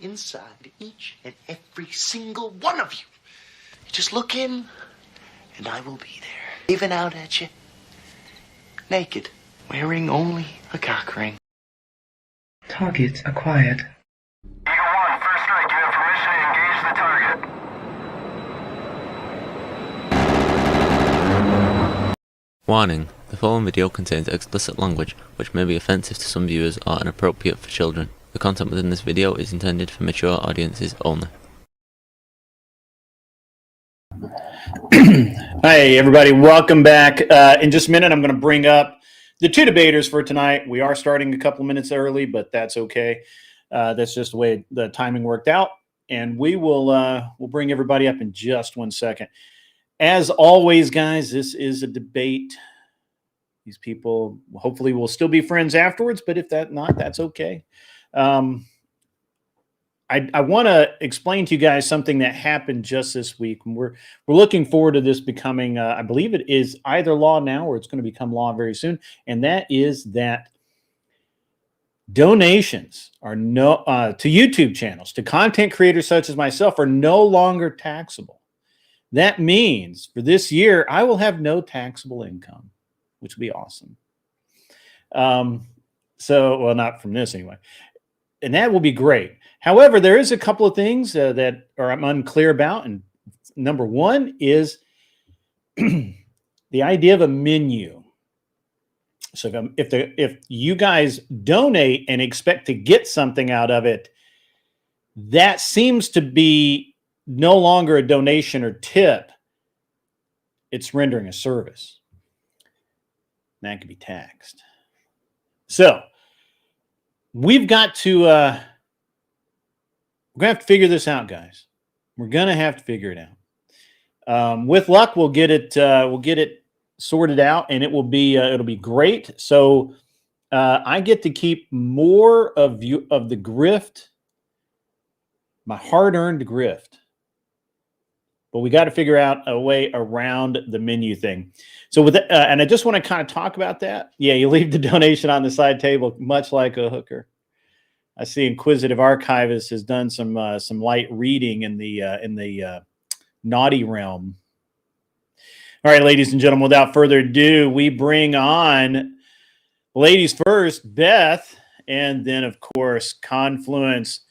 inside each and every single one of you. You just look in, and I will be there, waving out at you, naked, wearing only a cock ring. Target acquired. Eagle 1, first strike. You have permission to engage the target. Warning: the following video contains explicit language which may be offensive to some viewers or inappropriate for children. The content within this video is intended for mature audiences only. Hi everybody, welcome back. In just a minute I'm going to bring up the two debaters for tonight. We are starting a couple minutes early, but that's okay. That's just the way the timing worked out, and we'll bring everybody up in just 1 second. As always, guys, this is a debate. These people hopefully will still be friends afterwards, but if not, that's okay. I want to explain to you guys something that happened just this week. We're looking forward to this becoming, I believe it is either law now or it's going to become law very soon, and that is that donations are to YouTube channels, to content creators such as myself, are no longer taxable. That means for this year, I will have no taxable income, which will be awesome. Well, not from this anyway. And that will be great. However, there is a couple of things that I'm unclear about. And number one is the idea of a menu. So if you guys donate and expect to get something out of it, that seems to be no longer a donation or tip. It's rendering a service. That can be taxed. So we've got to we're gonna have to figure this out, guys. We're gonna have to figure it out. With luck, we'll get it sorted out, and it will be it'll be great. So I get to keep more of the grift, my hard-earned grift. But we got to figure out a way around the menu thing. So with that, and I just want to kind of talk about that. Yeah, you leave the donation on the side table, much like a hooker. I see Inquisitive Archivist has done some light reading in the naughty realm. All right, ladies and gentlemen, without further ado, we bring on ladies first, Beth, and then of course Confluence.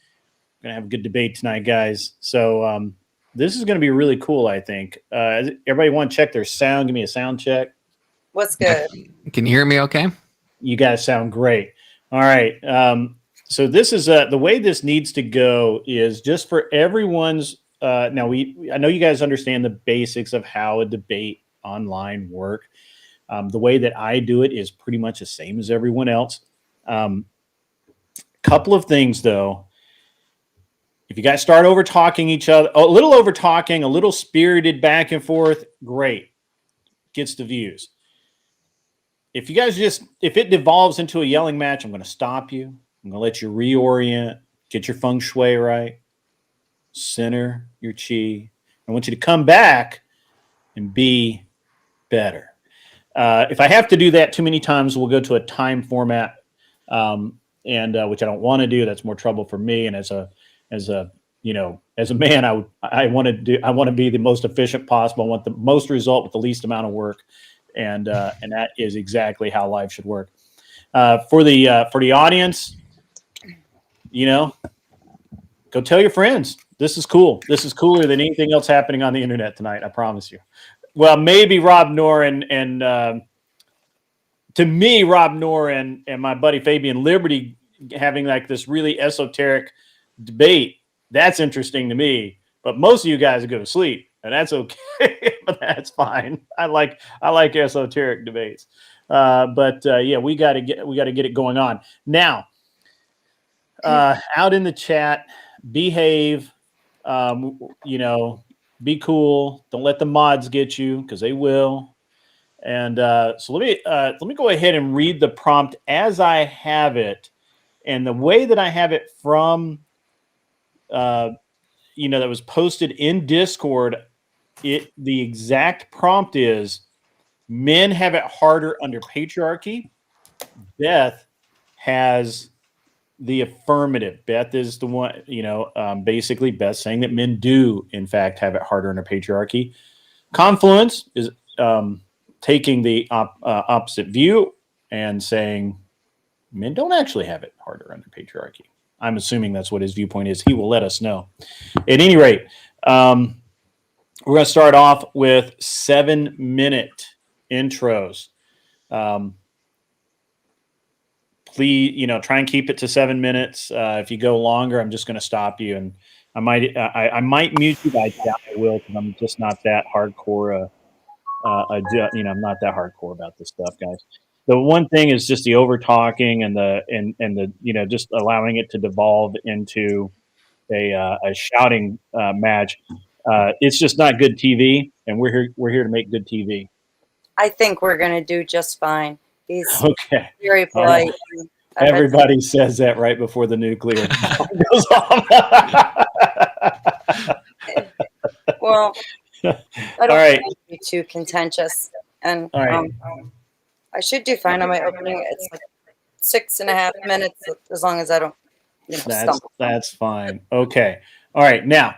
We're gonna have a good debate tonight, guys. So this is going to be really cool, I think. Everybody want to check their sound? Give me a sound check. What's good? Can you hear me okay? You guys sound great. All right. So this is the way this needs to go is just for everyone's. I know you guys understand the basics of how a debate online work. The way that I do it is pretty much the same as everyone else. Couple of things, though. If you guys start over talking each other, a little over talking, a little spirited back and forth, great. Gets the views. If it devolves into a yelling match, I'm going to stop you. I'm going to let you reorient, get your feng shui right, center your chi. I want you to come back and be better. If I have to do that too many times, we'll go to a time format, and which I don't want to do. That's more trouble for me. And as a man, I want to be the most efficient possible. I want the most result with the least amount of work, and that is exactly how life should work. For the audience, go tell your friends. This is cool. This is cooler than anything else happening on the internet tonight. I promise you. Well, maybe Rob Noor and to me, Rob Noor and my buddy Fabian Liberty having like this really esoteric debate, that's interesting to me, but most of you guys go to sleep, and that's okay. But that's fine. I like esoteric debates, yeah, we got to get it going on now. Out in the chat, behave. Be cool. Don't let the mods get you, because they will. And so let me go ahead and read the prompt as I have it, and the way that I have it from. That was posted in Discord. The exact prompt is: men have it harder under patriarchy. Beth has the affirmative. Beth is the one, basically Beth saying that men do, in fact, have it harder under patriarchy. Confluence is taking the opposite view and saying men don't actually have it harder under patriarchy. I'm assuming that's what his viewpoint is. He will let us know. At any rate, we're going to start off with 7-minute intros. Please, try and keep it to 7 minutes. If you go longer, I'm just going to stop you, and I might mute you, but I doubt I will because I'm just not that hardcore. I'm not that hardcore about this stuff, guys. The one thing is just the over talking and the just allowing it to devolve into a shouting match. It's just not good TV, and we're here to make good TV. I think we're going to do just fine. He's okay. Very polite. Everybody says that right before the nuclear goes off. Well, I don't want to be too contentious, and right. I should do fine on my opening. It's like 6.5 minutes, as long as I don't stumble. That's fine. Okay. All right. Now,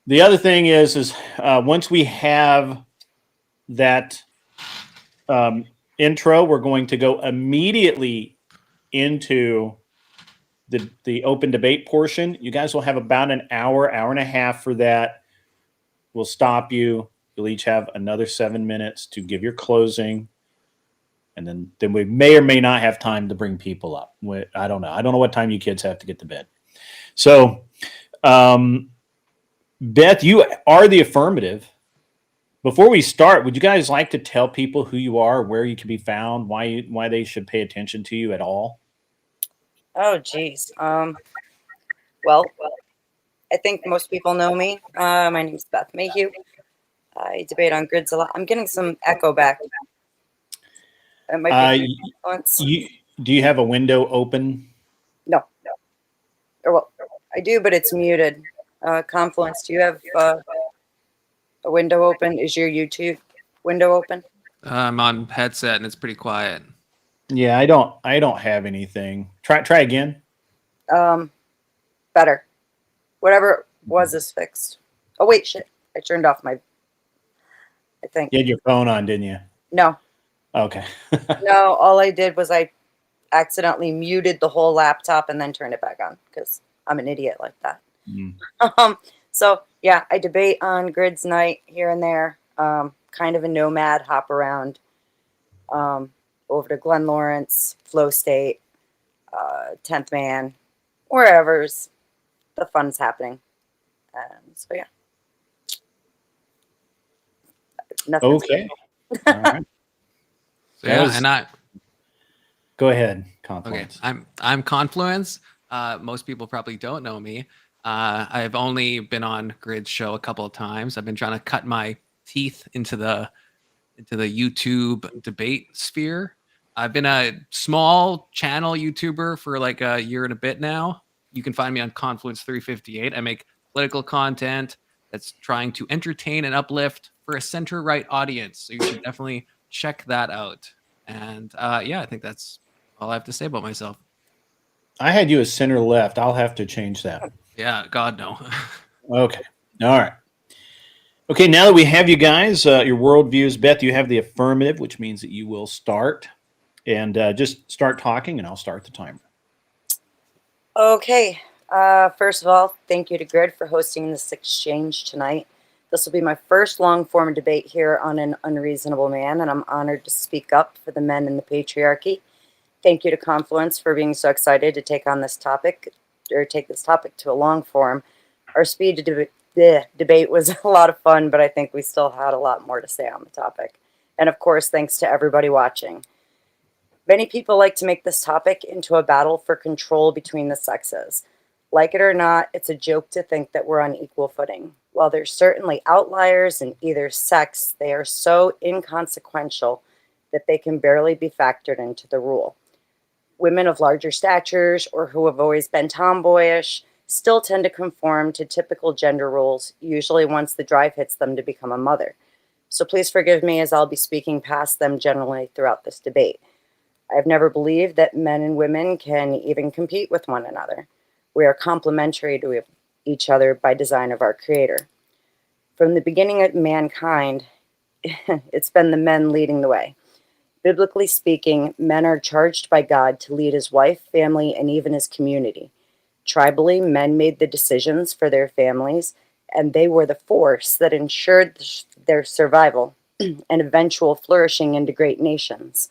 the other thing is once we have that intro, we're going to go immediately into the open debate portion. You guys will have about an hour and a half for that. We'll stop you. You'll each have another 7 minutes to give your closing. And then we may or may not have time to bring people up. I don't know. I don't know what time you kids have to get to bed. So, Beth, you are the affirmative. Before we start, would you guys like to tell people who you are, where you can be found, why they should pay attention to you at all? Oh, geez. Well, I think most people know me. My name is Beth Maheu. I debate on grids a lot. I'm getting some echo back. It might be do you have a window open? No. Or, well, I do, but it's muted. Confluence, do you have a window open? Is your YouTube window open? I'm on headset and it's pretty quiet. Yeah, I don't have anything. Try again. Better. Whatever it was is fixed. Oh wait, shit! I turned off my. I think you had your phone on, didn't you? No. Okay. No, all I did was I accidentally muted the whole laptop and then turned it back on because I'm an idiot like that. So yeah, I debate on grids night here and there. Kind of a nomad, hop around. Over to Glen Lawrence, Flow State, 10th Man, wherever's the fun's happening. So yeah. Nothing. Okay. All right. So yeah, go ahead, Confluence. Okay, I'm Confluence. Most people probably don't know me. I've only been on Grid's show a couple of times. I've been trying to cut my teeth into the YouTube debate sphere. I've been a small channel YouTuber for like a year and a bit now. You can find me on Confluence 358. I make political content that's trying to entertain and uplift for a center-right audience. So you should definitely check that out. And yeah, I think that's all I have to say about myself. I had you as center-left. I'll have to change that. Yeah, God, no. Okay. All right. Okay, now that we have you guys, your worldviews, Beth, you have the affirmative, which means that you will start. And just start talking, and I'll start the timer. Okay. First of all, thank you to Grid for hosting this exchange tonight. This will be my first long-form debate here on an Unreasonable Man, and I'm honored to speak up for the men in the patriarchy. Thank you to Confluence for being so excited to take on this topic, or take this topic to a long form. Our speed to debate was a lot of fun, but I think we still had a lot more to say on the topic. And of course, thanks to everybody watching. Many people like to make this topic into a battle for control between the sexes. Like it or not, it's a joke to think that we're on equal footing. While there's certainly outliers in either sex, they are so inconsequential that they can barely be factored into the rule. Women of larger statures or who have always been tomboyish still tend to conform to typical gender roles, usually once the drive hits them to become a mother. So please forgive me as I'll be speaking past them generally throughout this debate. I've never believed that men and women can even compete with one another. We are complementary to each other by design of our Creator. From the beginning of mankind, it's been the men leading the way. Biblically speaking, men are charged by God to lead his wife, family, and even his community. Tribally, men made the decisions for their families, and they were the force that ensured their survival and eventual flourishing into great nations.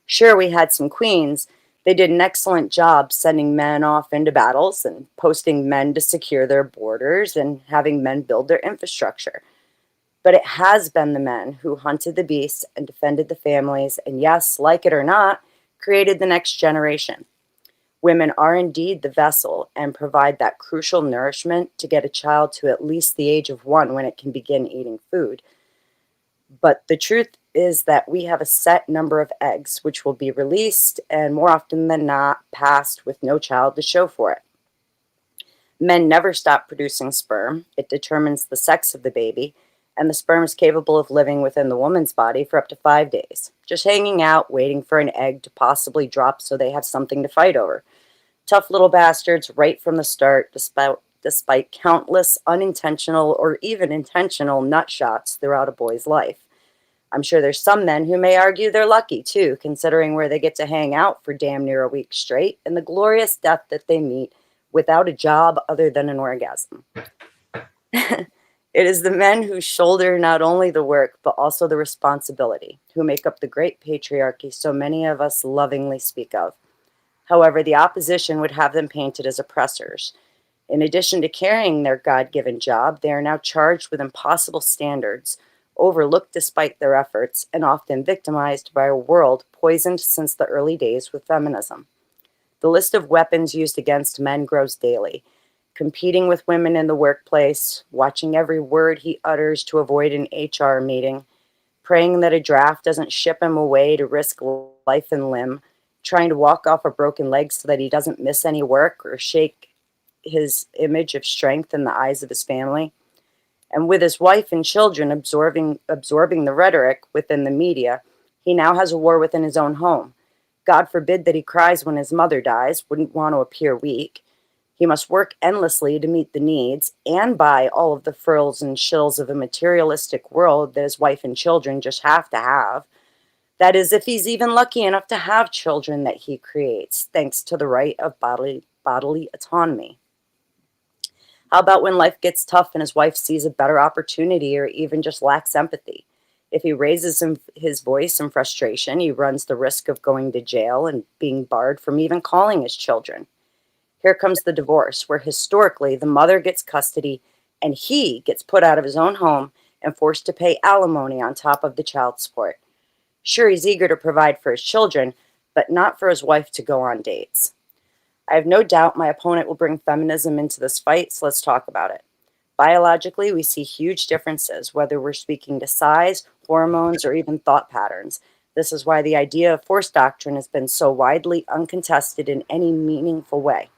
Sure, we had some queens. They did an excellent job sending men off into battles and posting men to secure their borders and having men build their infrastructure. But it has been the men who hunted the beasts and defended the families, and yes, like it or not, created the next generation. Women are indeed the vessel and provide that crucial nourishment to get a child to at least the age of 1 when it can begin eating food. But the truth is that we have a set number of eggs which will be released and more often than not passed with no child to show for it. Men never stop producing sperm. It determines the sex of the baby, and the sperm is capable of living within the woman's body for up to 5 days, just hanging out, waiting for an egg to possibly drop so they have something to fight over. Tough little bastards right from the start, despite countless unintentional or even intentional nut shots throughout a boy's life. I'm sure there's some men who may argue they're lucky too, considering where they get to hang out for damn near a week straight and the glorious death that they meet without a job other than an orgasm. It is the men who shoulder not only the work, but also the responsibility, who make up the great patriarchy so many of us lovingly speak of. However, the opposition would have them painted as oppressors. In addition to carrying their God-given job, they are now charged with impossible standards, overlooked despite their efforts, and often victimized by a world poisoned since the early days with feminism. The list of weapons used against men grows daily. Competing with women in the workplace, watching every word he utters to avoid an HR meeting, praying that a draft doesn't ship him away to risk life and limb, trying to walk off a broken leg so that he doesn't miss any work or shake his image of strength in the eyes of his family. And with his wife and children absorbing the rhetoric within the media, he now has a war within his own home. God forbid that he cries when his mother dies, wouldn't want to appear weak. He must work endlessly to meet the needs and buy all of the frills and shills of a materialistic world that his wife and children just have to have. That is, if he's even lucky enough to have children that he creates, thanks to the right of bodily autonomy. How about when life gets tough and his wife sees a better opportunity or even just lacks empathy? If he raises his voice in frustration, he runs the risk of going to jail and being barred from even calling his children. Here comes the divorce, where historically the mother gets custody and he gets put out of his own home and forced to pay alimony on top of the child support. Sure, he's eager to provide for his children, but not for his wife to go on dates. I have no doubt my opponent will bring feminism into this fight, so let's talk about it. Biologically, we see huge differences, whether we're speaking to size, hormones, or even thought patterns. This is why the idea of force doctrine has been so widely uncontested in any meaningful way.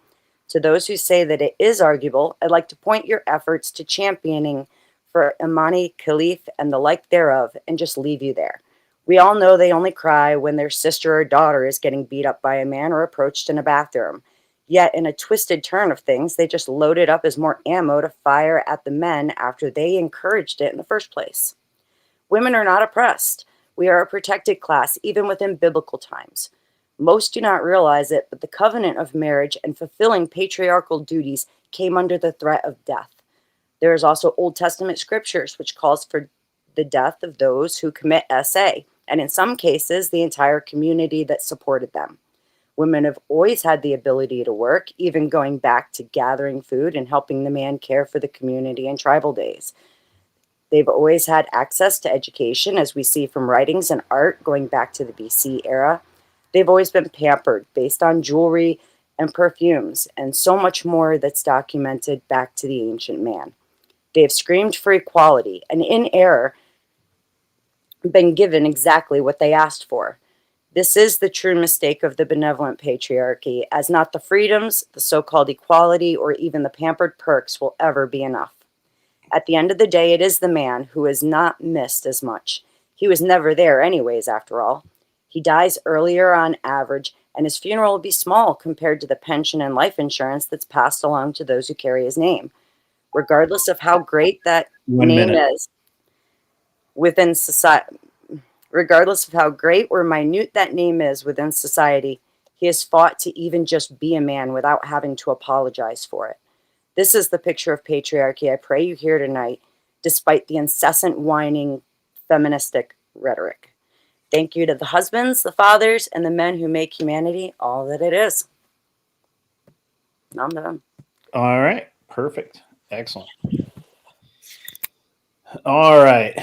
To those who say that it is arguable, I'd like to point your efforts to championing for Imani Khalif and the like thereof and just leave you there. We all know they only cry when their sister or daughter is getting beat up by a man or approached in a bathroom. Yet, in a twisted turn of things, they just loaded up as more ammo to fire at the men after they encouraged it in the first place. Women are not oppressed. We are a protected class, even within biblical times. Most do not realize it, but the covenant of marriage and fulfilling patriarchal duties came under the threat of death. There is also Old Testament scriptures which calls for the death of those who commit SA, and in some cases, the entire community that supported them. Women have always had the ability to work, even going back to gathering food and helping the man care for the community in tribal days. They've always had access to education, as we see from writings and art going back to the BC era. They've always been pampered based on jewelry and perfumes and so much more that's documented back to the ancient man. They have screamed for equality and in error been given exactly what they asked for. This is the true mistake of the benevolent patriarchy, as not the freedoms, the so-called equality, or even the pampered perks will ever be enough. At the end of the day, it is the man who is not missed as much. He was never there anyways, after all. He dies earlier on average, and his funeral will be small compared to the pension and life insurance that's passed along to those who carry his name. Regardless of how great that name is within society, regardless of how great or minute that name is within society, he has fought to even just be a man without having to apologize for it. This is the picture of patriarchy I pray you hear tonight, despite the incessant whining feministic rhetoric. Thank you to the husbands, the fathers, and the men who make humanity all that it is. I'm done. All right. Perfect. Excellent. All right.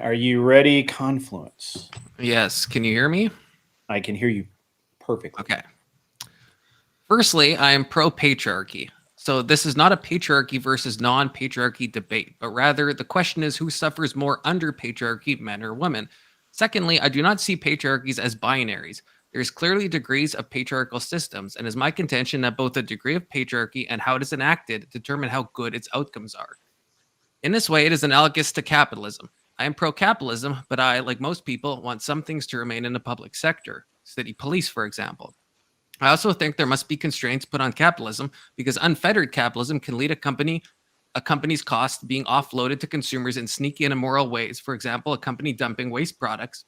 Are you ready, Confluence? Yes. Can you hear me? I can hear you perfectly. Okay. Firstly, I am pro-patriarchy. So this is not a patriarchy versus non-patriarchy debate, but rather the question is who suffers more under patriarchy, men or women? Secondly, I do not see patriarchies as binaries. There's clearly degrees of patriarchal systems, and it is my contention that both the degree of patriarchy and how it is enacted determine how good its outcomes are. In this way, it is analogous to capitalism. I am pro-capitalism, but I, like most people, want some things to remain in the public sector. City police, for example. I also think there must be constraints put on capitalism because unfettered capitalism can lead a company's costs being offloaded to consumers in sneaky and immoral ways. For example, a company dumping waste products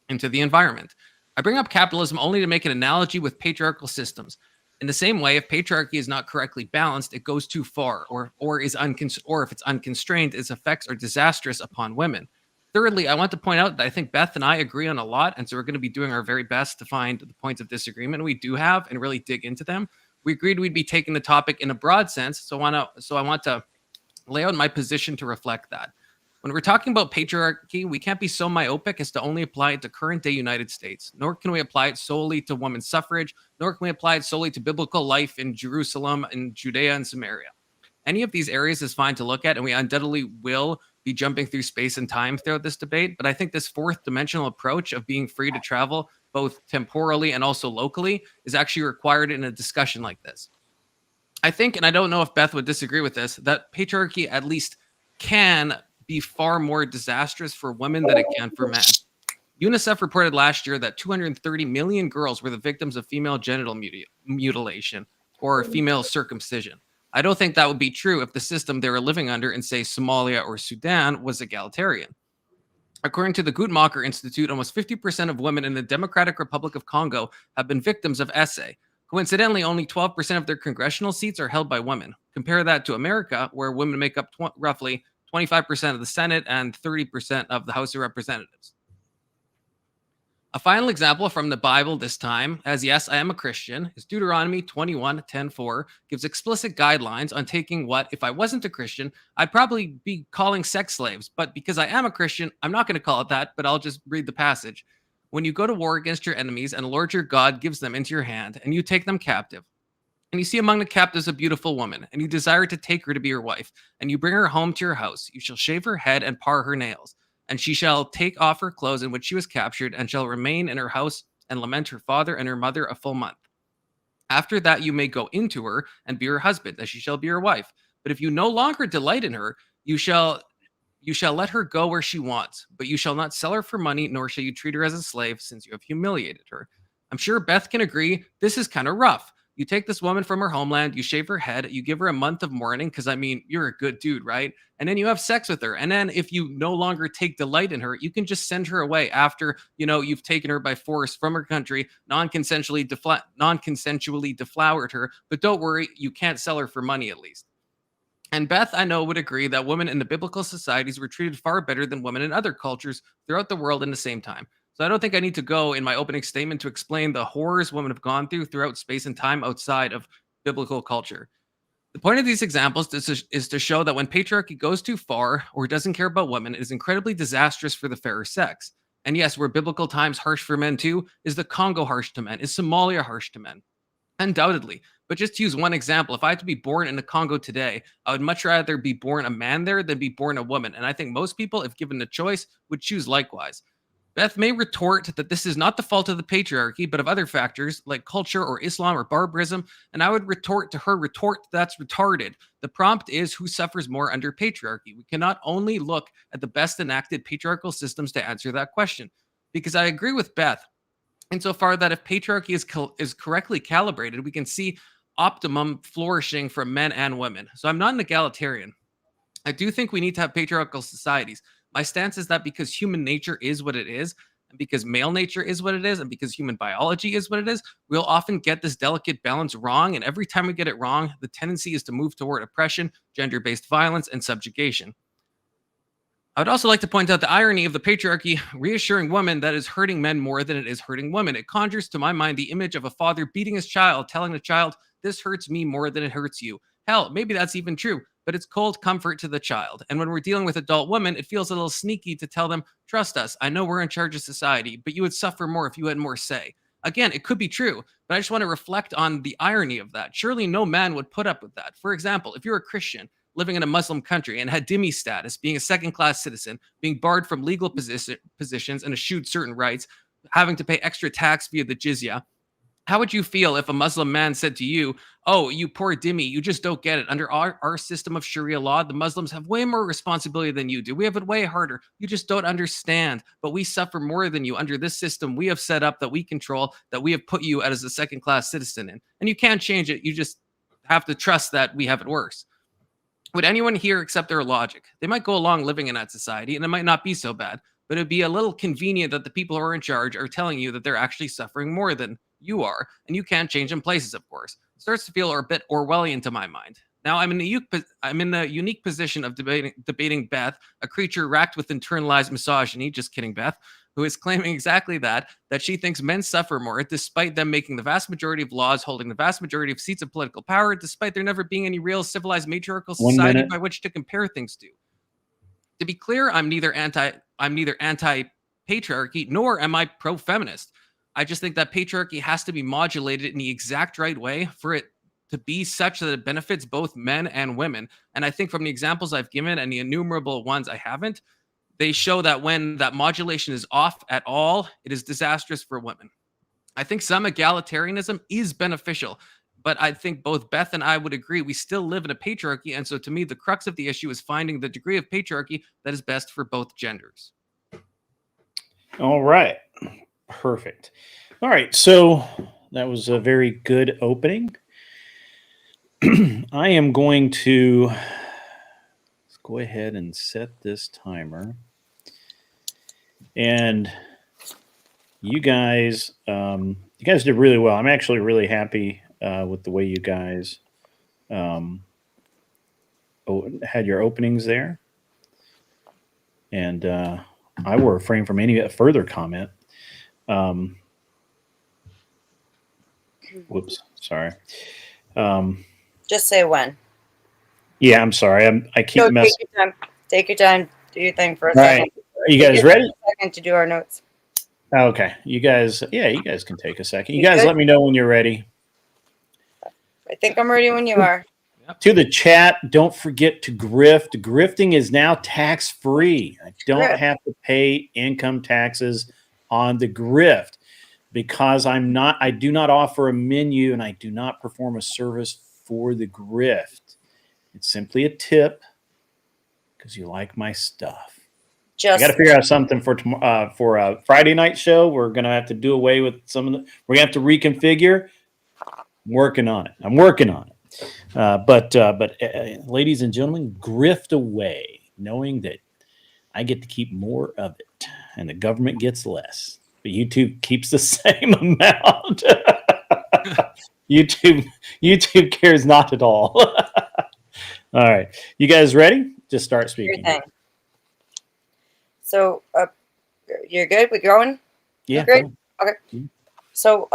into the environment. I bring up capitalism only to make an analogy with patriarchal systems. In the same way, if patriarchy is not correctly balanced, it goes too far, or if it's unconstrained, its effects are disastrous upon women. Thirdly, I want to point out that I think Beth and I agree on a lot, and so we're going to be doing our very best to find the points of disagreement we do have and really dig into them. We agreed we'd be taking the topic in a broad sense, so I want to lay out my position to reflect that. When we're talking about patriarchy, we can't be so myopic as to only apply it to current-day United States, nor can we apply it solely to women's suffrage, nor can we apply it solely to biblical life in Jerusalem, in Judea, and Samaria. Any of these areas is fine to look at, and we undoubtedly will be jumping through space and time throughout this debate. But I think this fourth dimensional approach of being free to travel, both temporally and also locally, is actually required in a discussion like this. I think, and I don't know if Beth would disagree with this, that patriarchy at least can be far more disastrous for women than it can for men. UNICEF reported last year that 230 million girls were the victims of female genital mutilation or female circumcision. I don't think that would be true if the system they were living under in, say, Somalia or Sudan was egalitarian. According to the Guttmacher Institute, almost 50% of women in the Democratic Republic of Congo have been victims of SA. Coincidentally, only 12% of their congressional seats are held by women. Compare that to America, where women make up roughly 25% of the Senate and 30% of the House of Representatives. A final example from the Bible this time, as yes, I am a Christian, is Deuteronomy 21:10-4, gives explicit guidelines on taking what, if I wasn't a Christian, I'd probably be calling sex slaves. But because I am a Christian, I'm not going to call it that, but I'll just read the passage. When you go to war against your enemies and the Lord your God gives them into your hand and you take them captive, and you see among the captives a beautiful woman, and you desire to take her to be your wife, and you bring her home to your house, you shall shave her head and par her nails. And she shall take off her clothes in which she was captured, and shall remain in her house and lament her father and her mother a full month. After that you may go into her and be her husband, as she shall be your wife. But if you no longer delight in her, you shall let her go where she wants, but you shall not sell her for money, nor shall you treat her as a slave, since you have humiliated her. I'm sure Beth can agree this is kind of rough. You take this woman from her homeland, you shave her head, you give her a month of mourning, because I mean, you're a good dude, right? And then you have sex with her. And then if you no longer take delight in her, you can just send her away after, you've taken her by force from her country, non-consensually deflowered her. But don't worry, you can't sell her for money at least. And Beth, I know, would agree that women in the biblical societies were treated far better than women in other cultures throughout the world in the same time. So I don't think I need to go in my opening statement to explain the horrors women have gone through throughout space and time outside of biblical culture. The point of these examples is to show that when patriarchy goes too far or doesn't care about women, it is incredibly disastrous for the fairer sex. And yes, were biblical times harsh for men too? Is the Congo harsh to men? Is Somalia harsh to men? Undoubtedly. But just to use one example, if I had to be born in the Congo today, I would much rather be born a man there than be born a woman. And I think most people, if given the choice, would choose likewise. Beth may retort that this is not the fault of the patriarchy, but of other factors like culture or Islam or barbarism. And I would retort that's retarded. The prompt is who suffers more under patriarchy. We cannot only look at the best enacted patriarchal systems to answer that question. Because I agree with Beth. insofar that if patriarchy is correctly calibrated, we can see optimum flourishing for men and women. So I'm not an egalitarian. I do think we need to have patriarchal societies. My stance is that because human nature is what it is, and because male nature is what it is, and because human biology is what it is, we'll often get this delicate balance wrong. And every time we get it wrong, the tendency is to move toward oppression, gender based violence, and subjugation. I would also like to point out the irony of the patriarchy reassuring women that is hurting men more than it is hurting women. It conjures to my mind the image of a father beating his child, telling the child, "This hurts me more than it hurts you." Hell, maybe that's even true, but it's cold comfort to the child. And when we're dealing with adult women, it feels a little sneaky to tell them, "Trust us, I know we're in charge of society, but you would suffer more if you had more say." Again, it could be true, but I just want to reflect on the irony of that. Surely no man would put up with that. For example, if you're a Christian living in a Muslim country and had dhimmi status, being a second-class citizen, being barred from legal positions and eschewed certain rights, having to pay extra tax via the jizya, how would you feel if a Muslim man said to you, "Oh, you poor dhimmi, you just don't get it. Under our system of Sharia law, the Muslims have way more responsibility than you do. We have it way harder. You just don't understand. But we suffer more than you under this system we have set up, that we control, that we have put you as a second-class citizen in. And you can't change it. You just have to trust that we have it worse." Would anyone here accept their logic? They might go along living in that society, and it might not be so bad, but it'd be a little convenient that the people who are in charge are telling you that they're actually suffering more than you are, and you can't change them places, of course. It starts to feel a bit Orwellian to my mind. Now, I'm in the unique position of debating Beth, a creature racked with internalized misogyny, just kidding, Beth, who is claiming exactly that she thinks men suffer more, despite them making the vast majority of laws, holding the vast majority of seats of political power, despite there never being any real civilized matriarchal society by which to compare things to. To be clear, I'm neither anti-patriarchy, nor am I pro-feminist. I just think that patriarchy has to be modulated in the exact right way for it to be such that it benefits both men and women. And I think from the examples I've given and the innumerable ones I haven't, they show that when that modulation is off at all, it is disastrous for women. I think some egalitarianism is beneficial, but I think both Beth and I would agree we still live in a patriarchy. And so to me, the crux of the issue is finding the degree of patriarchy that is best for both genders. All right. Perfect. All right. So that was a very good opening. I am going to let's go ahead and set this timer. And you guys did really well. I'm actually really happy with the way you guys had your openings there. And I will refrain from any further comment. Whoops, sorry. Just say when. Yeah, I'm sorry. I keep messing. Take your time. Do your thing for a All second. right. Are you guys ready? A second to do our notes. Okay. You guys can take a second. You guys let me know when you're ready. I think I'm ready when you are. To the chat, don't forget to grift. Grifting is now tax-free. I don't have to pay income taxes on the grift because I do not offer a menu and I do not perform a service for the grift. It's simply a tip because you like my stuff. I got to figure out something for a Friday night show. We're going to have to do away with some of the. We're going to have to reconfigure. I'm working on it. But ladies and gentlemen, grift away, knowing that I get to keep more of it, and the government gets less. But YouTube keeps the same amount. YouTube cares not at all. All right, you guys ready? Just start speaking. So, you're good? We going? Yeah. Great. Okay. Mm-hmm. So,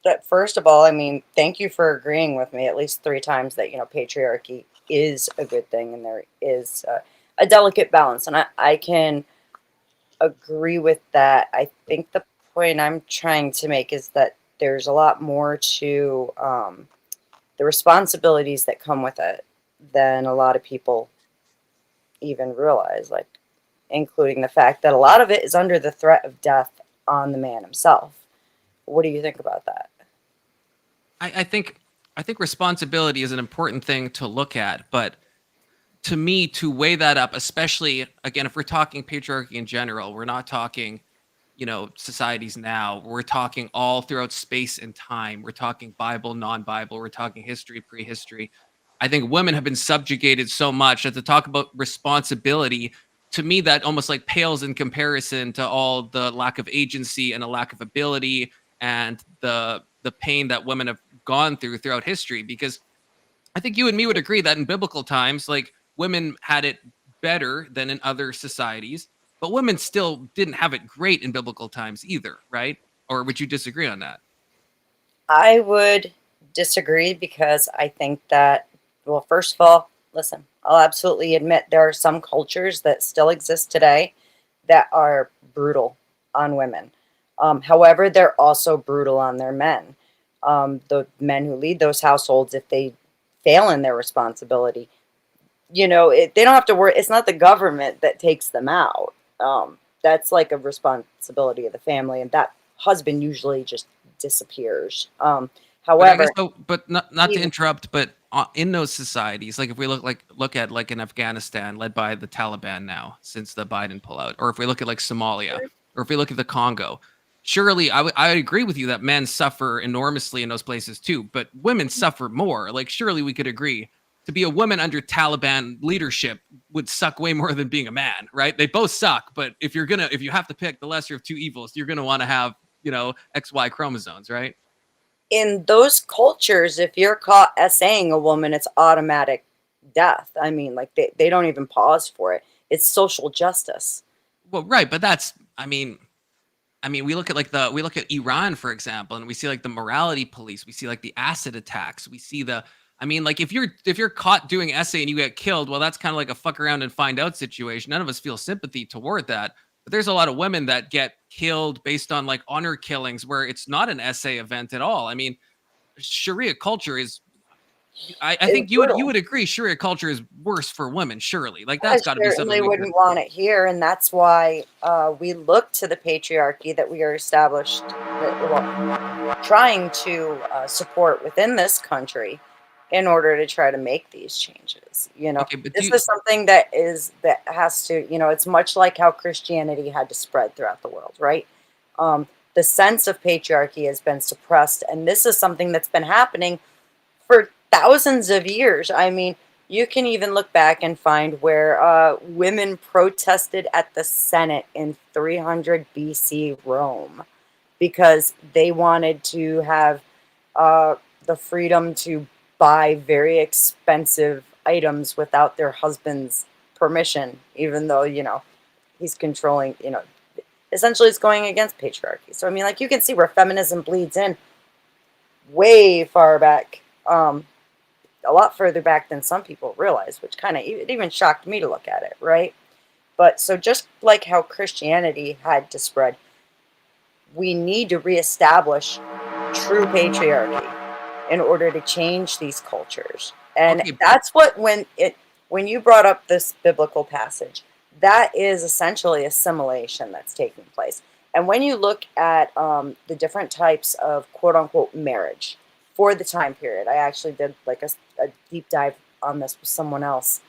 that first of all, I mean, thank you for agreeing with me at least 3 times that, patriarchy is a good thing and there is a delicate balance. And I can agree with that. I think the point I'm trying to make is that there's a lot more to the responsibilities that come with it than a lot of people even realize, like including the fact that a lot of it is under the threat of death on the man himself. What do you think about that? I think responsibility is an important thing to look at, but to me, to weigh that up, especially again, if we're talking patriarchy in general, we're not talking, societies now. We're talking all throughout space and time. We're talking Bible, non-Bible. We're talking history, prehistory. I think women have been subjugated so much that to talk about responsibility, to me, that almost like pales in comparison to all the lack of agency and a lack of ability and the pain that women have gone throughout history. Because I think you and me would agree that in biblical times, like women had it better than in other societies, but women still didn't have it great in biblical times either, right? Or would you disagree on that? I would disagree because I think that, well, first of all, listen, I'll absolutely admit there are some cultures that still exist today that are brutal on women. However, they're also brutal on their men. The men who lead those households, if they fail in their responsibility, they don't have to worry. It's not the government that takes them out. That's like a responsibility of the family, and that husband usually just disappears. But I guess However, so, but not to even interrupt, but in those societies, like if we look at like in Afghanistan, led by the Taliban now since the Biden pullout, or if we look at like Somalia, or if we look at the Congo, surely I would agree with you that men suffer enormously in those places too, but women suffer more. Like surely we could agree to be a woman under Taliban leadership would suck way more than being a man, right? They both suck, but if you have to pick the lesser of two evils, you're gonna want to have XY chromosomes, right? in those cultures, if you're caught essaying a woman, it's automatic death. I mean, like they don't even pause for it. It's social justice. Well, right, but that's I mean, we look at Iran, for example, and we see like the morality police, we see like the acid attacks, we see like if you're caught doing essay and you get killed, well, that's kind of like a fuck around and find out situation. None of us feel sympathy toward that. But there's a lot of women that get killed based on like honor killings where it's not an essay event at all. I mean, Sharia culture is I It's think you brutal. would agree Sharia culture is worse for women, surely. Like I that's got to be something certainly we could wouldn't want it here, and that's why we look to the patriarchy that we are established, trying to support within this country, in order to try to make these changes. Okay, but This is something that has to, it's much like how Christianity had to spread throughout the world, right? The sense of patriarchy has been suppressed, and this is something that's been happening for thousands of years. I mean, you can even look back and find where women protested at the Senate in 300 BC Rome because they wanted to have the freedom to buy very expensive items without their husband's permission, even though, he's controlling, essentially it's going against patriarchy. So, I mean, like you can see where feminism bleeds in way far back. A lot further back than some people realize, which it even shocked me to look at it, right? But so just like how Christianity had to spread, we need to reestablish true patriarchy in order to change these cultures. And okay. that's when you brought up this biblical passage, that is essentially assimilation that's taking place. And when you look at the different types of quote unquote marriage for the time period, I actually did like a deep dive on this with someone else.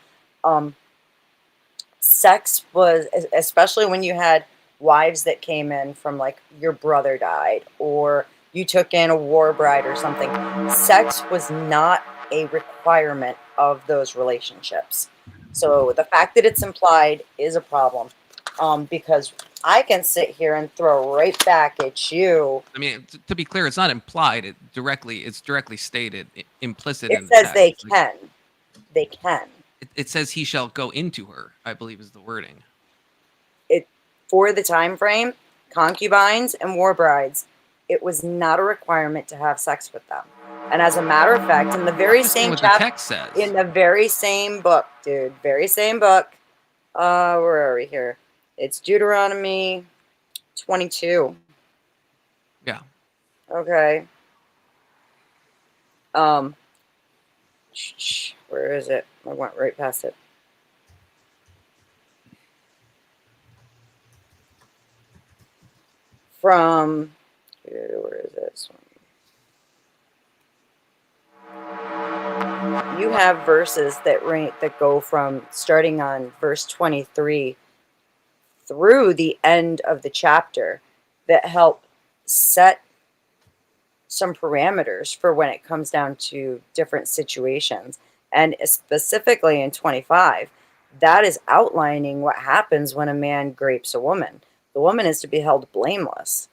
Sex was, especially when you had wives that came in from like your brother died or you took in a war bride or something, sex was not a requirement of those relationships. So the fact that it's implied is a problem, because I can sit here and throw right back at you. I mean, to be clear, it's not implied. It's directly stated, implicit It in the says text. they Like, can. They can. it says he shall go into her, I believe is the wording. It for the time frame, concubines and war brides, it was not a requirement to have sex with them. And as a matter of fact, in the very I'm just saying same what the chapter, text says. in the very same book, dude, very same book. Where are we here? It's Deuteronomy 22. Yeah. Okay. Where is it? I went right past it. From where is this one? You have verses that go from starting on verse 23 through the end of the chapter, that help set some parameters for when it comes down to different situations. And specifically in 25, that is outlining what happens when a man grapes a woman. The woman is to be held blameless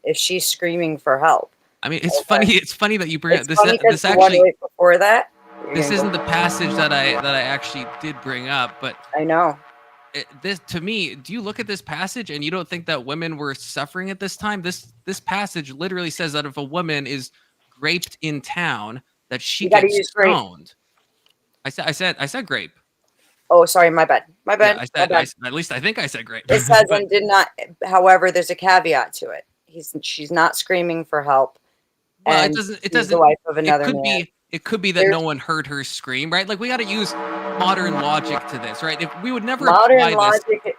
if she's screaming for help. I mean, it's funny. It's funny that you bring up It's this. funny 'cause This the one actually, right before that, this isn't the passage that I actually did bring up, but I know. this, to me, do you look at this passage and you don't think that women were suffering at this time? This passage literally says that if a woman is raped in town, that she You gotta gets use grape. stoned. I said grape. Oh, sorry, my bad. My bad. Yeah, my bad. at least I think I said grape. It says But- and did not. However, there's a caveat to it. She's not screaming for help. well, and it doesn't. It she's doesn't. the wife of another It could man. be. It could be that There's- no one heard her scream, right? Like we got to use modern logic to this, right? If we would never Modern apply this, logic.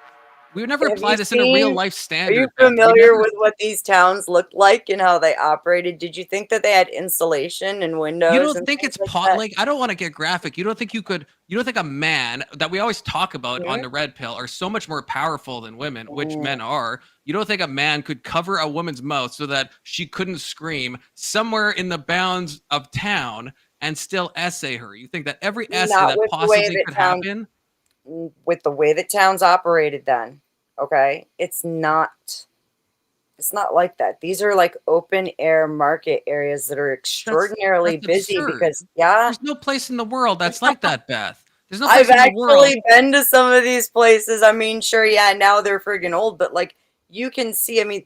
we would never Have apply you this in a real seen- life Are standard. you Beth. We familiar never- with what these towns looked like and how they operated? Did you think that they had insulation and windows? You don't and think things it's like that? like I don't want to get graphic. You don't think you could? You don't think a man that we always talk about on Mhm. the red pill are so much more powerful than women, which Mm. men are? You don't think a man could cover a woman's mouth so that she couldn't scream somewhere in the bounds of town and still essay her? You think that every essay Not that with the way possibly that could town- happen? With the way that towns operated then, okay, it's not like that. These are like open air market areas that are extraordinarily that's busy absurd. because There's no place in the world that's like that, Beth. There's no place I've in the world. actually been to some of these places. I mean, sure, yeah, now they're friggin' old, but like you can see, I mean,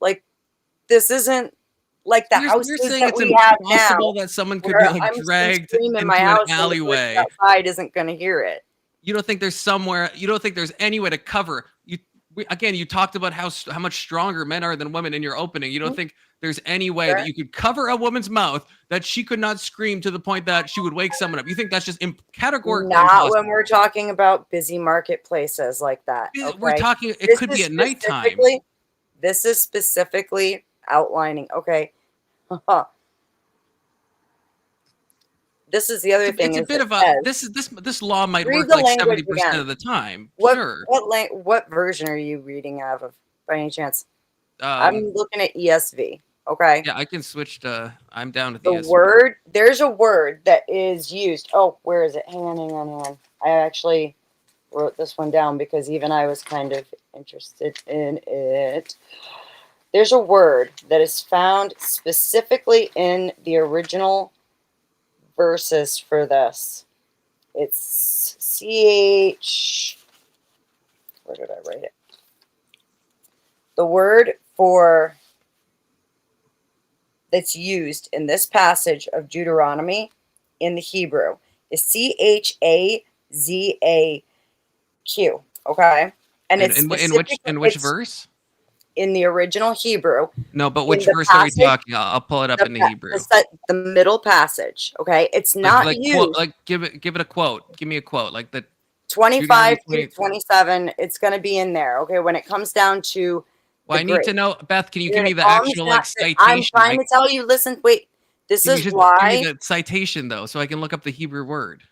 like this isn't like the houses You're saying that it's we have now. impossible that someone could be where like I'm dragged screaming into in my an house and the person alleyway. outside isn't going to hear it. You don't think there's somewhere? You don't think there's any way to cover? Again, you talked about how much stronger men are than women in your opening. You don't think there's any way that you could cover a woman's mouth that she could not scream to the point that she would wake someone up? You think that's just categorically Not impossible? when we're talking about busy marketplaces like that. We're okay? talking. It This could is be at nighttime. specifically- This is specifically outlining. Okay. This is the other thing. It's a is bit it of a. says- This law might Read work the like language 70% again. of the time. What Sure. what version are you reading out of by any chance? Um, I'm looking at ESV. Okay. yeah, I can switch to. I'm down with The ESV. word, there's a word that is used. Oh, where is it? Hang on. I actually wrote this one down because even I was kind of interested in it. There's a word that is found specifically in the original verses for this. It's CH. Where did I write it? The word for that's used in this passage of Deuteronomy in the Hebrew is CHAZAQ. Okay, and it's in which it's verse? in the original Hebrew. No, but which the verse are we passage- talking? I'll pull it up in the Hebrew. The middle passage. Okay, it's not used. Give it a quote. Give me a quote, like the 25 Deuteronomy through 27. It's going to be in there. Okay, when it comes down to Well, I need to grape. know, Beth. Can you When give me it the comes actual down like to- citation? I'm trying to tell you. Listen, wait. This Can you is just why. give me the citation though, so I can look up the Hebrew word.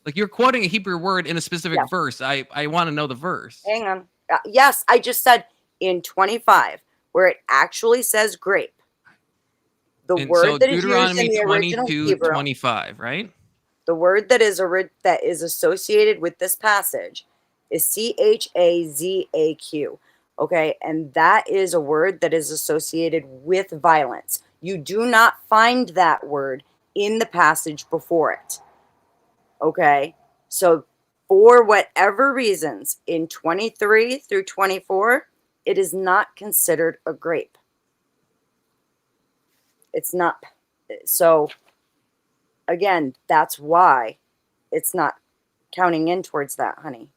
Like you're quoting a Hebrew word in a specific Yeah. verse. I want to know the verse. Hang on. Yes, I just said in 25 where it actually says grape. The And word so that is used in Deuteronomy the original 22, Hebrew, 25, right? the word that is associated with this passage is CHAZAQ. Okay, and that is a word that is associated with violence. You do not find that word in the passage before it. Okay, so for whatever reasons, in 23 through 24, it is not considered a grape. It's not. So, again, that's why it's not counting in towards that, honey.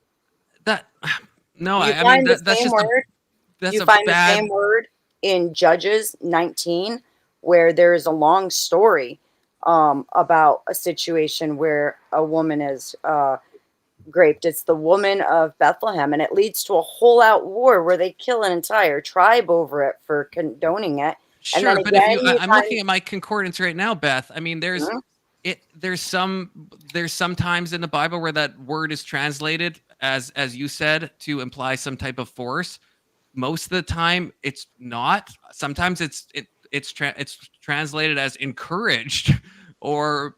That no, You I mean find the that's same just word. that's You a find the bad. same word in Judges 19, where there is a long story about a situation where a woman is raped. It's the woman of Bethlehem, and it leads to a whole out war where they kill an entire tribe over it for condoning it. And Sure, then but if again, I'm looking at my concordance right now, Beth. I mean, there's Mhm. there's some times in the Bible where that word is translated as you said to imply some type of force. most of the time it's not. Sometimes it's translated as encouraged or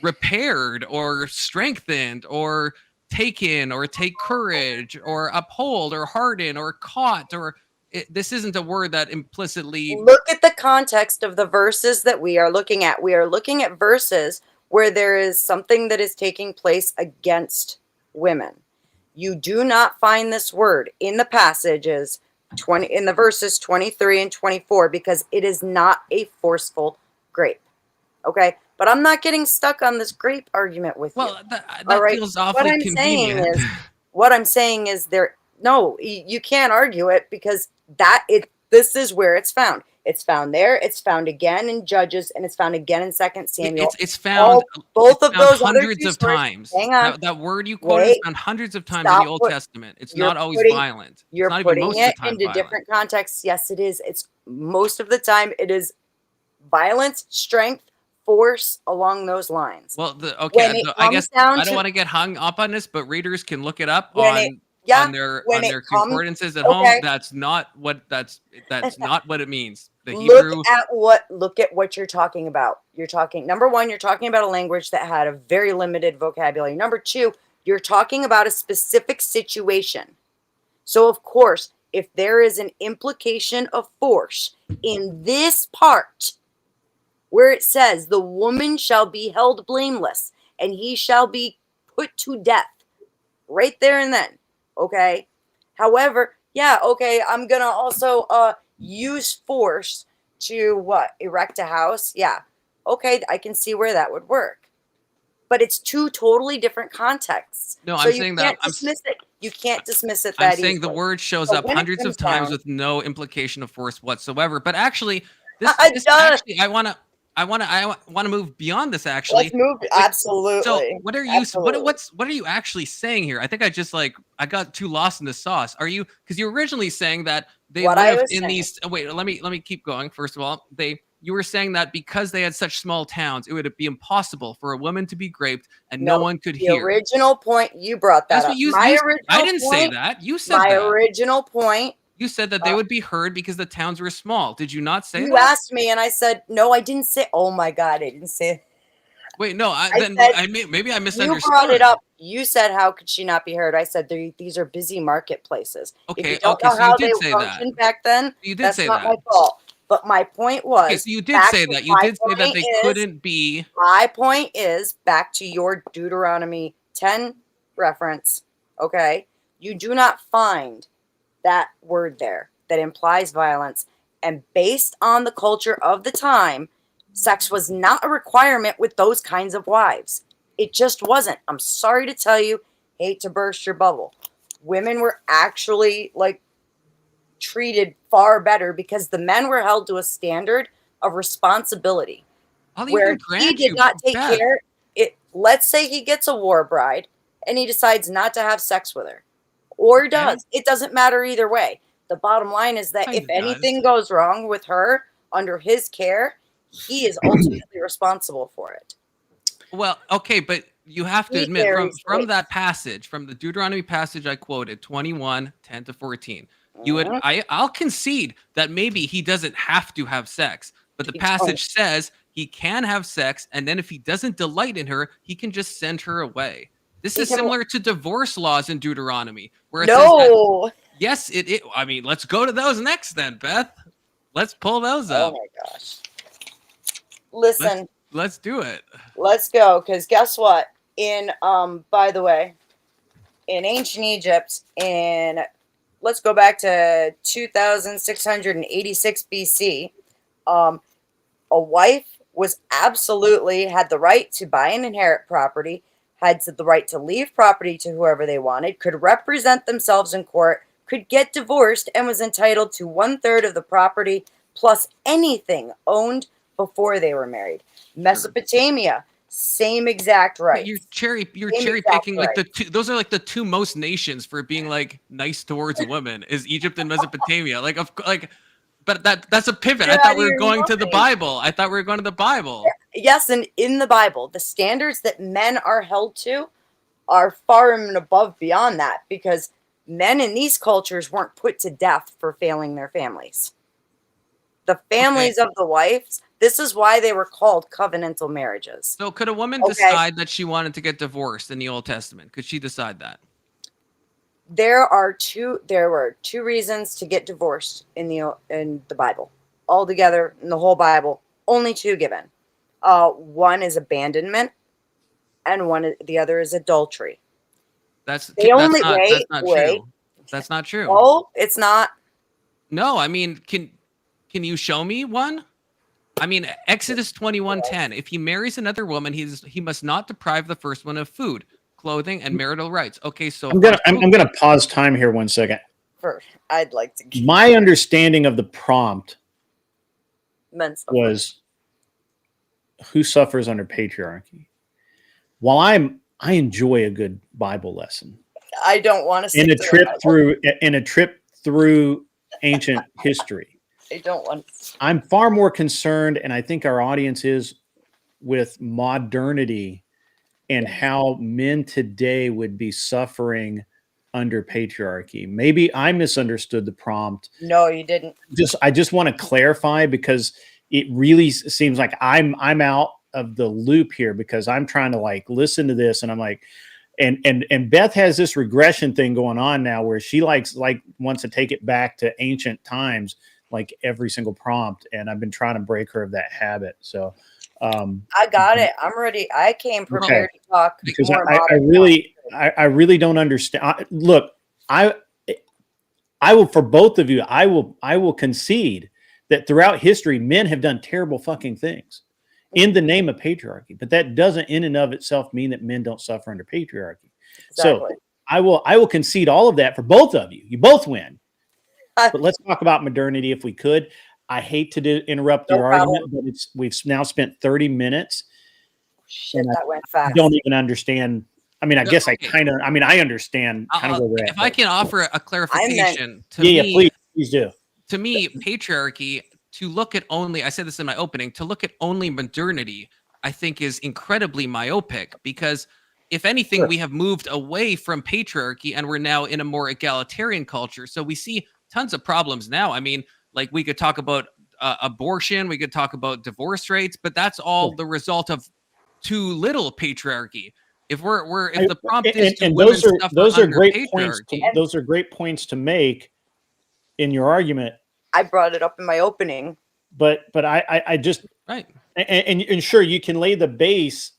repaired or strengthened or taken or take courage or uphold or harden or caught or this isn't a word that implicitly. Look at the context of the verses that we are looking at. We are looking at verses where there is something that is taking place against women. You do not find this word in the passages in the verses 23 and 24 because it is not a forceful grape. Okay? But I'm not getting stuck on this grape argument with you. Well, that All right? feels awfully convenient. What I'm saying is you can't argue it because this is where it's found. It's found there. It's found again in Judges, and it's found again in 2 Samuel. It's found both of those hundreds of times. Hang on. That word you quoted is found hundreds of times in the Old Testament. It's not always violent. You're not putting even most it of the time into violent. different contexts. Yes, it is. It's most of the time it is violence, strength, force along those lines. Well, I guess down I don't want to get hung up on this, but readers can look it up on their concordances at home. That's not what not what it means. The Hebrew. Look at what you're talking about. Number one, you're talking about a language that had a very limited vocabulary. Number two, you're talking about a specific situation. So of course, if there is an implication of force in this part where it says the woman shall be held blameless and he shall be put to death right there and then. Okay. However, I'm going to also use force to erect a house. Yeah. Okay. I can see where that would work, but it's two totally different contexts. No, so I'm saying that you can't dismiss it. I'm saying the word shows up hundreds of times with no implication of force whatsoever. But actually, I want to move beyond this. Actually, let's move. Absolutely. So, what are you? What are you actually saying here? I think I got too lost in the sauce. Are you? Because you're originally saying that they lived in these. Wait, let me keep going. First of all, you were saying that because they had such small towns, it would be impossible for a woman to be raped and no one could hear. The original point you brought that up. I didn't say that. You said my that. original point. You said that they would be heard because the towns were small. Did you not say that? You asked me, and I said no. I didn't say. Oh my God, I didn't say. Wait, no. Maybe I misunderstood. You brought it up. You said, "How could she not be heard?" I said, "These are busy marketplaces." Okay, if you don't know how they functioned back then, you did say that's not that. my fault. But my point was, okay, so you did say that. You did say that they couldn't be. My point is back to your Deuteronomy 10 reference. Okay, you do not find that word there that implies violence, and based on the culture of the time, sex was not a requirement with those kinds of wives. It just wasn't. I'm sorry to tell you, hate to burst your bubble. Women were actually treated far better because the men were held to a standard of responsibility where he did not take care. Let's say he gets a war bride and he decides not to have sex with her, or does. It doesn't matter either way. The bottom line is that if anything goes wrong with her under his care, he is ultimately responsible for it. Well, okay, but you have to admit from that passage, from the Deuteronomy passage I quoted, 21:10-14, I'll concede that maybe he doesn't have to have sex, but the passage says he can have sex, and then if he doesn't delight in her, he can just send her away. This is similar to divorce laws in Deuteronomy, where it says that, yes, I mean, let's go to those next then, Beth. Let's pull those up. Oh my gosh. Listen. Let's do it. Let's go, because guess what? By the way, in ancient Egypt, let's go back to 2686 BC, a wife was had the right to buy and inherit property, had the right to leave property to whoever they wanted, could represent themselves in court, could get divorced, and was entitled to 1/3 of the property plus anything owned before they were married. Mesopotamia, same exact right. You're cherry picking right. Those are the two most nations for being nice towards women is Egypt and Mesopotamia. But that's a pivot. I thought we were going to the Bible. Yes, and in the Bible, the standards that men are held to are far and above beyond that, because Men in these cultures weren't put to death for failing their families. The families of the wives, this is why they were called covenantal marriages. So could a woman Okay. decide that she wanted to get divorced in the Old Testament? Could she decide that? There were two reasons to get divorced in the Bible. Altogether, in the whole Bible, only two given. One is abandonment, and the other is adultery. That's They not wait. true. That's not true. Oh, it's not. No, I mean, can you show me one? I mean, Exodus 21:10. If he marries another woman, he must not deprive the first one of food, clothing, and marital rights. Okay, so I'm gonna pause time here 1 second. I'd like to. My understanding of the prompt was who suffers under patriarchy. While I enjoy a good Bible lesson, I don't want to. In a trip through ancient history. I don't want. I'm far more concerned, and I think our audience is, with modernity and how men today would be suffering under patriarchy. Maybe I misunderstood the prompt. No, you didn't. I just want to clarify, because it really seems like I'm out of the loop here, because I'm trying to like listen to this, and I'm like, and Beth has this regression thing going on now where she wants to take it back to ancient times, like every single prompt. And I've been trying to break her of that habit. So I got it. I'm ready. I came prepared to talk because more I really don't understand. Look, I will, for both of you, I will concede that throughout history, men have done terrible fucking things in the name of patriarchy, but that doesn't in and of itself mean that men don't suffer under patriarchy. Exactly. So I will concede all of that for both of you. You both win. But let's talk about modernity if we could. I hate to interrupt your argument, but we've now spent 30 minutes. Shit, that went fast. I don't even understand. I mean, I guess I understand kind of where we're at. If I can offer a clarification, please do. To me, patriarchy, to look at only, I said this in my opening, to look at only modernity, I think is incredibly myopic, because if anything, we have moved away from patriarchy and we're now in a more egalitarian culture. So we see tons of problems now. I mean, like we could talk about abortion, we could talk about divorce rates, but that's all the result of too little patriarchy. If the prompt is to women suffer those are great patriarchy, points. Those are great points to make in your argument. I brought it up in my opening, but I just right. And sure, you can lay the base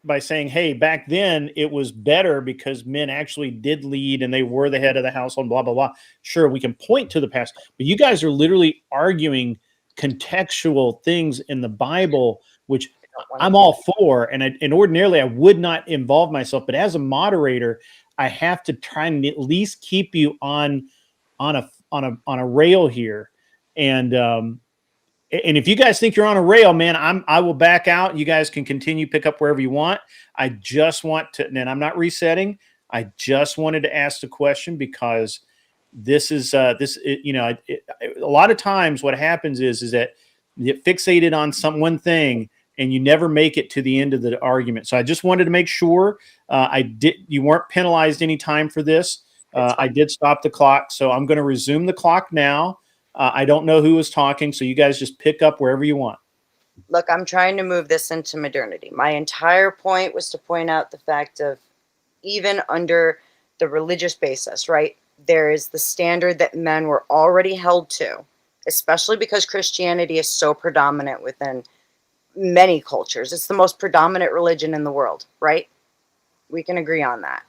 by saying, hey, back then it was better because men actually did lead and they were the head of the household, blah, blah, blah. Sure, we can point to the past, but you guys are literally arguing contextual things in the Bible, which I'm all for. And ordinarily I would not involve myself, but as a moderator, I have to try and at least keep you on a rail here. And if you guys think you're on a rail, man, I will back out. You guys can continue, pick up wherever you want. I just want to, and I'm not resetting. I just wanted to ask the question because this is a lot of times what happens is that you get fixated on one thing and you never make it to the end of the argument. So I just wanted to make sure you weren't penalized any time for this. I did stop the clock, so I'm going to resume the clock now. I don't know who was talking, so you guys just pick up wherever you want. Look, I'm trying to move this into modernity. My entire point was to point out the fact of even under the religious basis, right? There is the standard that men were already held to, especially because Christianity is so predominant within many cultures. It's the most predominant religion in the world, right? We can agree on that.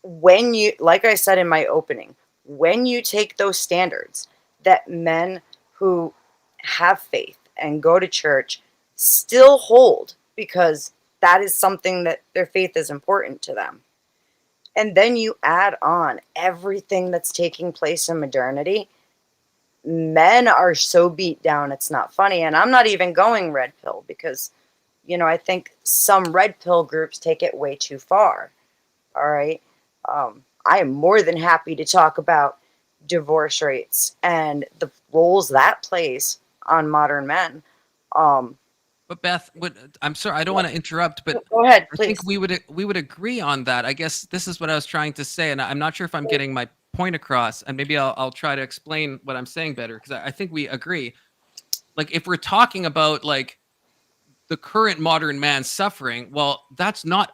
When you, like I said in my opening, when you take those standards that men who have faith and go to church still hold, because that is something that their faith is important to them, and then you add on everything that's taking place in modernity, men are so beat down, it's not funny. And I'm not even going red pill because, I think some red pill groups take it way too far. All right. I am more than happy to talk about divorce rates and the roles that plays on modern men. But Beth, I'm sorry, I don't want to interrupt, but Go ahead, I please. think we would agree on that. I guess this is what I was trying to say, and I'm not sure if I'm getting my point across. And maybe I'll try to explain what I'm saying better, because I think we agree. Like, if we're talking about like the current modern man suffering, well, that's not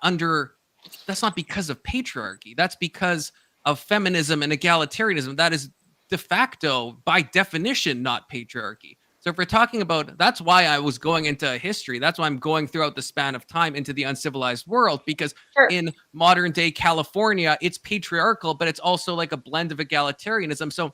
because of patriarchy. That's because of feminism and egalitarianism. That is de facto, by definition, not patriarchy. So if we're talking about, that's why I was going into history. That's why I'm going throughout the span of time into the uncivilized world, because Sure. in modern day California, it's patriarchal, but it's also like a blend of egalitarianism. So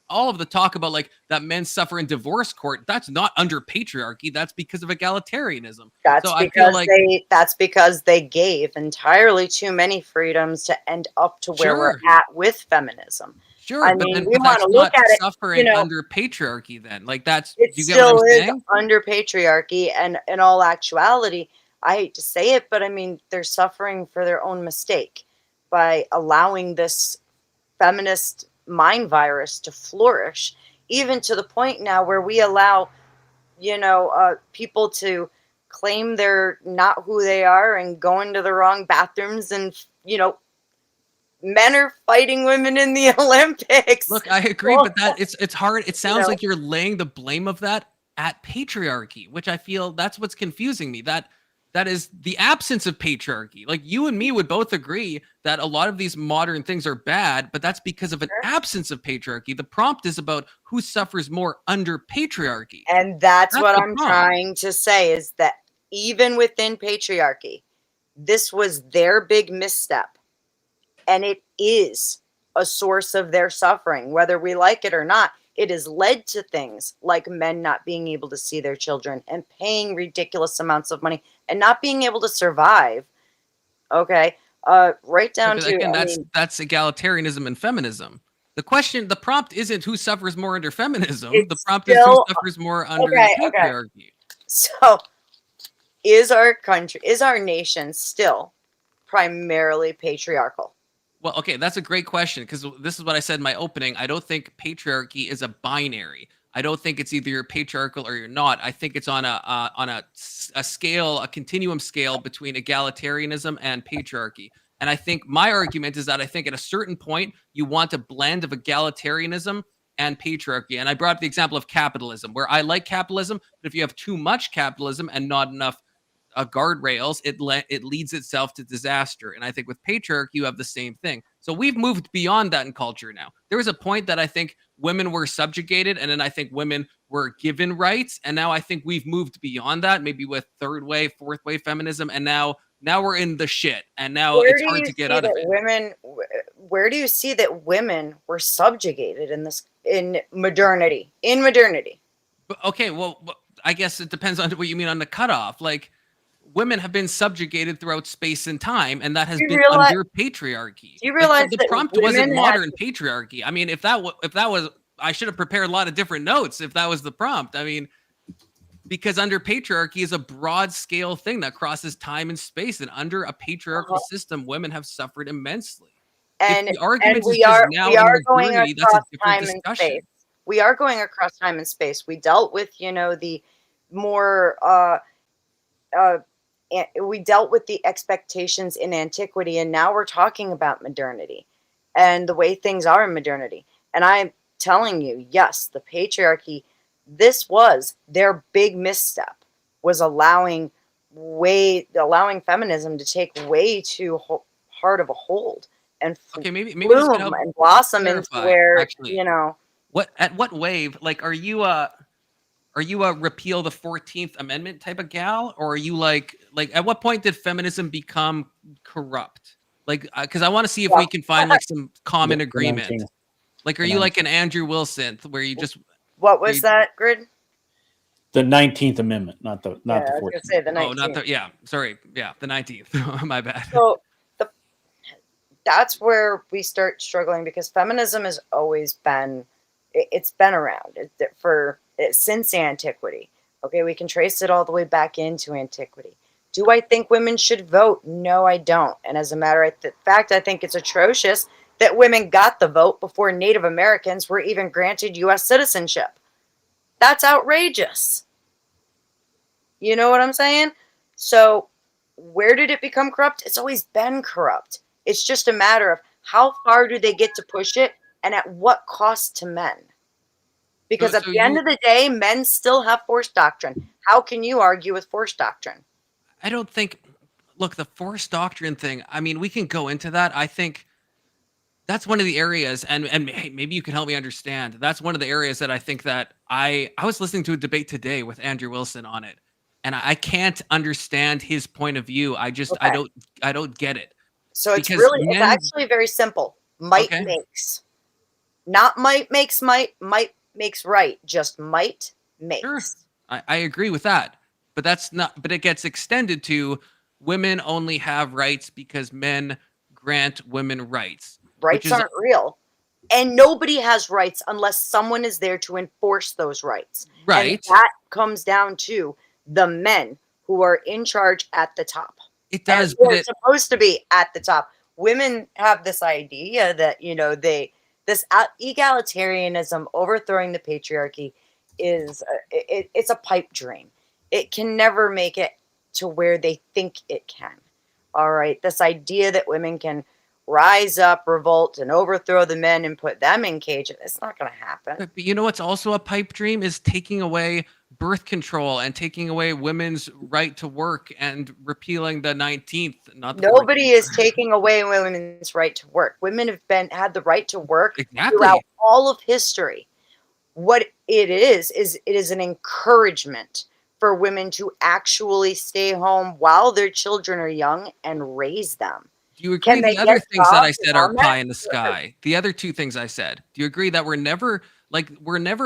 all of the talk about like that men suffer in divorce court, that's not under patriarchy. That's because of egalitarianism. That's So I feel because like, they gave entirely too many freedoms to end up to where we're sure, at with feminism. sure, I but mean, then we but want that's to look not at it, suffering under patriarchy. Then, like, that's, it you get what I'm still is saying? under patriarchy, and in all actuality, I hate to say it, but I mean, they're suffering for their own mistake by allowing this feminist mind virus to flourish, even to the point now where we allow, people to claim they're not who they are and go into the wrong bathrooms, and men are fighting women in the Olympics. Look, I agree, Well, but that it's hard. It sounds know. like you're laying the blame of that at patriarchy, which I feel that's what's confusing me. That is the absence of patriarchy. Like, you and me would both agree that a lot of these modern things are bad, but that's because of an absence of patriarchy. The prompt is about who suffers more under patriarchy. And that's That's what the I'm prompt. trying to say, is that even within patriarchy, this was their big misstep. And it is a source of their suffering, whether we like it or not. It has led to things like men not being able to see their children and paying ridiculous amounts of money and not being able to survive. Okay. Right down But to, again, I that's mean, that's egalitarianism and feminism. The prompt isn't who suffers more under feminism. The it's prompt is who still, suffers more under okay. patriarchy. So is our nation still primarily patriarchal? Well, okay, that's a great question, because this is what I said in my opening. I don't think patriarchy is a binary. I don't think it's either you're patriarchal or you're not. I think it's on a scale, a continuum scale between egalitarianism and patriarchy. And I think my argument is that I think at a certain point you want a blend of egalitarianism and patriarchy. And I brought up the example of capitalism, where I like capitalism, but if you have too much capitalism and not enough guardrails, it leads itself to disaster. And I think with patriarchy, you have the same thing. So we've moved beyond that in culture now. There was a point that I think women were subjugated, and then I think women were given rights, and now I think we've moved beyond that, maybe with third wave, fourth wave feminism, and now we're in the shit, and now Where it's do hard you to get see out of that it. where do you see that women were subjugated in modernity? In modernity. But, okay, well, I guess it depends on what you mean on the cutoff. Like, women have been subjugated throughout space and time, and that has been under patriarchy. Do you Like, realize the that prompt wasn't modern patriarchy. I mean, if that was, I should have prepared a lot of different notes if that was the prompt. I mean, because under patriarchy is a broad scale thing that crosses time and space, and under a patriarchal system, women have suffered immensely. And If the argument is we just are now we in are going modernity, that's a across different time and discussion. space. We are going across time and space. We dealt with, the more we dealt with the expectations in antiquity, and now we're talking about modernity and the way things are in modernity. And I'm telling you, yes, the patriarchy, this was their big misstep, was allowing feminism to take way too hard of a hold and Okay, maybe this can bloom help and blossom into clarify. where, Actually, what wave? Like, are you a repeal the 14th Amendment type of gal, or are you like at what point did feminism become corrupt? Like, because I want to see if we can find like some common agreement. 19th. Like, are you like an Andrew Wilson, where you just what was that, Grid? The 19th Amendment, not the I was going 14th. to say the 19th. oh, not the sorry, the 19th. My bad. So that's where we start struggling, because feminism has always been, it's been around since antiquity. Okay, we can trace it all the way back into antiquity. Do I think women should vote? No, I don't. And as a matter of fact, I think it's atrocious that women got the vote before Native Americans were even granted U.S. citizenship. That's outrageous. You know what I'm saying? So where did it become corrupt? It's always been corrupt. It's just a matter of how far do they get to push it and at what cost to men? So, Because at so the end you, of the day, men still have forced doctrine. How can you argue with forced doctrine? I don't think. Look, the forced doctrine thing. I mean, we can go into that. I think that's one of the areas, and hey, maybe you can help me understand. That's one of the areas that I think that I was listening to a debate today with Andrew Wilson on it, and I can't understand his point of view. Okay. I don't get it So because it's men. actually very simple. Might Okay, makes. Not might makes might makes right. Just might sure, makes. I agree with that, but that's not. But it gets extended to women only have rights because men grant women rights, which Rights is aren't real. And nobody has rights unless someone is there to enforce those rights. And right. that comes down to the men who are in charge at the top. It And does, but they're it supposed to be at the top. Women have this idea that, this egalitarianism overthrowing the patriarchy is, it's a pipe dream. It can never make it to where they think it can. All right. This idea that women can rise up, revolt, and overthrow the men and put them in cages, it's not going to happen. But you know what's also a pipe dream is taking away birth control and taking away women's right to work and repealing the 19th, not the Nobody 14th. is taking away women's right to work. Women have had the right to work throughout Exactly. all of history. What it is it is an encouragement for women to actually stay home while their children are young and raise them. Do you Can agree they the other get things that I jobs said are around that? pie in the sky? The other two things I said. Do you agree that we're never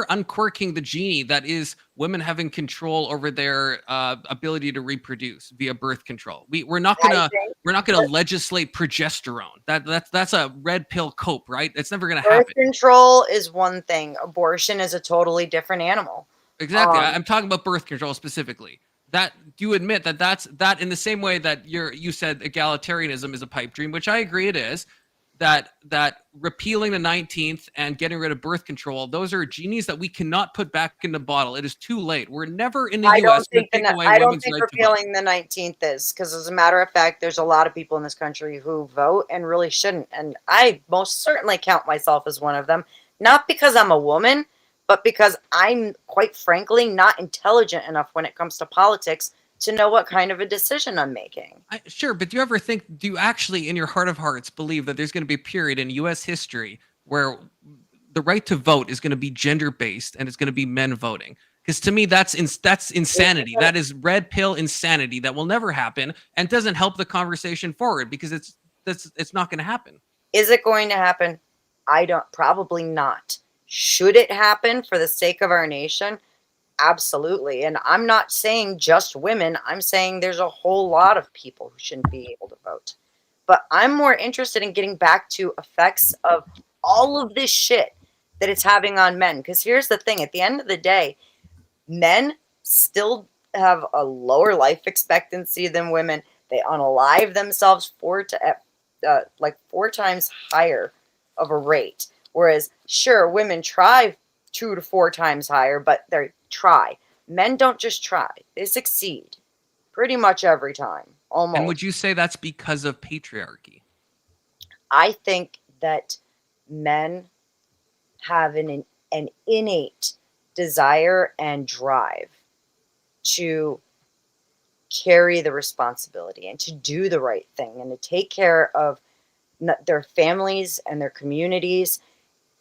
uncorking the genie that is women having control over their ability to reproduce via birth control? I think we're not gonna legislate progesterone. That's a red pill cope, right? It's never gonna birth happen. control is one thing. Abortion is a totally different animal. Exactly. Um, I'm talking about birth control specifically. That do you admit that that's that in the same way that you said egalitarianism is a pipe dream, which I agree it is, that repealing the 19th and getting rid of birth control, those are genies that we cannot put back in the bottle. It is too late. We're never in the US going to take away I don't women's think right to vote. repealing the 19th is, because as a matter of fact, there's a lot of people in this country who vote and really shouldn't. And I most certainly count myself as one of them, not because I'm a woman, but because I'm quite frankly not intelligent enough when it comes to politics to know what kind of a decision I'm making. Sure, but do you actually in your heart of hearts believe that there's going to be a period in US history where the right to vote is going to be gender based and it's going to be men voting? Because to me, that's insanity. That is red pill insanity that will never happen and doesn't help the conversation forward because it's not going to happen. Is it going to happen? I don't, probably not. Should it happen for the sake of our nation? Absolutely. And I'm not saying just women, I'm saying there's a whole lot of people who shouldn't be able to vote. But I'm more interested in getting back to effects of all of this shit that it's having on men. Because here's the thing, at the end of the day, men still have a lower life expectancy than women. They unalive themselves like 4 times higher of a rate. Whereas, sure, women try 2 to 4 times higher, but they try. Men don't just try; they succeed pretty much every time, And almost. would you say that's because of patriarchy? I think that men have an innate desire and drive to carry the responsibility and to do the right thing and to take care of their families and their communities.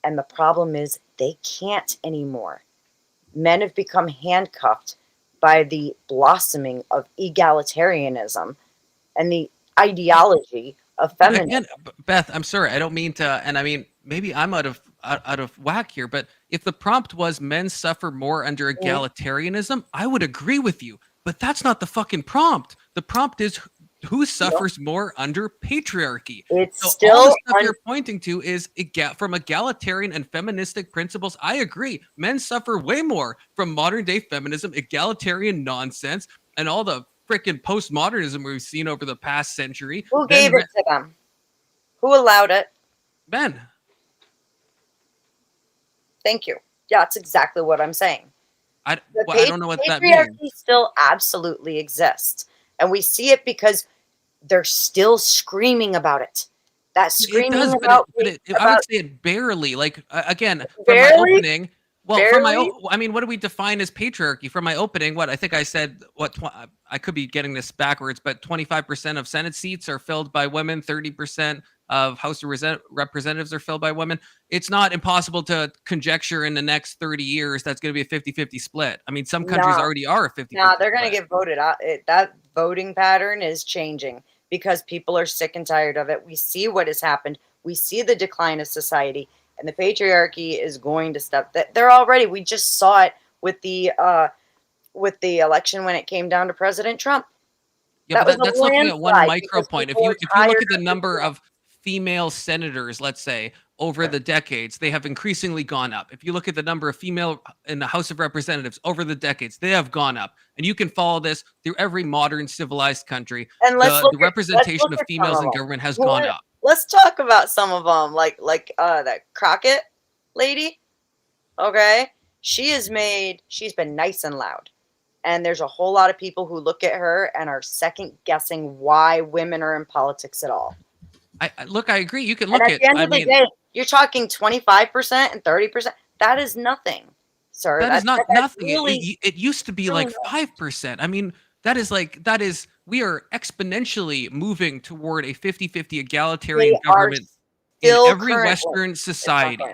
And the problem is they can't anymore. Men have become handcuffed by the blossoming of egalitarianism and the ideology of But feminism. again, Beth, I'm sorry, I don't mean to, and I mean maybe I'm out of whack here, but if the prompt was men suffer more under egalitarianism, I would agree with you. But that's not the fucking prompt. The prompt is who suffers more under patriarchy. It's So all still the stuff you're pointing to is from egalitarian and feministic principles. I agree. Men suffer way more from modern day feminism, egalitarian nonsense, and all the freaking postmodernism we've seen over the past century. who gave it to them? Who allowed it? Men. Thank you. Yeah, that's exactly what I'm saying. I don't know what that means. Patriarchy still absolutely exists. And we see it because they're still screaming about it. That It screaming does, about, I would say it barely. Like again, from Barely? my opening. Well, Barely? I mean, what do we define as patriarchy? From my opening, what I think I said, I could be getting this backwards, but 25% of Senate seats are filled by women, 30% of House of Representatives are filled by women. It's not impossible to conjecture in the next 30 years that's going to be a 50-50 split. I mean, some countries No. already are a 50-50 No, they're going to split. get voted out. That voting pattern is changing because people are sick and tired of it. We see what has happened. We see the decline of society, and the patriarchy is going to step. They're already. We just saw it with the election when it came down to President Trump. Yeah, That but was a that's looking at one landslide micro because point. If people you were if you look tired at the of number it. of female senators, let's say, over the decades, they have increasingly gone up. If you look at the number of female in the House of Representatives over the decades, they have gone up. And you can follow this through every modern civilized country. And The representation of females in some of government has them. gone up. Let's talk about some of them, like that Crockett lady. Okay, she's been nice and loud, and there's a whole lot of people who look at her and are second guessing why women are in politics at all. I agree. You can look And at at. the end I of the mean, day, you're talking 25% and 30%. That is nothing, sir. that is not that's nothing. Really, It used to be really like 5%. I mean, that is we are exponentially moving toward a 50-50 egalitarian they are government in still every currently. Western society.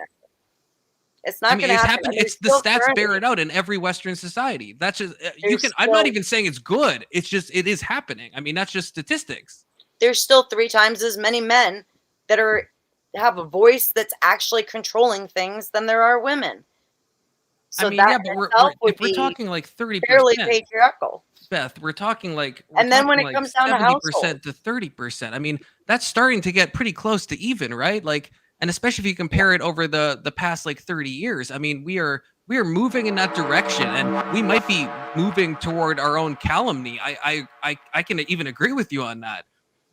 It's not I mean, going to it's happen. happened. And they're It's the still stats bear currently- it out in every Western society. That's just you There's can. I'm not still- even saying it's good. It's just it is happening. I mean, that's just statistics. There's still 3 times as many men that have a voice that's actually controlling things than there are women. So I mean, that yeah, but if we're talking like 30%, fairly patriarchal. Beth, we're talking like And then when it comes down to 70% to 30%. I mean, that's starting to get pretty close to even, right? Like, and especially if you compare it over the past like 30 years. I mean, we are moving in that direction, and we might be moving toward our own calumny. I can even agree with you on that.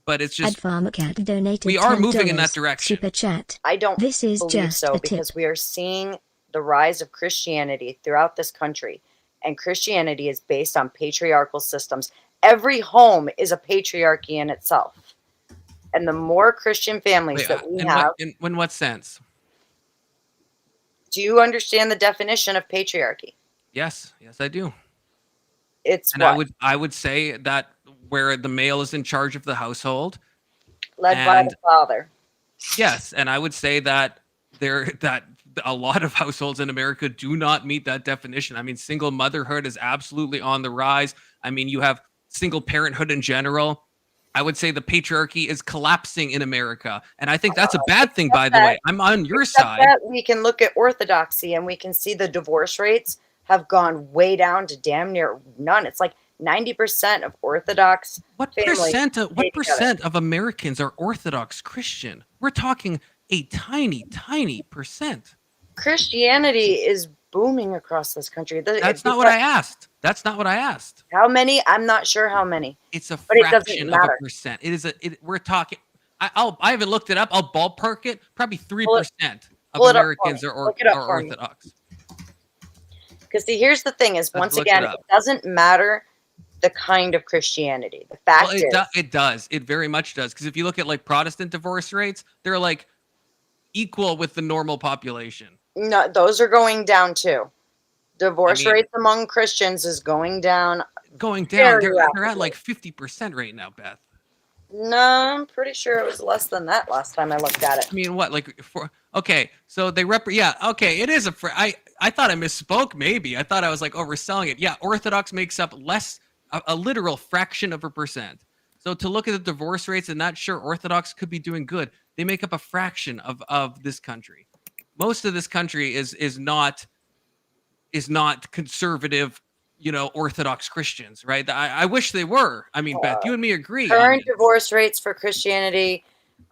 But it's just Cat donated we are $10 moving in that direction. Super chat. I don't This is believe just so a because tip. we are seeing the rise of Christianity throughout this country. And Christianity is based on patriarchal systems. Every home is a patriarchy in itself. And the more Christian families that we have. In what sense? Do you understand the definition of patriarchy? Yes, I do. It's And what? I would say that where the male is in charge of the household. Led by the father. Yes, and I would say that that a lot of households in America do not meet that definition. I mean, single motherhood is absolutely on the rise. I mean, you have single parenthood in general. I would say the patriarchy is collapsing in America, and I think that's a bad thing. By the way, I'm on your side. That we can look at orthodoxy, and we can see the divorce rates have gone way down to damn near none. It's like 90% of Orthodox What percent of Americans are Orthodox Christian? We're talking a tiny percent. Christianity is booming across this country. That's not what I asked. How many? I'm not sure how many. It's a But it doesn't fraction of matter. a percent. We're talking. I haven't looked it up. I'll ballpark it. Probably 3% of pull it up for Americans me. are Look it up for me. Orthodox. Because see, here's the thing: is Let's once look again, it it up. doesn't matter the kind of Christianity. The fact Well, is, it does. It very much does. Because if you look at like Protestant divorce rates, they're like equal with the normal population. no, those are going down too. Divorce I mean- rates among Christians is going down. Going down. Very They're at rapidly. like 50% right now, Beth. No, I'm pretty sure it was less than that last time I looked at it. I mean, what, like, okay, so they yeah, okay, it is I thought I misspoke, maybe. I thought I was, like, overselling it. Yeah, Orthodox makes up a literal fraction of a percent. So to look at the divorce rates and not sure Orthodox could be doing good, they make up a fraction of this country. Most of this country is not conservative, Orthodox Christians, right? I wish they were. I mean, Beth, you and me agree. Current divorce rates for Christianity,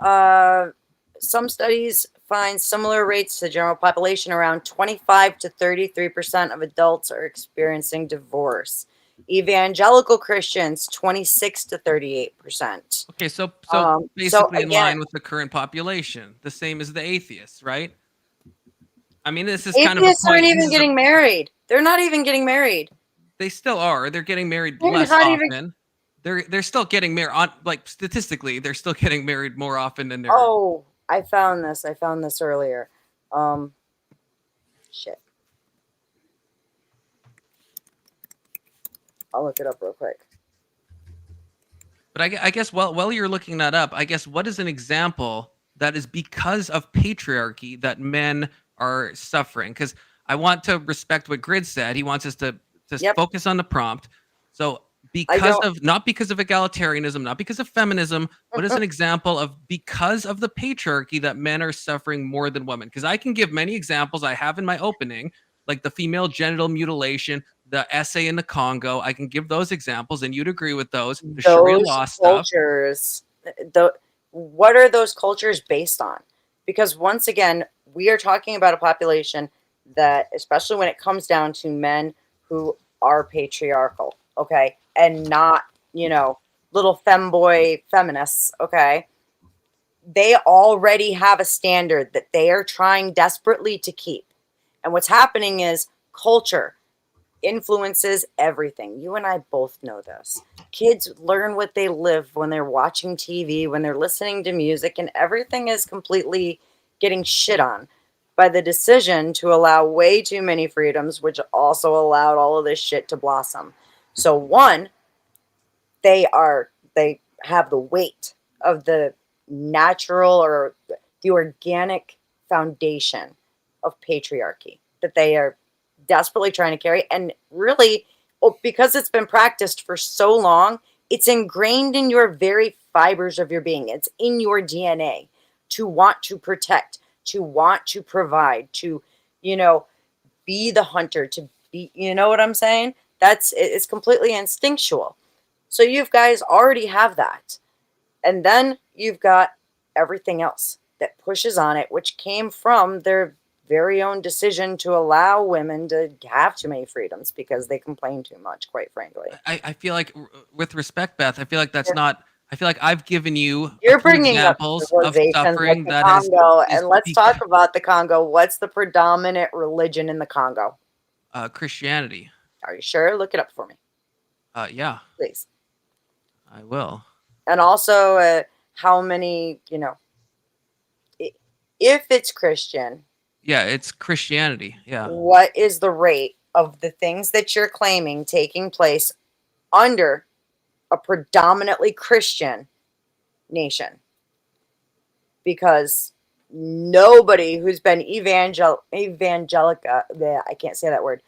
some studies find similar rates to the general population. Around 25 to 33% of adults are experiencing divorce. Evangelical Christians, 26 to 38%. Okay, so so basically in again- line with the current population, the same as the atheists, right? I mean, this is kind of a Atheists aren't point. even getting married. They're not even getting married. They still are. They're getting married They're less not often. even- They're still getting married. Like statistically, they're still getting married more often than they're. Oh, I found this. I found this earlier. Shit. I'll look it up real quick. But I guess while you're looking that up, I guess what is an example that is because of patriarchy that men are suffering? Because I want to respect what Grid said. He wants us to Yep. focus on the prompt. So not because of egalitarianism, not because of feminism, what is an example of because of the patriarchy that men are suffering more than women? Because I can give many examples I have in my opening, like the female genital mutilation, the essay in the Congo. I can give those examples, and you'd agree with those. The Sharia law stuff. Cultures, what are those cultures based on? Because once again, we are talking about a population that, especially when it comes down to men who are patriarchal, okay, and not, little femboy feminists, okay, they already have a standard that they are trying desperately to keep. And what's happening is culture influences everything. You and I both know this. Kids learn what they live when they're watching TV, when they're listening to music, and everything is completely getting shit on by the decision to allow way too many freedoms, which also allowed all of this shit to blossom. So one, they have the weight of the natural or the organic foundation of patriarchy that they are desperately trying to carry. And really, because it's been practiced for so long, it's ingrained in your very fibers of your being. It's in your DNA to want to protect, to want to provide, to, be the hunter, to be, you know what I'm saying? It's completely instinctual. So you guys already have that. And then you've got everything else that pushes on it, which came from their very own decision to allow women to have too many freedoms because they complain too much, quite frankly. I feel like, with respect, Beth, I feel like that's not. I feel like I've given you You're bringing up examples of suffering like the that Congo, is and let's talk about the Congo. What's the predominant religion in the Congo? Christianity. Are you sure? Look it up for me. Yeah, please. I will. And also, how many? If it's Christian. Yeah, it's Christianity. Yeah. What is the rate of the things that you're claiming taking place under a predominantly Christian nation? Because nobody who's been evangelica, I can't say that word,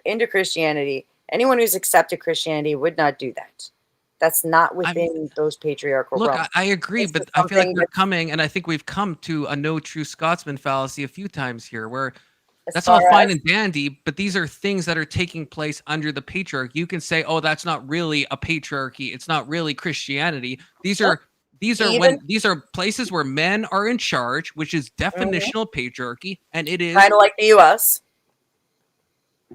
into Christianity, anyone who's accepted Christianity would not do that. That's not within those patriarchal Look, realms. I agree, but I feel like we're coming, and I think we've come to a no true Scotsman fallacy a few times here, where that's all fine and dandy, but these are things that are taking place under the patriarchy. You can say, "Oh, that's not really a patriarchy. It's not really Christianity." These are places where men are in charge, which is definitional patriarchy, and it is kind of like the U.S.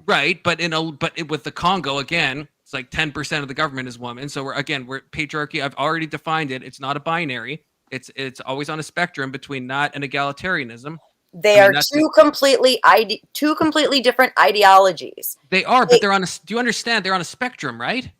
Right, but with the Congo again, it's like 10% of the government is women. So we're patriarchy. I've already defined it. It's not a binary. It's always on a spectrum between that and egalitarianism. They are two completely different ideologies. They are, but they're on a. Do you understand? They're on a spectrum, right?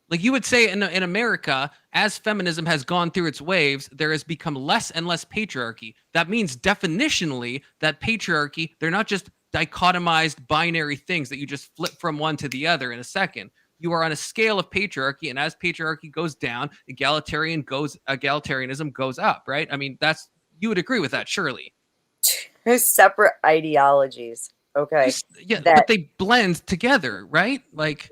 Like you would say in America, as feminism has gone through its waves, there has become less and less patriarchy. That means definitionally that patriarchy, they're not just dichotomized binary things that you just flip from one to the other in a second. You are on a scale of patriarchy, and as patriarchy goes down, egalitarianism goes up, right? I mean, you would agree with that, surely. Two separate ideologies, okay? But they blend together, right? Like,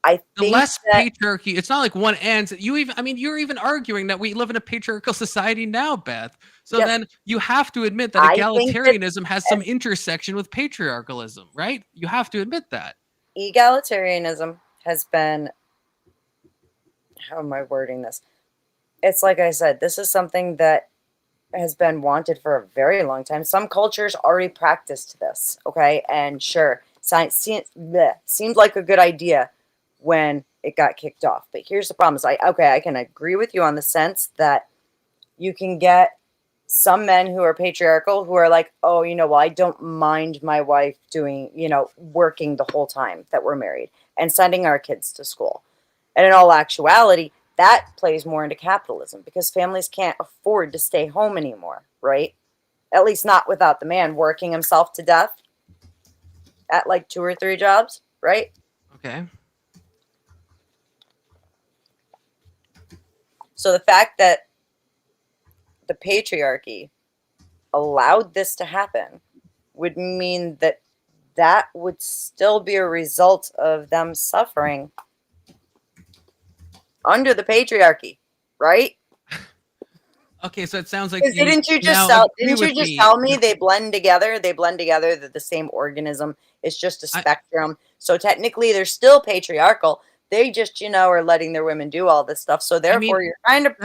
the less patriarchy, it's not like one ends. You're even arguing that we live in a patriarchal society now, Beth. So then you have to admit that egalitarianism has some intersection with patriarchalism, right? You have to admit that. Egalitarianism has been, how am I wording this? It's like I said, this is something that has been wanted for a very long time. Some cultures already practiced this, okay? And sure, science seemed like a good idea when it got kicked off. But here's the problem: I can agree with you on the sense that you can get some men who are patriarchal who are like, oh, well, I don't mind my wife doing, working the whole time that we're married and sending our kids to school. And in all actuality, that plays more into capitalism because families can't afford to stay home anymore, right? At least not without the man working himself to death at like 2 or 3 jobs, right? Okay. So the fact that the patriarchy allowed this to happen would mean that that would still be a result of them suffering under the patriarchy, right? Okay, so it sounds like Didn't you just tell me they blend together? They blend together, that the same organism is just a spectrum. So technically they're still patriarchal. They just, are letting their women do all this stuff. So therefore you're kind of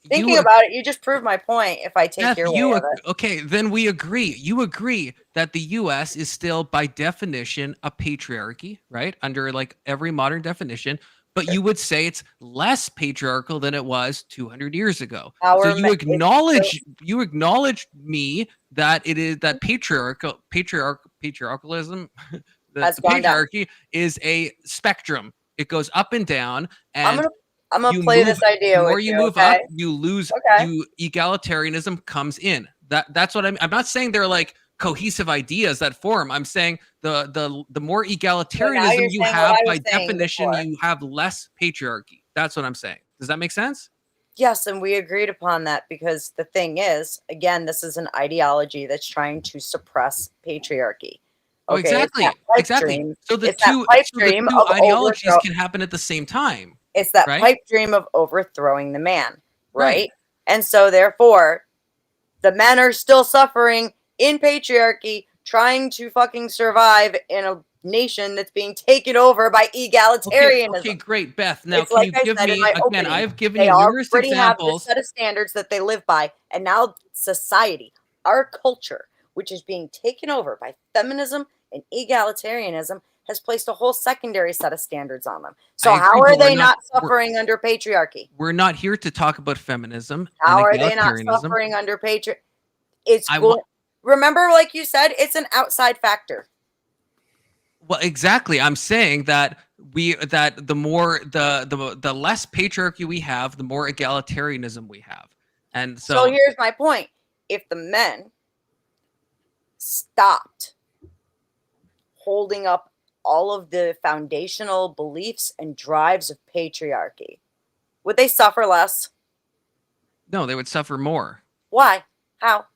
thinking about it. You just prove my point if I take Beth, your way of it. Okay, then we agree. You agree that the US is still by definition a patriarchy, right? Under like every modern definition. But you would say it's less patriarchal than it was 200 years ago. So you acknowledge me that it is that patriarchalism, the patriarchy is a spectrum. It goes up and down, and I'm gonna play this idea. The more you move up, you lose. Egalitarianism comes in. That's what I'm not saying they're like cohesive ideas that form. I'm saying the more egalitarianism you have, by definition, you have less patriarchy. That's what I'm saying. Does that make sense? Yes, and we agreed upon that because the thing is, again, this is an ideology that's trying to suppress patriarchy. Okay, exactly. So the two ideologies can happen at the same time. It's that pipe dream of overthrowing the man, right? And so therefore, the men are still suffering in patriarchy, trying to fucking survive in a nation that's being taken over by egalitarianism. Okay, great, Beth. Now, can you give me again? I've given you numerous examples. They already have this set of standards that they live by, and now society, our culture, which is being taken over by feminism and egalitarianism, has placed a whole secondary set of standards on them. So how are they not suffering under patriarchy? We're not here to talk about feminism. How are they not suffering under patriarchy? Remember, like you said, it's an outside factor. Well, exactly. I'm saying that the more the less patriarchy we have, the more egalitarianism we have. And so here's my point. If the men stopped holding up all of the foundational beliefs and drives of patriarchy, would they suffer less? No, they would suffer more. Why? How?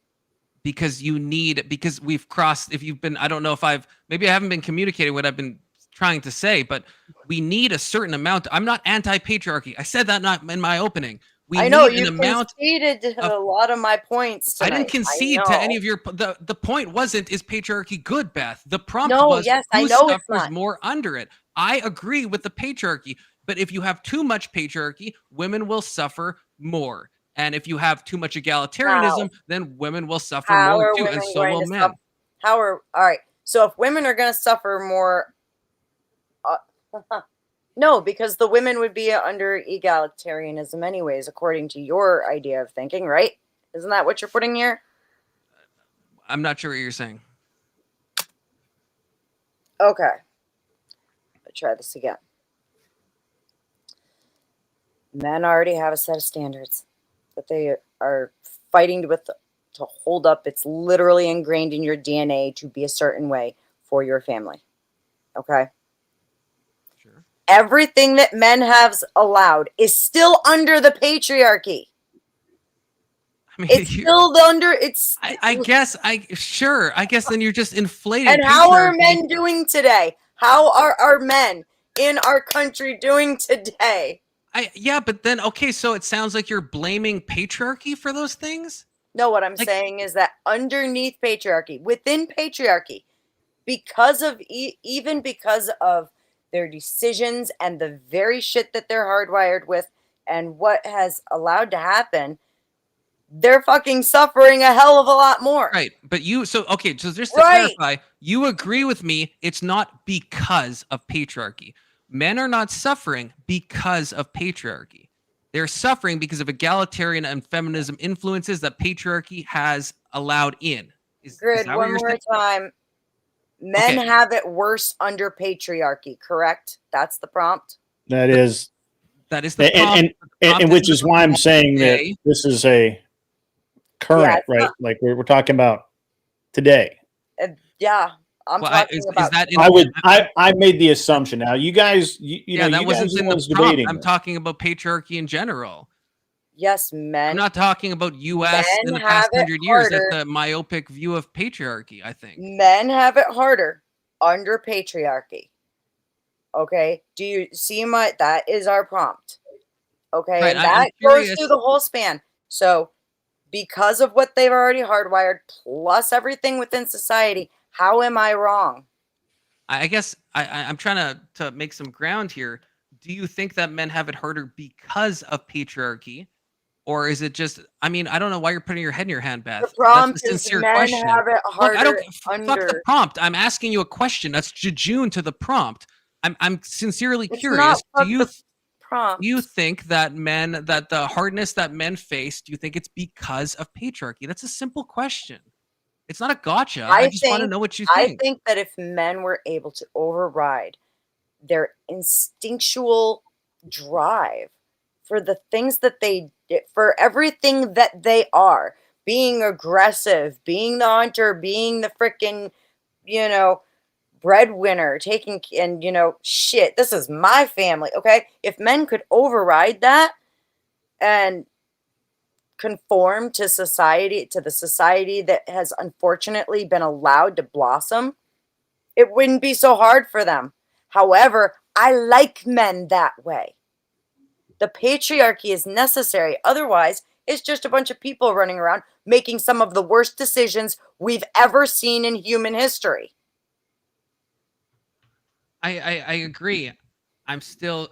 Because we've crossed, I don't know if maybe I haven't been communicating what I've been trying to say, but we need a certain amount. I'm not anti-patriarchy. I said that not in my opening. I know you conceded to a lot of my points tonight. I didn't concede to any of your. The point wasn't, is patriarchy good, Beth? The prompt was, who suffers more under it? I agree with the patriarchy, but if you have too much patriarchy, women will suffer more. And if you have too much egalitarianism, then women will suffer more too, and so will men. All right. So if women are going to suffer more, no, because the women would be under egalitarianism anyways, according to your idea of thinking, right? Isn't that what you're putting here? I'm not sure what you're saying. Okay. Let's try this again. Men already have a set of standards that they are fighting to hold up. It's literally ingrained in your DNA to be a certain way for your family. Okay? Sure. Everything that men have allowed is still under the patriarchy. I mean, it's still under. I guess then you're just inflating. And how are men doing today? How are our men in our country doing today? But then, okay, so it sounds like you're blaming patriarchy for those things? No, what I'm saying is that underneath patriarchy, within patriarchy, because of their decisions and the very shit that they're hardwired with and what has allowed to happen, they're fucking suffering a hell of a lot more. Right. But just to clarify, you agree with me, it's not because of patriarchy. Men are not suffering because of patriarchy. They're suffering because of egalitarian and feminism influences that patriarchy has allowed in. Is Grid, that what one you're more saying? time. Men Okay. have it worse under patriarchy, correct? That's the prompt. That is, That is the prompt. and which is why I'm saying that today. this is a current, Yeah, it's right? not- Like we're talking about today. Yeah, I'm Well, talking is about. that in, I made the assumption. Now you guys, you know, that you wasn't guys are in the the ones prompt. debating I'm this. talking about patriarchy in general. Yes, I'm men. not talking about U.S. in Men the past have it 100 years. harder. That's a myopic view of patriarchy, I think. Men have it harder under patriarchy. Okay, do you see my? That is our prompt. Okay, Right, and I'm that goes curious. through the whole span. So, because of what they've already hardwired, plus everything within society, how am I wrong? I guess I'm trying to make some ground here. Do you think that men have it harder because of patriarchy? Or is it just, I mean, I don't know why you're putting your head in your hand, The Beth. That's a prompt is sincere men question. have it Look, I don't, harder fuck the under. prompt. I'm asking you a question. That's jejune to the prompt. I'm sincerely It's curious. not Do fuck the prompt. you think that that the hardness that men face, do you think it's because of patriarchy? That's a simple question. It's not a gotcha. I just want to know what you I think. think that if men were able to override their instinctual drive for the things that they did, for everything that they are, being aggressive, being the hunter, being the freaking, you know, breadwinner, taking, and, you know, shit, this is my family. Okay. If men could override that and conform to society, to the society that has unfortunately been allowed to blossom, it wouldn't be so hard for them. However, I like men that way. The patriarchy is necessary. Otherwise, it's just a bunch of people running around making some of the worst decisions we've ever seen in human history. I agree. I'm still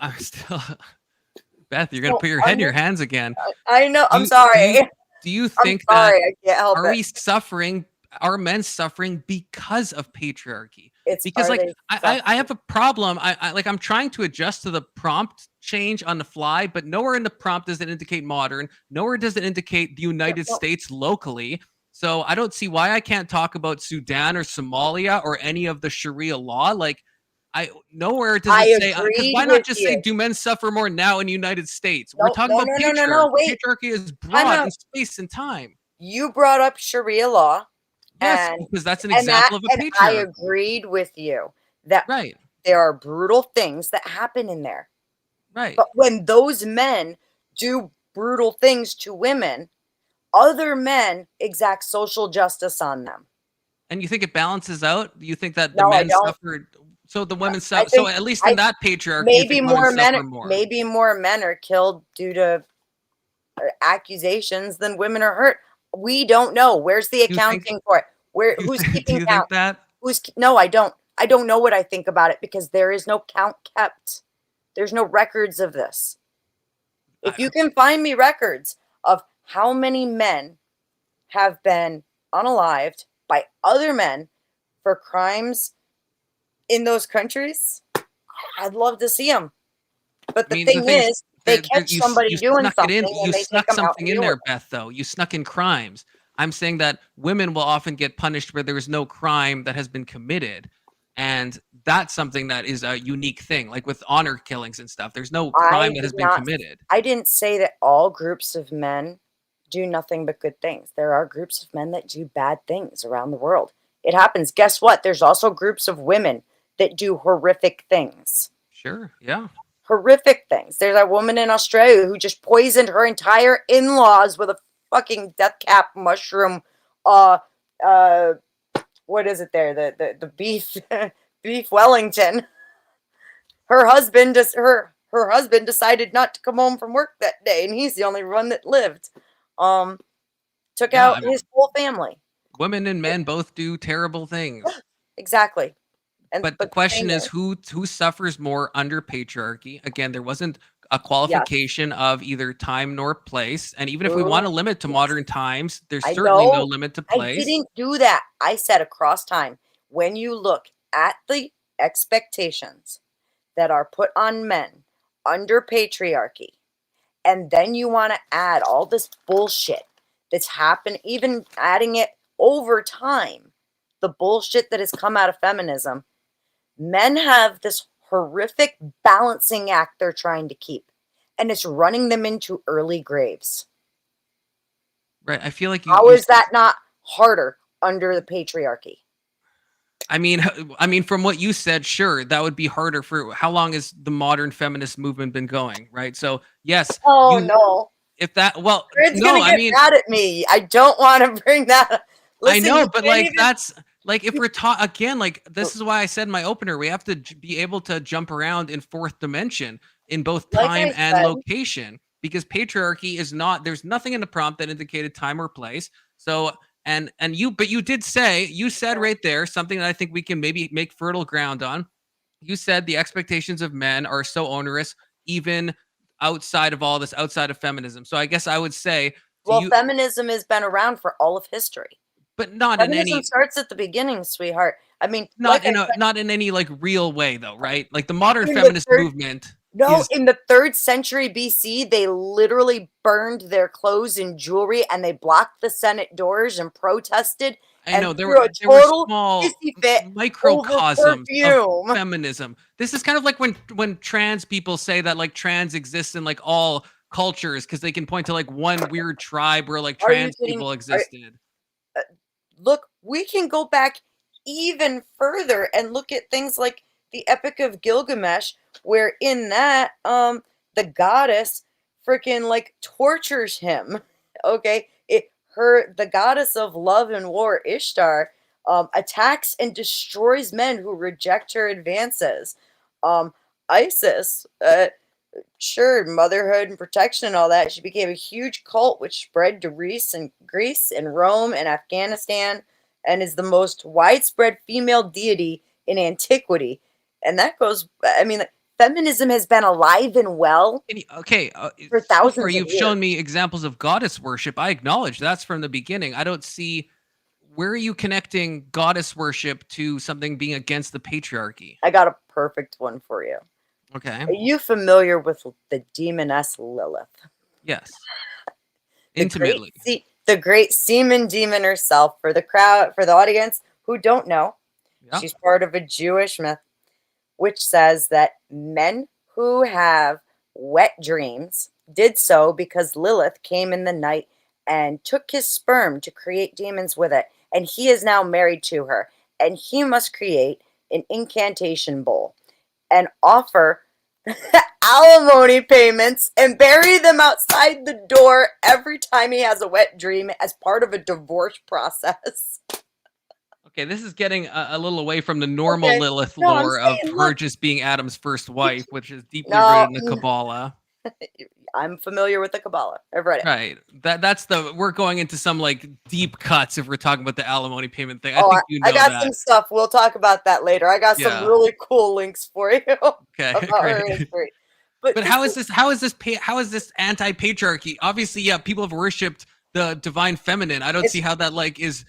Beth, you're gonna put your head in your hands again. I know. I'm Do sorry. do you I'm think that sorry. I can't help it. are men suffering because of patriarchy? Because Are like they I have a problem. I'm trying to adjust to the prompt change on the fly, but nowhere in the prompt does it indicate modern. Nowhere does it indicate the United States locally. So I don't see why I can't talk about Sudan or Somalia or any of the Sharia law. Like nowhere does it say, because agreed why not with just say, you. do men suffer more now in the United States? We're No, talking no, about no, no, no, patriarchy. no. Wait. Patriarchy is Time broad in out. space and time. You brought up Sharia law. Yes, And because that's an and example of a and I patriarchy. agreed with you that Right, there are brutal things that happen in there. right. But when those men do brutal things to women, other men exact social justice on them. And you think it balances out? You think that the No, I men don't. suffered, so the women I suffer? So think at least in that patriarchy, you think women suffer more? maybe more men are killed due to accusations than women are hurt. We don't know. Where's the Do you think? accounting for it? Where Do you who's think, do keeping you count? think that? No, I don't. I don't know what I think about it because there is no count kept. There's no records of this. If you can find me records of how many men have been unalived by other men for crimes in those countries, I'd love to see them. But I the mean, the thing thing is, is, they catch somebody doing snuck it something in. and You they take snuck them out something and in deal there, with Beth. Though you snuck in crimes. I'm saying that women will often get punished where there is no crime that has been committed, and that's something that is a unique thing. Like with honor killings and stuff, there's no crime that has been committed. I didn't say that all groups of men do nothing but good things. There are groups of men that do bad things around the world. It happens. Guess what? There's also groups of women that do horrific things. Sure, yeah. Horrific things. There's a woman in Australia who just poisoned her entire in-laws with a fucking death cap mushroom. What is it there? The beef beef Wellington. Her husband her husband decided not to come home from work that day, and he's the only one that lived. Took Yeah, out his whole family. women and men both do terrible things. Exactly. And But the question is who suffers more under patriarchy? Again, there wasn't a qualification of either time nor place. And even if we want to limit to modern times, there's certainly no limit to I place. didn't do that. I said across time. When you look at the expectations that are put on men under patriarchy And then you want to add all this bullshit that's happened, even adding it over time, the bullshit that has come out of feminism. Men have this horrific balancing act they're trying to keep, and it's running them into early graves. Right. I feel like How is that not harder under the patriarchy? I mean, from what you said, sure, that would be harder. For how long has the modern feminist movement been going, right? So yes, No. If that, well, Grid's no, gonna get mad at me. I don't want to bring that up. Listen, I know, but like that's like if we're taught again, like this is why I said in my opener, we have to be able to jump around in fourth dimension in both time and location, because patriarchy is not. There's nothing in the prompt that indicated time or place. So. But you said right there something that I think we can maybe make fertile ground on. You said the expectations of men are so onerous, even outside of all this, outside of feminism. So I guess I would say, feminism has been around for all of history, but not feminism in any. Starts at the beginning, sweetheart. I mean, not in any like real way, though, right? Like the modern feminist movement. No, in the 3rd century BC, they literally burned their clothes and jewelry, and they blocked the Senate doors and protested. I know there were small microcosms of feminism. This is kind of like when trans people say that like trans exists in like all cultures because they can point to like one weird tribe where like trans people existed. Look, we can go back even further and look at things like the Epic of Gilgamesh, where in that the goddess freaking like tortures him. Okay, the goddess of love and war, Ishtar, attacks and destroys men who reject her advances. Isis, sure, motherhood and protection and all that. She became a huge cult which spread to Greece and Rome and Afghanistan, and is the most widespread female deity in antiquity. And that goes, I mean, feminism has been alive and well. Okay, for thousands of years. You've shown me examples of goddess worship. I acknowledge that's from the beginning. I don't see, where are you connecting goddess worship to something being against the patriarchy? I got a perfect one for you. Okay. Are you familiar with the demoness Lilith? Yes. Intimately. The great semen demon herself. For the crowd, for the audience who don't know, she's part of a Jewish myth, which says that men who have wet dreams did so because Lilith came in the night and took his sperm to create demons with it. And he is now married to her. And he must create an incantation bowl and offer alimony payments and bury them outside the door every time he has a wet dream as part of a divorce process. Okay, this is getting a little away from the normal Lilith lore of her just being Adam's first wife, which is deeply rooted in the Kabbalah. I'm familiar with the Kabbalah. I've read it. Right. We're going into some like deep cuts if we're talking about the alimony payment thing. I got some stuff. We'll talk about that later. I got some really cool links for you. Okay, great. But how is this anti-patriarchy? Obviously, people have worshipped the divine feminine. I don't see how that like is.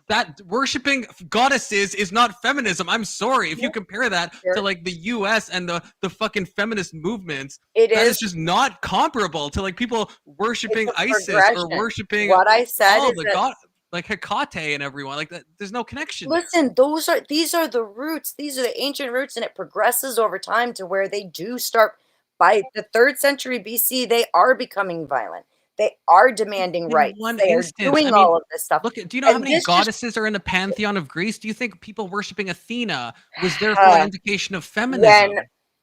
That worshiping goddesses is not feminism. I'm sorry. If you compare that to like the US and the fucking feminist movements, that is just not comparable to like people worshiping Isis or worshiping what I said is that, like Hecate and everyone. Like that, there's no connection. Listen, these are the roots. These are the ancient roots, and it progresses over time to where they do start by the 3rd century BC, they are becoming violent. They are demanding rights. They are doing all of this stuff. Look, do you know how many goddesses are in the pantheon of Greece? Do you think people worshiping Athena was therefore an indication of feminism?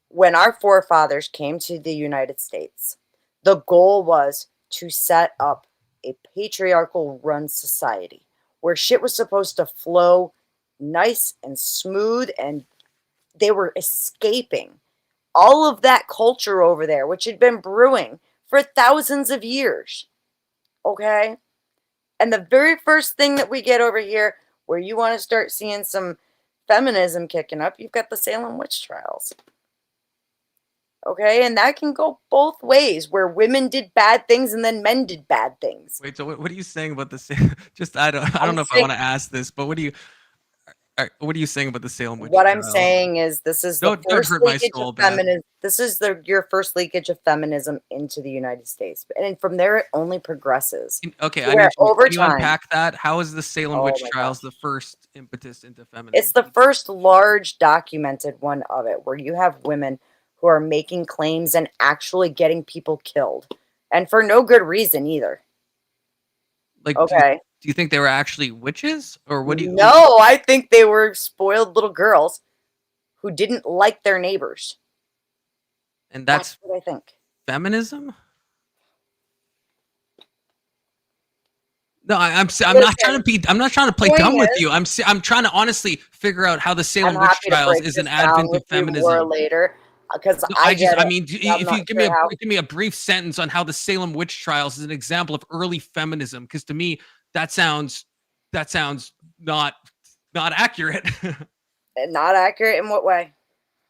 When our forefathers came to the United States, the goal was to set up a patriarchal run society where shit was supposed to flow nice and smooth, and they were escaping all of that culture over there, which had been brewing for thousands of years. Okay? And the very first thing that we get over here, where you want to start seeing some feminism kicking up, you've got the Salem witch trials. Okay? And that can go both ways, where women did bad things and then men did bad things. Wait, so what are you saying about this? Just I don't know if I want to ask this, but what do you All right, what are you saying about the Salem witch What I'm trials? saying is this is the Don't first hurt my leakage soul, of Beth. feminism. This is your first leakage of feminism into the United States. And from there, it only progresses. Okay, To I where need you. over Can you time, unpack that? How is the Salem oh witch my trials gosh. the first impetus into feminism? It's the first large documented one of it, where you have women who are making claims and actually getting people killed. And for no good reason either. Like, Okay. do you think they were actually witches, or what do you? No, I think they were spoiled little girls who didn't like their neighbors. And That's that's what I think. feminism? No, I'm not trying to be. I'm not trying to play point dumb with is- you. I'm trying to honestly figure out how the I'm Salem witch happy to trials break is this an down advent with of you more feminism. later because No, I get I it. mean, I'm if not you give sure how. me a brief sentence on how the Salem witch trials is an example of early feminism, because to me that sounds not accurate. Not accurate in what way?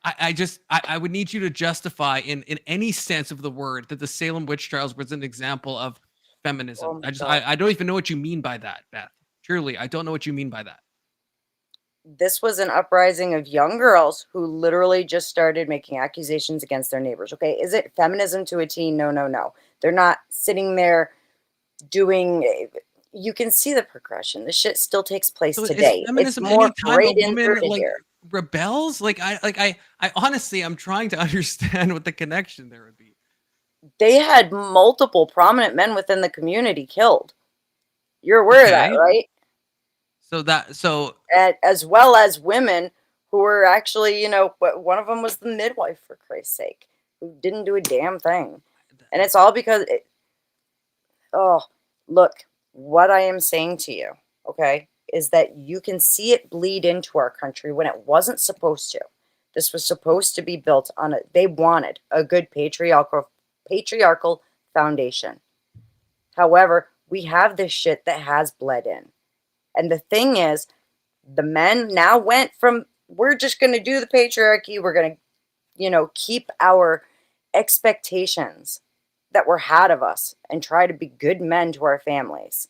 I would need you to justify in any sense of the word that the Salem witch trials was an example of feminism. Oh my God. I don't even know what you mean by that, Beth. Truly, I don't know what you mean by that. This was an uprising of young girls who literally just started making accusations against their neighbors. Okay, is it feminism to a T? No, no, no. They're not sitting there doing. You can see the progression. This shit still takes place So is today. It's feminism more any time a right in woman through like here. rebels? I honestly I'm trying to understand what the connection there would be. They had multiple prominent men within the community killed. You're aware of that, Okay. right? So As well as women who were actually, one of them was the midwife, for Christ's sake, who didn't do a damn thing. And it's all because, look, what I am saying to you, okay, is that you can see it bleed into our country when it wasn't supposed to. This was supposed to be built on they wanted a good patriarchal foundation. However, we have this shit that has bled in. And the thing is, the men now went from, we're just going to do the patriarchy. We're going to, keep our expectations that were had of us and try to be good men to our families.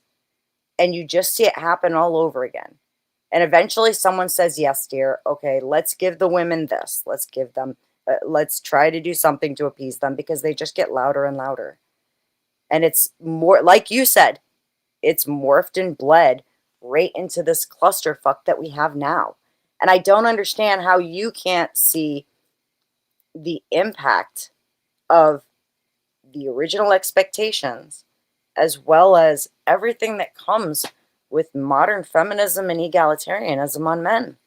And you just see it happen all over again. And eventually someone says, yes, dear. Okay, let's give the women this. Let's give them, let's try to do something to appease them, because they just get louder and louder. And it's more, like you said, it's morphed and bled right into this clusterfuck that we have now. And I don't understand how you can't see the impact of the original expectations, as well as everything that comes with modern feminism and egalitarianism on men.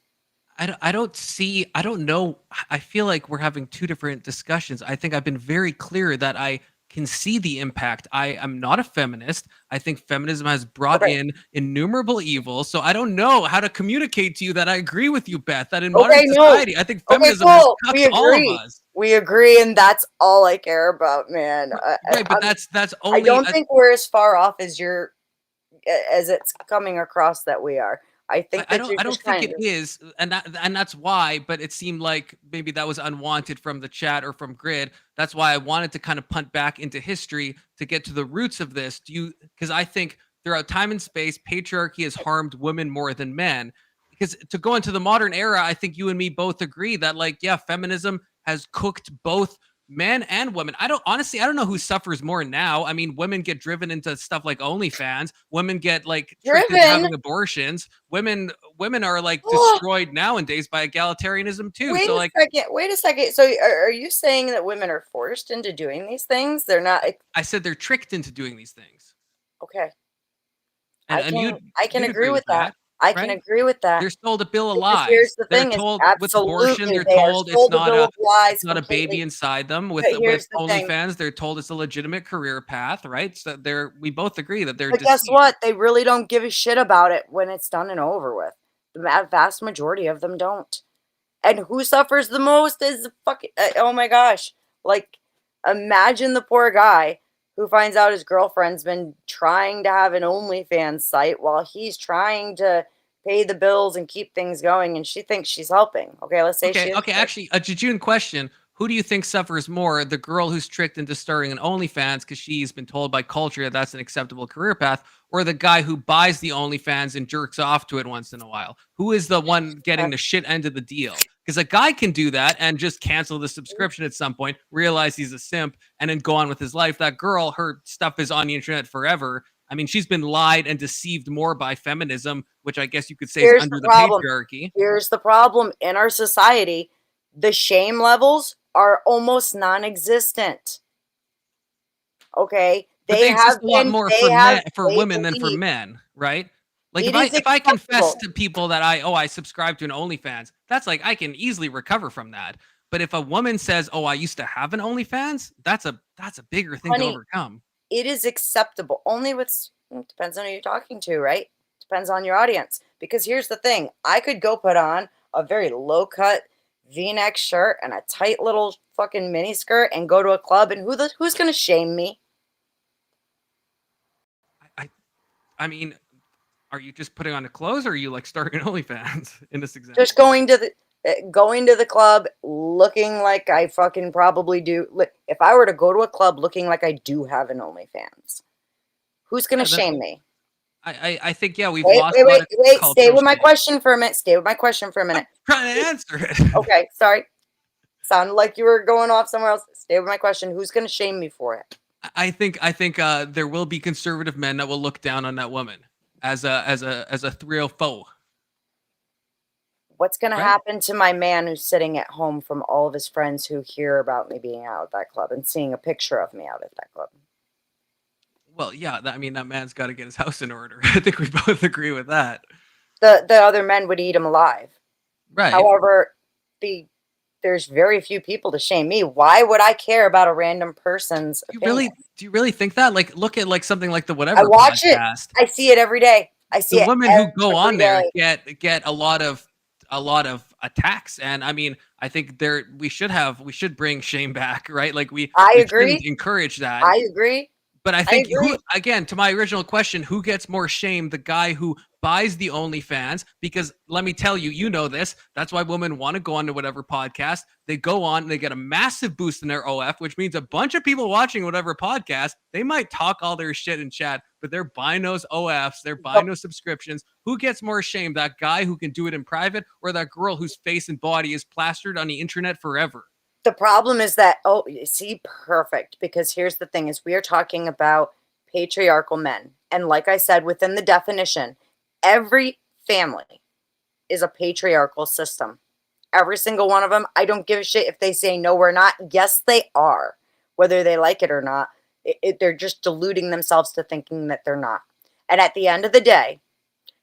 I don't know. I feel like we're having two different discussions. I think I've been very clear that I can see the impact. I am not a feminist. I think feminism has brought in innumerable evils. So I don't know how to communicate to you that I agree with you, Beth, that in modern society, I think feminism has We cucked all of agree. us. We agree, and that's all I care about, man. Right, but that's only. I don't think we're as far off as it's coming across that we are. I think that I don't think it is, and that's why. But it seemed like maybe that was unwanted from the chat or from Grid. That's why I wanted to kind of punt back into history to get to the roots of this. Because I think throughout time and space, patriarchy has harmed women more than men. Because to go into the modern era, I think you and me both agree that, like, yeah, feminism has cooked both men and women. I don't know who suffers more now. I mean, women get driven into stuff like OnlyFans. Women get like tricked into having abortions. Women are like destroyed nowadays by egalitarianism too. Wait a second. So are you saying that women are forced into doing these things? They're not. I said they're tricked into doing these things. Okay. And I can agree with that. I can agree with that. They're told a bill of lies. Here's the They're thing: told is with abortion, they're they told are sold it's a bill of lies. not a baby inside them. With OnlyFans, they're told it's a legitimate career path, right? So we both agree that they're. But guess what? They really don't give a shit about it when it's done and over with. The vast majority of them don't. And who suffers the most is the fucking. Oh my gosh! Like, imagine the poor guy who finds out his girlfriend's been trying to have an OnlyFans site while he's trying to pay the bills and keep things going, and she thinks she's helping. Okay, let's say Okay. Actually, a Jejune question: who do you think suffers more? The girl who's tricked into starting an OnlyFans because she's been told by culture that that's an acceptable career path, or the guy who buys the OnlyFans and jerks off to it once in a while? Who is the one getting the shit end of the deal? Because a guy can do that and just cancel the subscription at some point, realize he's a simp, and then go on with his life. That girl, her stuff is on the internet forever. I mean, she's been lied and deceived more by feminism, which I guess you could say is under the patriarchy. Here's the problem in our society. The shame levels are almost non-existent. Okay, They exist a lot more for women than for men, right? Like if I confess to people that I subscribe to an OnlyFans, that's like I can easily recover from that. But if a woman says, "Oh, I used to have an OnlyFans," that's a bigger thing to overcome. It is acceptable only with, depends on who you're talking to, right? Depends on your audience. Because here's the thing, I could go put on a very low cut V-neck shirt and a tight little fucking mini skirt and go to a club, and who's gonna shame me? I mean, are you just putting on the clothes, or are you like starting OnlyFans in this example? Just going to the club looking like I fucking probably do. If I were to go to a club looking like I do have an OnlyFans, who's gonna shame me? I think we've wait, lost. Wait. Stay with my question for a minute. I'm trying to answer it. Okay, sorry. Sounded like you were going off somewhere else. Stay with my question. Who's going to shame me for it? I think there will be conservative men that will look down on that woman as a real foe. What's going to happen to my man who's sitting at home from all of his friends who hear about me being out at that club and seeing a picture of me out at that club? Well, yeah, that man's got to get his house in order. I think we both agree with that. The other men would eat him alive. Right. However, there's very few people to shame me. Why would I care about a random person's opinion? Do you really think that? Like, look at like something like the Whatever I watch podcast. I see it every day. I see the it. The women who go on there get a lot of attacks, and I mean, I think we should bring shame back, right? Like we agree. Encourage that. I agree. But I think, again, to my original question, who gets more shame? The guy who buys the OnlyFans? Because let me tell you, you know this. That's why women want to go on to Whatever podcast. They go on, they get a massive boost in their OF, which means a bunch of people watching Whatever podcast, they might talk all their shit in chat, but they're buying those OFs, they're buying those subscriptions. Who gets more shame? That guy who can do it in private, or that girl whose face and body is plastered on the internet forever? The problem is that, perfect. Because here's the thing is we are talking about patriarchal men. And like I said, within the definition, every family is a patriarchal system. Every single one of them. I don't give a shit if they say, no, we're not. Yes, they are. Whether they like it or not, they're just deluding themselves to thinking that they're not. And at the end of the day,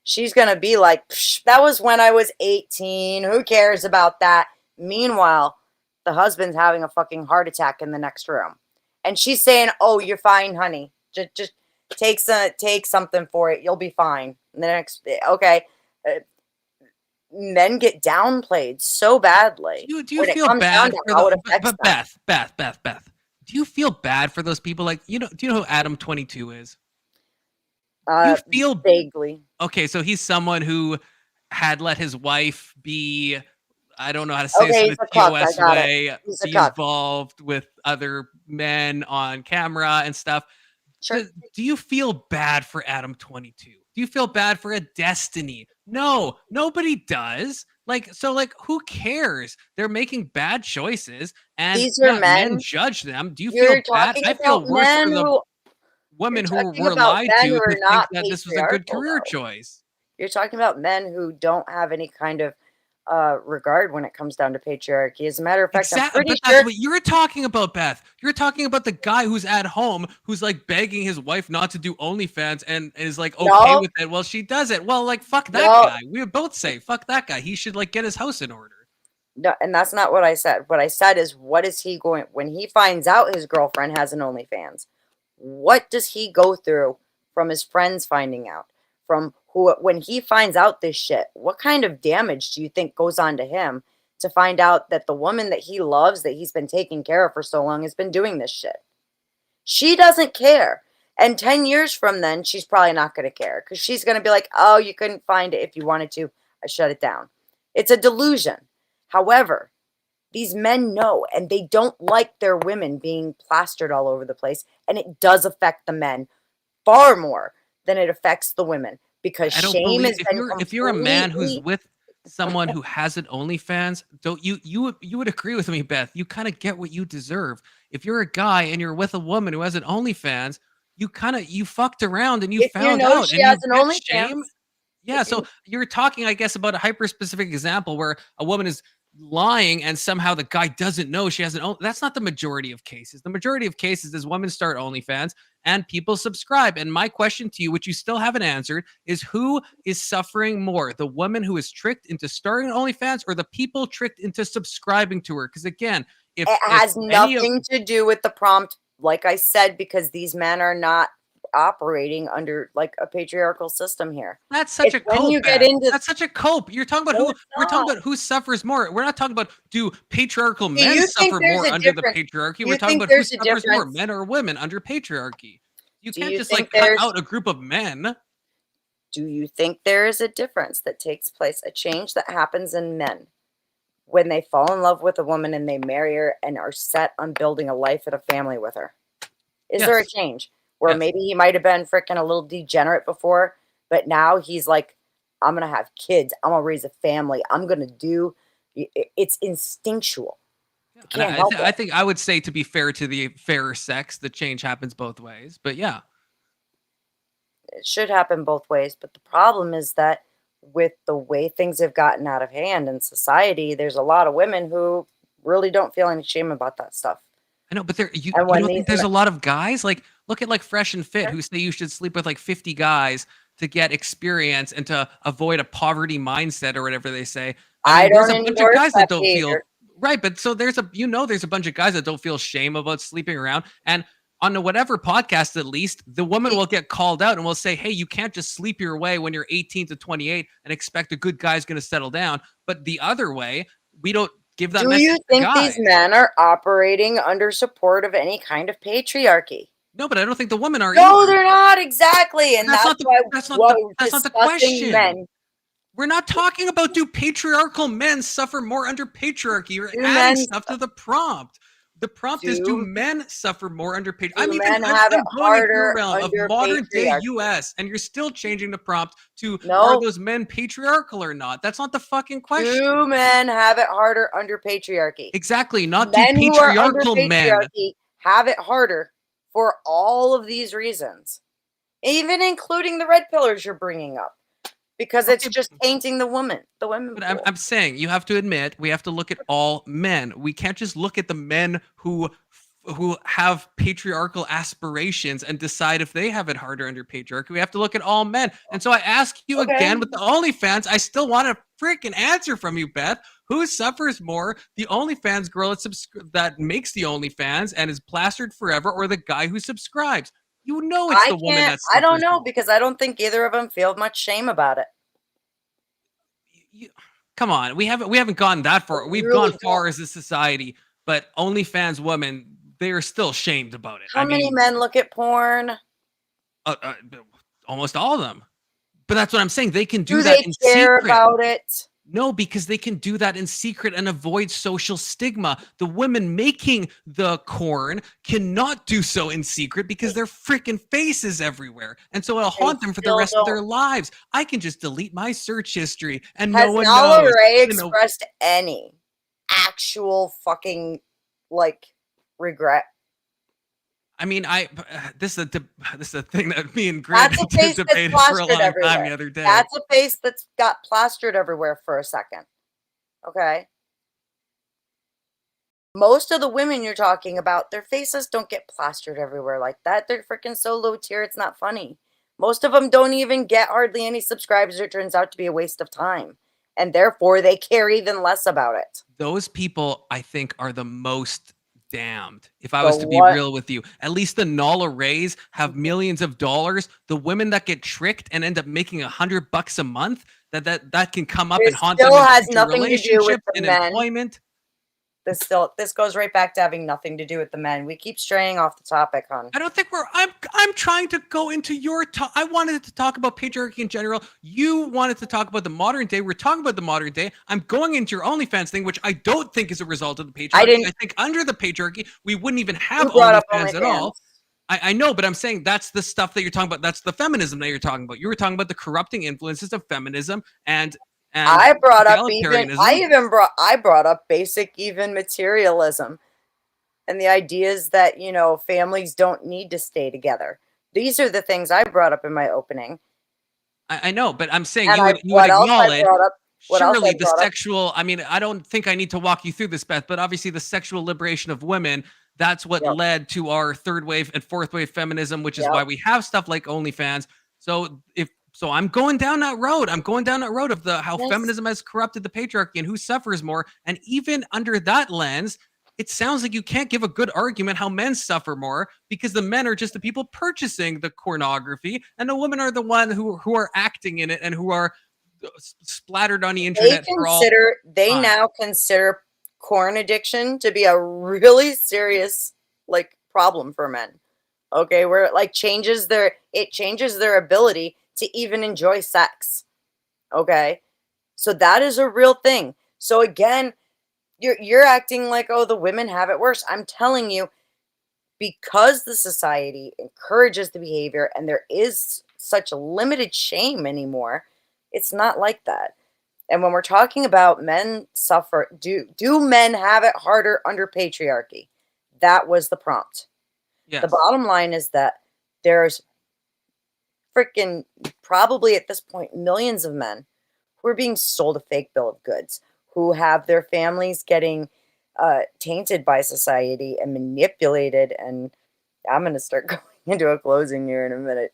she's going to be like, that was when I was 18. Who cares about that? Meanwhile, the husband's having a fucking heart attack in the next room. And she's saying, oh, you're fine, honey. Just take something for it. You'll be fine. And the next, okay. Men get downplayed so badly. Do you feel bad for Beth, do you feel bad for those people? Like, do you know who Adam 22 is? Do you feel vaguely? Okay, so he's someone who had let his wife be, I don't know how to say this in a TOS way, be involved with other men on camera and stuff. Sure. Do you feel bad for Adam 22? Do you feel bad for a Destiny? No, nobody does. Who cares? They're making bad choices, and these are men judge them. Do you feel bad? I feel worse for the women who were lied to who think that this was a good career choice. You're talking about men who don't have any kind of regard when it comes down to patriarchy. As a matter of fact, exactly. I'm pretty sure that's what you're talking about, Beth. You're talking about the guy who's at home who's like begging his wife not to do OnlyFans and is like okay with it. Well, she does it. Well, like fuck that guy. We would both say fuck that guy. He should like get his house in order. No, and that's not what I said. What I said is, what is he going when he finds out his girlfriend has an OnlyFans? What does he go through from his friends finding out? From when he finds out this shit, what kind of damage do you think goes on to him to find out that the woman that he loves, that he's been taking care of for so long, has been doing this shit? She doesn't care. And 10 years from then, she's probably not going to care because she's going to be like, oh, you couldn't find it if you wanted to. I shut it down. It's a delusion. However, These men know, and they don't like their women being plastered all over the place. And it does affect the men far more than it affects the women, because I don't shame believe has been if you're a man who's completely. with someone who has an OnlyFans, don't you would agree with me, Beth? You kind of get what you deserve. If you're a guy and you're with a woman who has an OnlyFans, you fucked around and you If you found know out she and has you an get OnlyFans, shame. Yeah, so you're talking, I guess, about a hyper-specific example where a woman is lying and somehow the guy doesn't know she has an own. That's not the majority of cases. The majority of cases is women start OnlyFans and people subscribe. And my question to you, which you still haven't answered, is who is suffering more? The woman who is tricked into starting OnlyFans or the people tricked into subscribing to her? Because again, if it has any of nothing to do with the prompt, like I said, because these men are not operating under like a patriarchal system here. That's such It's a when cope, you get Beth. into. That's such a cope. You're talking about No, who it's we're talking not. about who suffers more. We're not talking about do patriarchal Do men you think suffer there's more a under the difference? patriarchy. Do We're you talking think about who there's a suffers more, difference? men or women under patriarchy. You Do can't you just think like cut there's out a group of men. do you think there is a difference that takes place, a change that happens in men when they fall in love with a woman and they marry her and are set on building a life and a family with her? Is there a Yes. change where Yes. maybe he might have been freaking a little degenerate before, but now he's like, I'm going to have kids. I'm going to raise a family. I'm going to do it's instinctual. You And can't help I it. think I would say, to be fair to the fairer sex, the change happens both ways. But yeah. It should happen both ways. But the problem is that with the way things have gotten out of hand in society, there's a lot of women who really don't feel any shame about that stuff. I know, but you And when don't these think there's a lot of guys like look at like Fresh and Fit who say you should sleep with like 50 guys to get experience and to avoid a poverty mindset or whatever they say. I I mean, there's don't a bunch of endorse guys that that don't feel behavior. right, but so there's a bunch of guys that don't feel shame about sleeping around. And on the whatever podcast, at least, the woman will get called out and will say, hey, you can't just sleep your way when you're 18 to 28 and expect a good guy's going to settle down. But the other way, we don't give that Do message you to think guys. these men are operating under support of any kind of patriarchy? No, but I don't think the women are No, either. they're not exactly, and That's that's not the- why that's not we're the- that's not the discussing question. men. We're not talking about do patriarchal men suffer more under patriarchy. You're Do adding men- stuff to the prompt. The prompt is do men suffer more under patriarchy? I'm men have it going into harder a realm of under modern day patriarchy? US, and you're still changing the prompt to No. are those men patriarchal or not? That's not the fucking question. Do men have it harder under patriarchy? Exactly, not do Men who are under patriarchal men. patriarchy have it harder for all of these reasons, even including the red pillars you're bringing up, because it's Okay, just tainting the women. The women. But pool. I'm saying you have to admit we have to look at all men. We can't just look at the men who have patriarchal aspirations and decide if they have it harder under patriarchy. We have to look at all men. And so I ask you again with the OnlyFans, I still want a freaking answer from you, Beth. Who suffers more? The OnlyFans girl that makes the OnlyFans and is plastered forever, or the guy who subscribes? You know it's the woman that suffers I don't know more. because I don't think either of them feel much shame about it. Come on, we haven't gone that far. We've really gone far as a society, but OnlyFans women, they are still shamed about it. How many men look at porn? Almost all of them. But that's what I'm saying. They can do Do that they in care secret. about it? No, because they can do that in secret and avoid social stigma. The women making the corn cannot do so in secret because their freaking faces everywhere. And so it'll haunt them for the rest of their lives. I can just delete my search history and no one Nala knows. Ray You know, expressed any actual fucking like regret? I mean, this is a thing that me and Greg That's a face that's debated for a plastered long time everywhere. the other day. That's a face that's got plastered everywhere for a second. Okay. Most of the women you're talking about, their faces don't get plastered everywhere like that. They're freaking so low tier, it's not funny. Most of them don't even get hardly any subscribers. It turns out to be a waste of time. And therefore, they care even less about it. Those people, I think, are the most damned. If I was to be real with you, at least the Nala Rays have millions of dollars. The women that get tricked and end up making $100 a month, that can come up and haunt them still in has future nothing to do with relationships the and men. employment. This goes right back to having nothing to do with the men. We keep straying off the topic, hon. I don't think I'm trying to go into your I wanted to talk about patriarchy in general. You wanted to talk about the modern day. We're talking about the modern day. I'm going into your OnlyFans thing, which I don't think is a result of the patriarchy. I think under the patriarchy, we wouldn't even have OnlyFans at all. I know, but I'm saying that's the stuff that you're talking about. That's the feminism that you're talking about. You were talking about the corrupting influences of feminism and I brought up basic even materialism and the ideas that, you know, families don't need to stay together. These are the things I brought up in my opening. I know, but I'm saying you would acknowledge surely the sexual, I mean, I don't think I need to walk you through this, Beth, but obviously the sexual liberation of women, that's what led to our third wave and fourth wave feminism, which is why we have stuff like OnlyFans. So I'm going down that road. I'm going down that road of how feminism has corrupted the patriarchy and who suffers more. And even under that lens, it sounds like you can't give a good argument how men suffer more because the men are just the people purchasing the pornography and the women are the one who are acting in it and who are splattered on the internet. They now consider porn addiction to be a really serious problem for men. Okay, where it changes their ability to even enjoy sex. Okay, so that is a real thing. So again, you're acting like, oh, the women have it worse. I'm telling you, because the society encourages the behavior and there is such a limited shame anymore, it's not like that. And when we're talking about men suffer, do men have it harder under patriarchy? That was the prompt. Yes. The bottom line is that there's freaking probably at this point millions of men who are being sold a fake bill of goods, who have their families getting tainted by society and manipulated. And I'm going to start going into a closing here in a minute.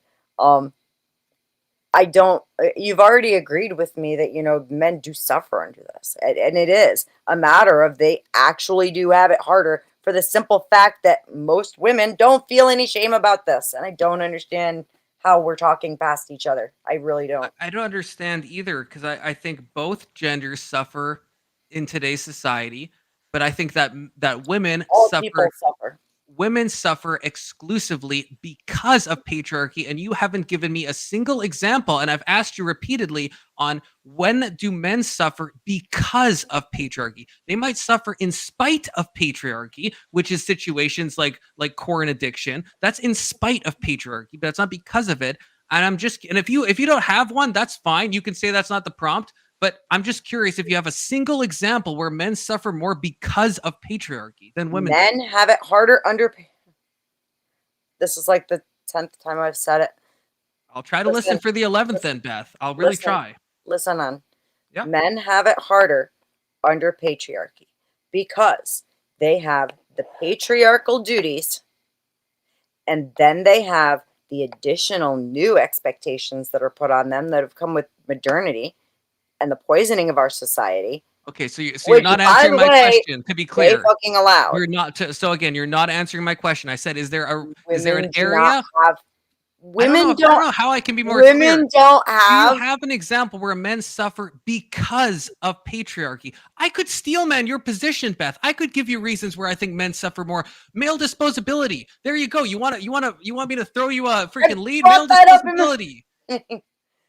You've already agreed with me that, you know, men do suffer under this. And it is a matter of they actually do have it harder for the simple fact that most women don't feel any shame about this. And I don't understand how we're talking past each other. I really don't. I don't understand either, because I think both genders suffer in today's society, but I think that women women suffer exclusively because of patriarchy, and you haven't given me a single example, and I've asked you repeatedly on when do men suffer because of patriarchy. They might suffer in spite of patriarchy, which is situations like porn addiction. That's in spite of patriarchy, but it's not because of it. And if you don't have one, that's fine. You can say that's not the prompt. But I'm just curious if you have a single example where men suffer more because of patriarchy than women. Men have it harder under. This is like the 10th time I've said it. I'll try to listen for the 11th then, Beth. I'll really try. Listen on. Yeah. Men have it harder under patriarchy because they have the patriarchal duties and then they have the additional new expectations that are put on them that have come with modernity and the poisoning of our society. Okay, so you're not answering my question. To be clear, they fucking allowed. You're not. So again, you're not answering my question. I said, is there an area? Women don't know how I can be more women clear. Don't have. Do you have an example where men suffer because of patriarchy? I could steel man your position, Beth. I could give you reasons where I think men suffer more. Male disposability. There you go. You want me to throw you a freaking lead? Male disposability.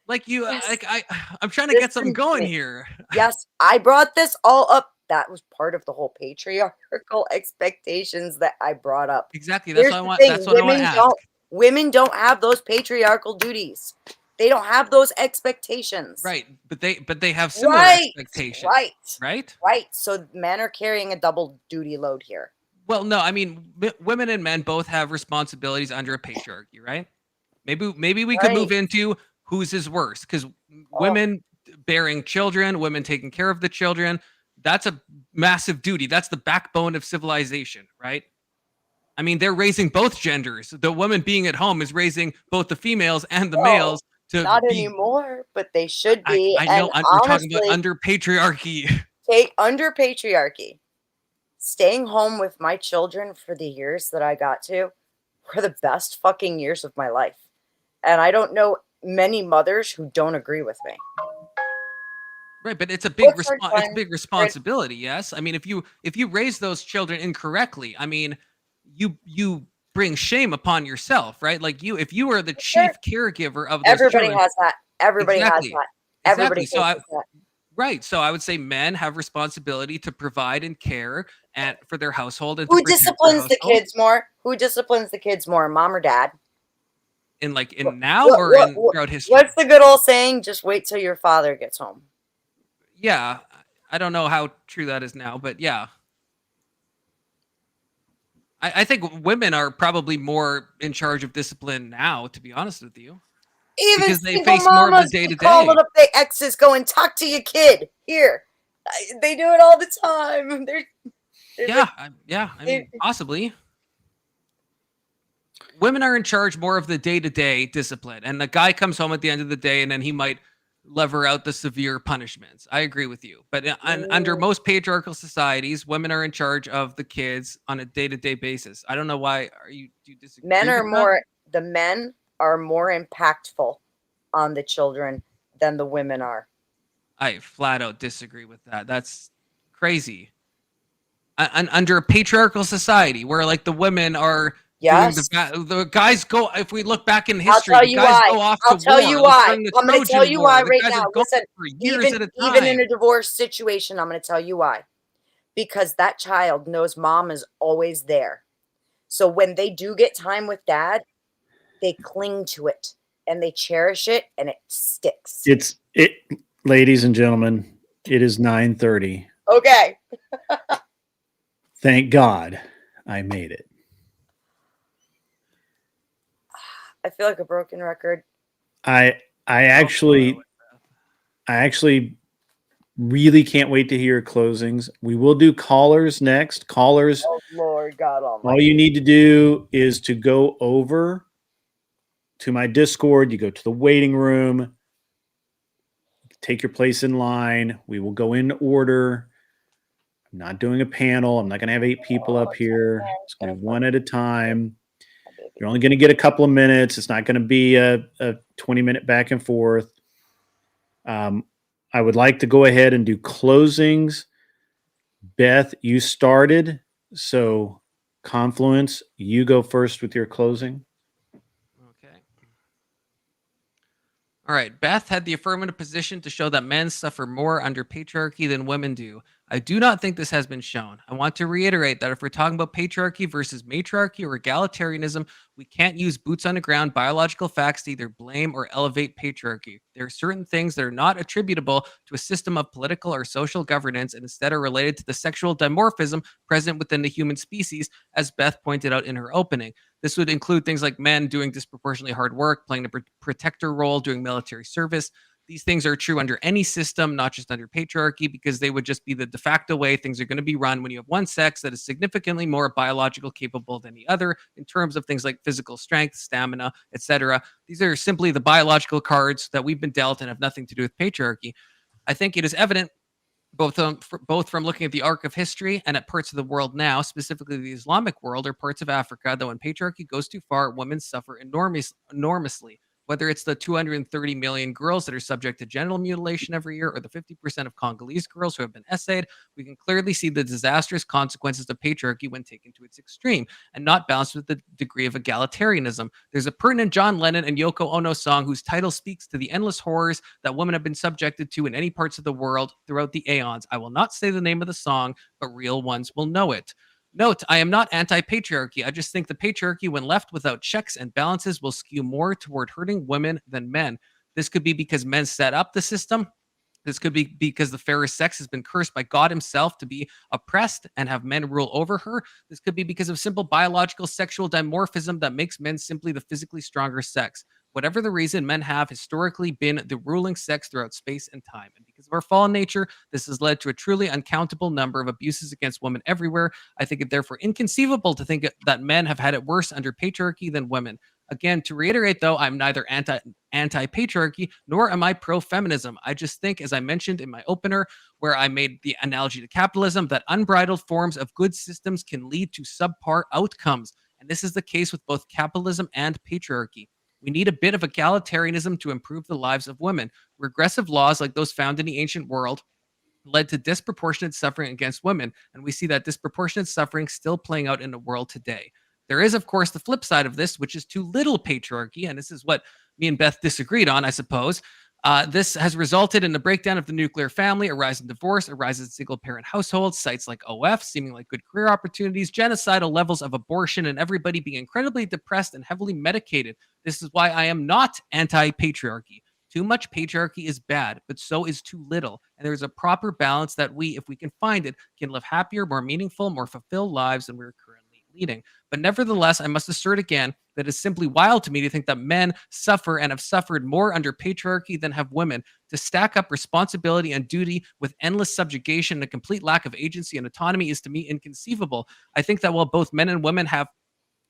I'm trying to get something going here. Yes, I brought this all up. That was part of the whole patriarchal expectations that I brought up. Exactly. That's what I want. That's what I want to ask. Women don't have those patriarchal duties. They don't have those expectations. Right, but they have similar expectations. Right. So men are carrying a double duty load here. Well, no, I mean women and men both have responsibilities under a patriarchy, right? Maybe we could move into whose is worse, because women bearing children, women taking care of the children, that's a massive duty. That's the backbone of civilization, right? I mean, they're raising both genders. The woman being at home is raising both the females and the males. Not anymore, but they should be. I know. We're talking about under patriarchy. Under patriarchy, staying home with my children for the years that I got to were the best fucking years of my life. And I don't know many mothers who don't agree with me. Right, but it's a big What's our it's a time? big responsibility. Yes, I mean, if you raise those children incorrectly, I mean, you bring shame upon yourself, right? Like if you are the Sure. chief caregiver of those Everybody children, has that. Everybody has exactly, that. exactly. Everybody So faces that. right, so I would say men have responsibility to provide and care and for their household and to Who protect their disciplines the household. kids more? Who disciplines the kids more, mom or dad? In now or in throughout history. What's the good old saying? Just wait till your father gets home. Yeah, I don't know how true that is now, but yeah. I think women are probably more in charge of discipline now, to be honest with you, Even because they single face more of the mamas day be to calling day. up their exes going, talk to your kid. Here. They do it all the time. They're like, Yeah, I mean, possibly. Women are in charge more of the day to day discipline, and the guy comes home at the end of the day, and then he might lever out the severe punishments. I agree with you, but under most patriarchal societies, women are in charge of the kids on a day to day basis. I don't know why. Do you disagree? the men are more impactful on the children than the women are. I flat out disagree with that. That's crazy. Under a patriarchal society where like the women are doing Yes. the guys go, if we look back in I'll history, tell the you guys why. go off I'll to tell war you like why. during the I'm going to tell Trojan you War. why The right guys now. are gone Listen, for years at a even in time. a divorce situation, I'm going to tell you why. Because that child knows mom is always there. So when they do get time with dad, they cling to it and they cherish it and it sticks. Ladies and gentlemen, it is 9:30. Okay. Thank God I made it. I feel like a broken record. I actually really can't wait to hear closings. We will do callers next. Callers, Oh, Lord God Almighty. all you need to do is to go over to my Discord. You go to the waiting room, take your place in line. We will go in order. I'm not doing a panel. I'm not going to have 8 people up here. It's going to be one at a time. You're only going to get a couple of minutes. It's not going to be a 20-minute back and forth. I would like to go ahead and do closings. Beth, you started. So Confluence, you go first with your closing. Okay. All right. Beth had the affirmative position to show that men suffer more under patriarchy than women do. I do not think this has been shown. I want to reiterate that if we're talking about patriarchy versus matriarchy or egalitarianism, we can't use boots on the ground biological facts to either blame or elevate patriarchy. There are certain things that are not attributable to a system of political or social governance and instead are related to the sexual dimorphism present within the human species, as Beth pointed out in her opening. This would include things like men doing disproportionately hard work, playing a protector role, doing military service. These things are true under any system, not just under patriarchy, because they would just be the de facto way things are going to be run when you have one sex that is significantly more biological capable than the other in terms of things like physical strength, stamina, etc. These are simply the biological cards that we've been dealt and have nothing to do with patriarchy. I think it is evident both from looking at the arc of history and at parts of the world now, specifically the Islamic world or parts of Africa, that when patriarchy goes too far, women suffer enormously. Whether it's the 230 million girls that are subject to genital mutilation every year or the 50% of Congolese girls who have been essayed, we can clearly see the disastrous consequences of patriarchy when taken to its extreme and not balanced with the degree of egalitarianism. There's a pertinent John Lennon and Yoko Ono song whose title speaks to the endless horrors that women have been subjected to in any parts of the world throughout the aeons. I will not say the name of the song, but real ones will know it. Note, I am not anti-patriarchy. I just think the patriarchy, when left without checks and balances, will skew more toward hurting women than men. This could be because men set up the system. This could be because the fairest sex has been cursed by God himself to be oppressed and have men rule over her. This could be because of simple biological sexual dimorphism that makes men simply the physically stronger sex. Whatever the reason, men have historically been the ruling sex throughout space and time. And because of our fallen nature, this has led to a truly uncountable number of abuses against women everywhere. I think it therefore inconceivable to think that men have had it worse under patriarchy than women. Again, to reiterate, though, I'm neither anti-patriarchy nor am I pro-feminism. I just think, as I mentioned in my opener, where I made the analogy to capitalism, that unbridled forms of good systems can lead to subpar outcomes. And this is the case with both capitalism and patriarchy. We need a bit of egalitarianism to improve the lives of women. Regressive laws like those found in the ancient world led to disproportionate suffering against women, and we see that disproportionate suffering still playing out in the world today. There is, of course, the flip side of this, which is too little patriarchy, and this is what me and Beth disagreed on, I suppose. This has resulted in the breakdown of the nuclear family, a rise in divorce, a rise in single-parent households, sites like OF seeming like good career opportunities, genocidal levels of abortion, and everybody being incredibly depressed and heavily medicated. This is why I am not anti-patriarchy. Too much patriarchy is bad, but so is too little. And there's a proper balance that we, if we can find it, can live happier, more meaningful, more fulfilled lives than we're currently leading. But nevertheless, I must assert again that it's simply wild to me to think that men suffer and have suffered more under patriarchy than have women. To stack up responsibility and duty with endless subjugation and a complete lack of agency and autonomy is to me inconceivable. I think that while both men and women have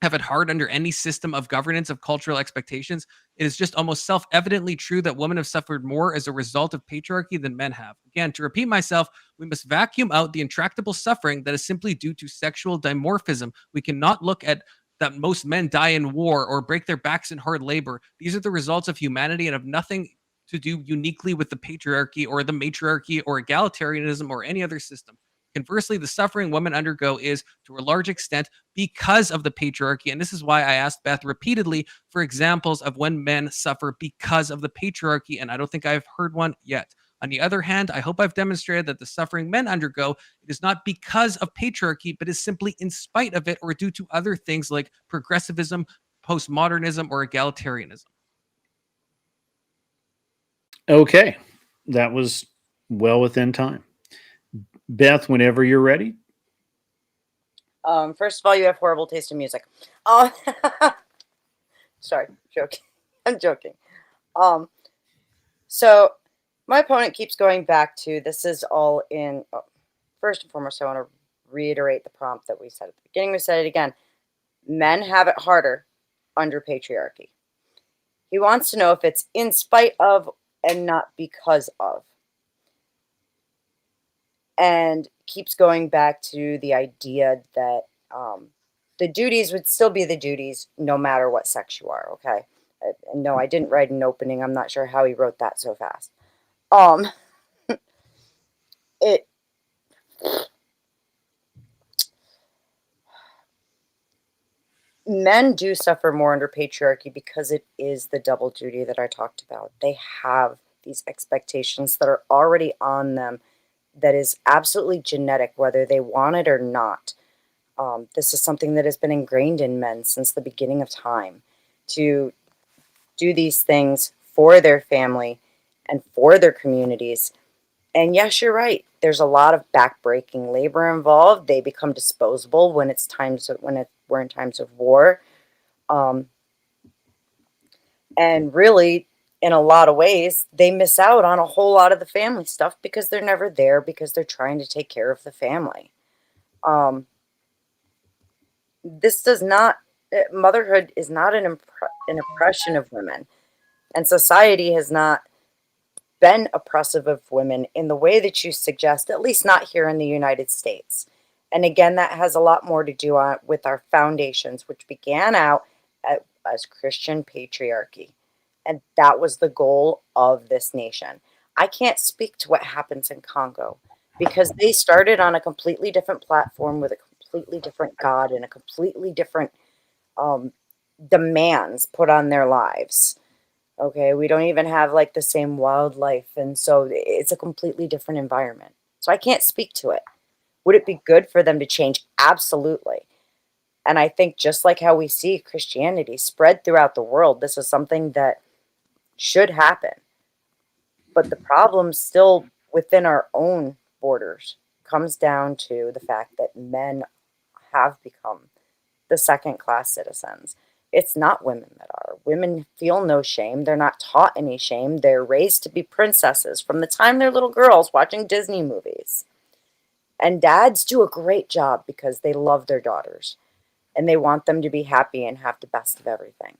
it hard under any system of governance of cultural expectations, it is just almost self-evidently true that women have suffered more as a result of patriarchy than men have. Again, to repeat myself, we must vacuum out the intractable suffering that is simply due to sexual dimorphism. We cannot look at that most men die in war or break their backs in hard labor. These are the results of humanity and have nothing to do uniquely with the patriarchy or the matriarchy or egalitarianism or any other system. Conversely, the suffering women undergo is, to a large extent, because of the patriarchy. And this is why I asked Beth repeatedly for examples of when men suffer because of the patriarchy, and I don't think I've heard one yet. On the other hand, I hope I've demonstrated that the suffering men undergo it is not because of patriarchy, but is simply in spite of it or due to other things like progressivism, postmodernism, or egalitarianism. Okay, that was well within time. Beth, whenever you're ready. First of all, you have horrible taste in music. Um, sorry, joking. I'm joking. So my opponent keeps going back to this is all in. First and foremost, I want to reiterate the prompt that we said at the beginning. We said it again. Men have it harder under patriarchy. He wants to know if it's in spite of and not because of. And keeps going back to the idea that the duties would still be the duties no matter what sex you are, okay? No, I didn't write an opening. I'm not sure how he wrote that so fast. Men do suffer more under patriarchy because it is the double duty that I talked about. They have these expectations that are already on them that is absolutely genetic, whether they want it or not. This is something that has been ingrained in men since the beginning of time to do these things for their family and for their communities. And yes, you're right. There's a lot of backbreaking labor involved. They become disposable when it's times we're in times of war. And really, in a lot of ways, they miss out on a whole lot of the family stuff because they're never there because they're trying to take care of the family. This does not, motherhood is not an oppression of women. And society has not been oppressive of women in the way that you suggest, at least not here in the United States. And again, that has a lot more to do with our foundations, which began out as Christian patriarchy. And that was the goal of this nation. I can't speak to what happens in Congo because they started on a completely different platform with a completely different God and a completely different demands put on their lives. Okay, we don't even have like the same wildlife. And so it's a completely different environment. So I can't speak to it. Would it be good for them to change? Absolutely. And I think just like how we see Christianity spread throughout the world, this is something that should happen. But the problem still within our own borders comes down to the fact that men have become the second-class citizens. It's not women that are. Women feel no shame. They're not taught any shame. They're raised to be princesses from the time they're little girls watching Disney movies. And dads do a great job because they love their daughters and they want them to be happy and have the best of everything.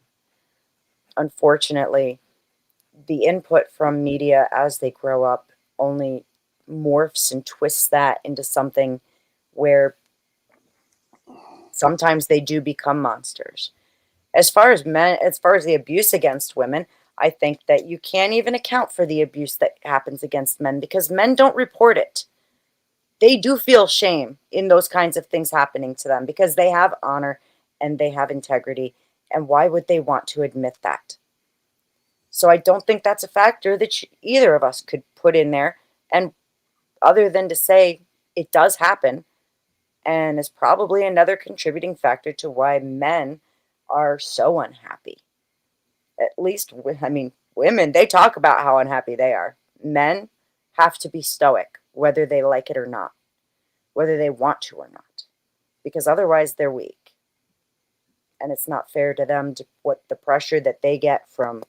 Unfortunately, the input from media as they grow up only morphs and twists that into something where sometimes they do become monsters. As far as men, as far as the abuse against women, I think that you can't even account for the abuse that happens against men because men don't report it. They do feel shame in those kinds of things happening to them because they have honor and they have integrity. And why would they want to admit that? So I don't think that's a factor that either of us could put in there. And other than to say it does happen and is probably another contributing factor to why men are so unhappy. At least, I mean, women, they talk about how unhappy they are. Men have to be stoic, whether they like it or not, whether they want to or not, because otherwise they're weak. And it's not fair to them to what the pressure that they get from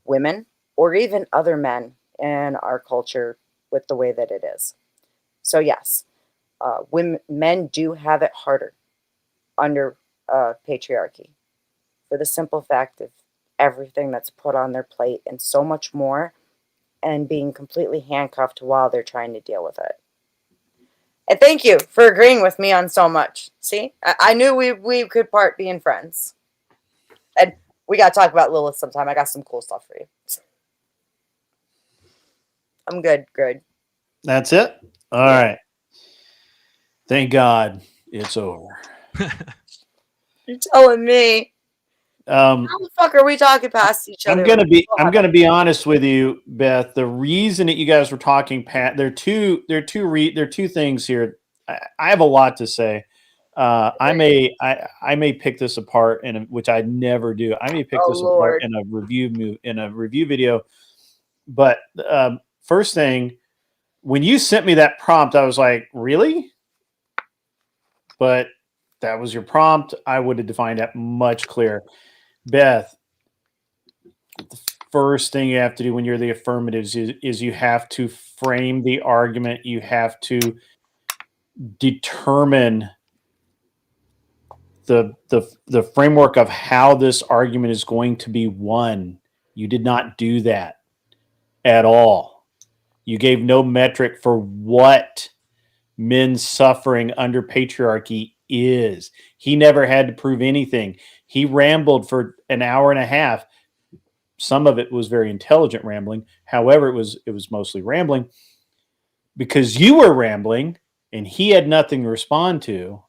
women or even other men in our culture with the way that it is. So yes, men do have it harder under patriarchy for the simple fact of everything that's put on their plate and so much more, and being completely handcuffed while they're trying to deal with it. And thank you for agreeing with me on so much. See, I knew we could part being friends. And we got to talk about Lilith sometime. I got some cool stuff for you. I'm good. That's it? All right. Thank God it's over. You're telling me. How the fuck are we talking past each other? I'm gonna be honest with you, Beth. The reason that you guys were talking, there are two things here. I have a lot to say. I may pick this apart, which I never do. I may pick this apart in a review video. But first thing, when you sent me that prompt, I was like, really? But that was your prompt. I would have defined that much clearer. Beth, the first thing you have to do when you're the affirmatives is you have to frame the argument. You have to determine the framework of how this argument is going to be won. You did not do that at all. You gave no metric for what men's suffering under patriarchy is. He never had to prove anything. He rambled for an hour and a half. Some of it was very intelligent rambling. However, it was mostly rambling because you were rambling and he had nothing to respond to.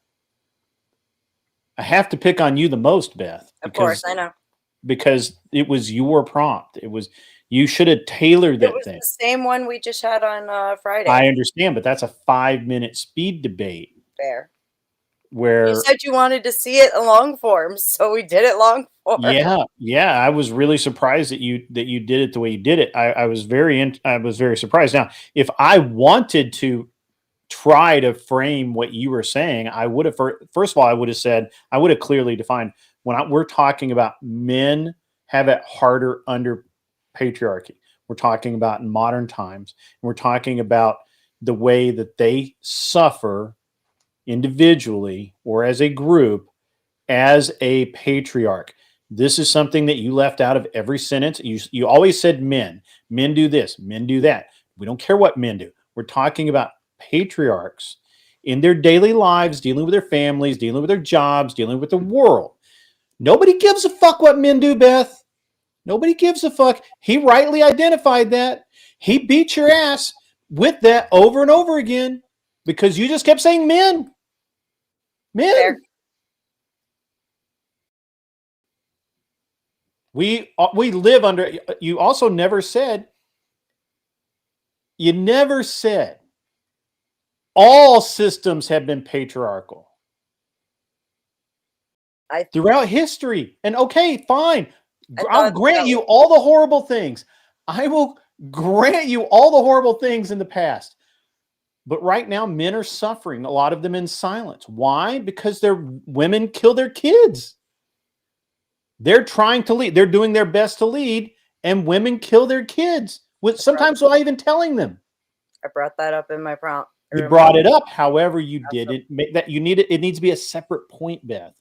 I have to pick on you the most, Beth. Of course, I know. Because it was your prompt. You should have tailored that thing. It was the same one we just had on Friday. I understand, but that's a 5-minute speed debate. Fair. Where you said you wanted to see it in long form, so we did it long form. Yeah. I was really surprised that you did it the way you did it. I was very surprised. Now, if I wanted to try to frame what you were saying, I would have first of all, I would have clearly defined we're talking about men have it harder under patriarchy. We're talking about in modern times. And we're talking about the way that they suffer individually or as a group as a patriarch. This is something that you left out of every sentence. You always said men do this, men do that. We don't care what men do. We're talking about patriarchs in their daily lives, dealing with their families, dealing with their jobs, dealing with the world. Nobody gives a fuck what men do, Beth. Nobody gives a fuck. He rightly identified that. He beat your ass with that over and over again because you just kept saying men. Men. Fair. We live under, you also never said all systems have been patriarchal throughout history. And okay, fine. I'll grant you all the horrible things. I will grant you all the horrible things in the past. But right now, men are suffering, a lot of them in silence. Why? Because their women kill their kids. They're trying to lead. They're doing their best to lead, and women kill their kids, sometimes without even telling them. I brought that up in my prompt. You brought it up. However, you didn't make that. You need it. It needs to be a separate point, Beth.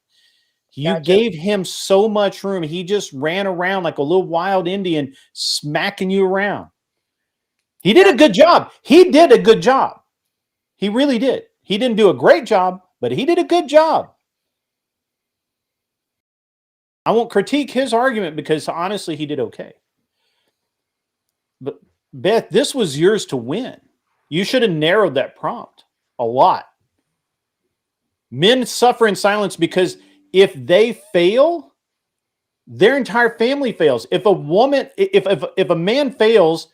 You gave him so much room. He just ran around like a little wild Indian, smacking you around. He did a good job. He did a good job. He really did. He didn't do a great job, but he did a good job. I won't critique his argument because honestly, he did okay. But Beth, this was yours to win. You should have narrowed that prompt a lot. Men suffer in silence because if they fail, their entire family fails. If a man fails,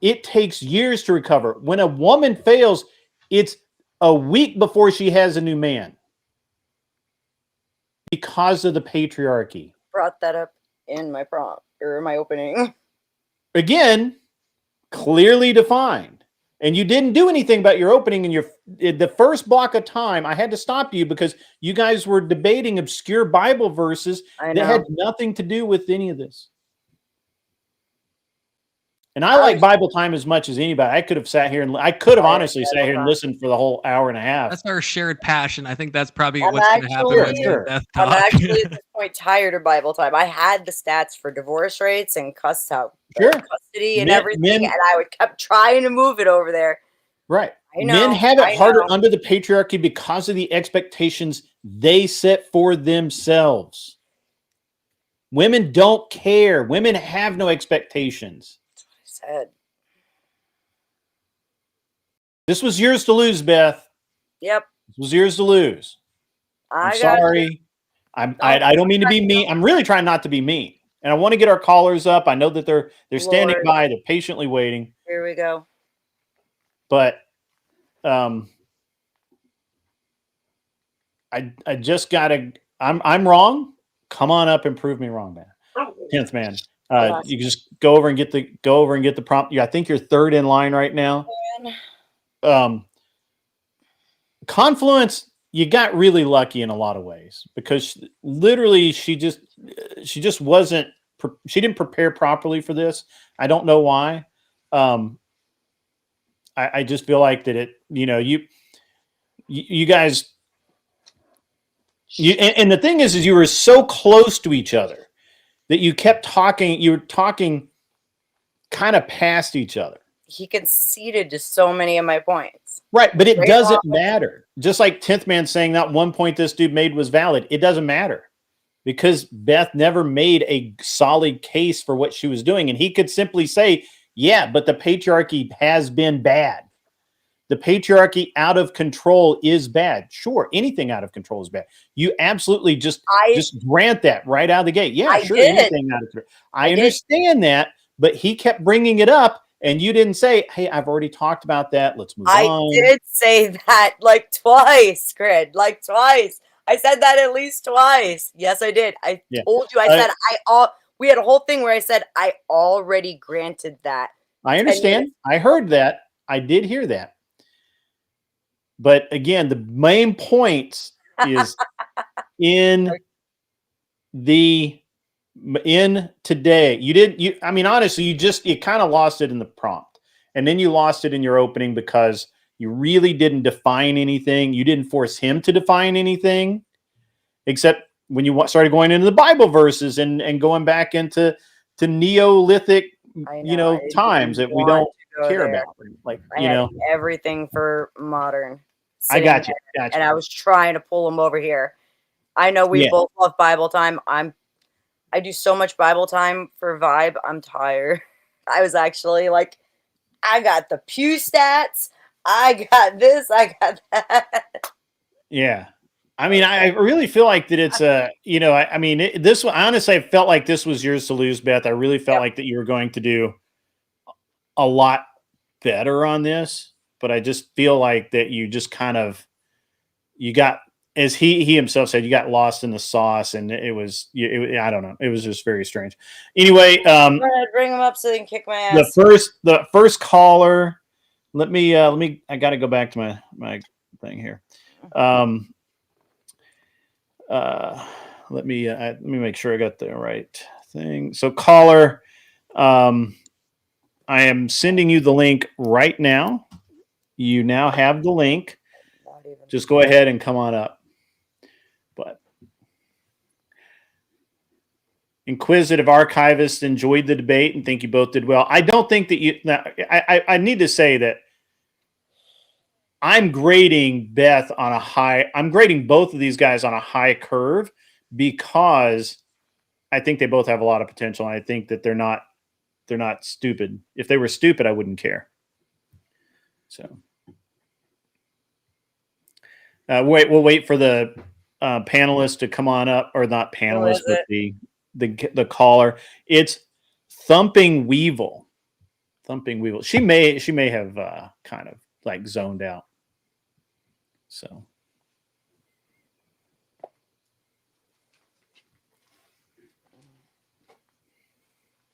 it takes years to recover. When a woman fails, it's a week before she has a new man because of the patriarchy. Brought that up in my prompt or my opening. Again, clearly defined. And you didn't do anything about your opening in the first block of time. I had to stop you because you guys were debating obscure Bible verses that had nothing to do with any of this. And I like Bible time as much as anybody. I could have sat here and honestly sat here and listened for the whole hour and a half. That's our shared passion. I think that's probably what's going to happen when Beth talks. I'm actually at this point tired of Bible time. I had the stats for divorce rates and custody and everything, and I would kept trying to move it over there. Right. Men have it harder under the patriarchy because of the expectations they set for themselves. Women don't care. Women have no expectations. Said. This was yours to lose, Beth. Yep. This was yours to lose. I'm sorry. I don't mean to be mean. I'm really trying not to be mean. And I want to get our callers up. I know that they're standing by, they're patiently waiting. Here we go. But I just gotta I'm wrong. Come on up and prove me wrong, man. 10th man. You just go over and get the prompt. Yeah, I think you're third in line right now. Confluence, you got really lucky in a lot of ways because literally she just wasn't. She didn't prepare properly for this. I don't know why. I just feel like that you guys. And the thing is you were so close to each other that you kept talking. You were talking kind of past each other. He conceded to so many of my points. Right, but it doesn't matter. Just like 10th man saying that one point this dude made was valid, it doesn't matter because Beth never made a solid case for what she was doing. And he could simply say, yeah, but the patriarchy has been bad. The patriarchy out of control is bad. Sure, anything out of control is bad. You absolutely just grant that right out of the gate. Yeah, sure, anything out of control. I understand that, but he kept bringing it up, and you didn't say, hey, I've already talked about that. Let's move on. I did say that like twice, Grid, like twice. I said that at least twice. Yes, I did. I told you. I said we had a whole thing where I said I already granted that. I understand. I heard that. I did hear that. But again, the main point is in today. Honestly, you kind of lost it in the prompt. And then you lost it in your opening because you really didn't define anything. You didn't force him to define anything, except when you started going into the Bible verses and going back into Neolithic, times that we don't care about. Like, everything for modern. I got you. And I was trying to pull him over here. I know we both love Bible time. I do so much Bible time for Vibe. I'm tired. I was actually like, I got the Pew stats. I got this. I got that. Yeah. I really feel like that it's this one, honestly, I felt like this was yours to lose, Beth. I really felt like that you were going to do a lot better on this, but I just feel like that you just you got, as he himself said, you got lost in the sauce, and I don't know. It was just very strange. Anyway, go ahead, bring him up so they can kick my ass. The first caller. Let me. I got to go back to my thing here. Let me make sure I got the right thing. So, caller, I am sending you the link right now. You now have the link. Just go ahead and come on up. But Inquisitive Archivist enjoyed the debate and think you both did well. I don't think that you. Now, I need to say that I'm grading Beth on a high. I'm grading both of these guys on a high curve because I think they both have a lot of potential. And I think that they're not stupid. If they were stupid, I wouldn't care. So we'll wait for the panelists to come on up, or not panelists, but the caller. It's Thumping Weevil. Thumping Weevil. She may have kind of like zoned out. So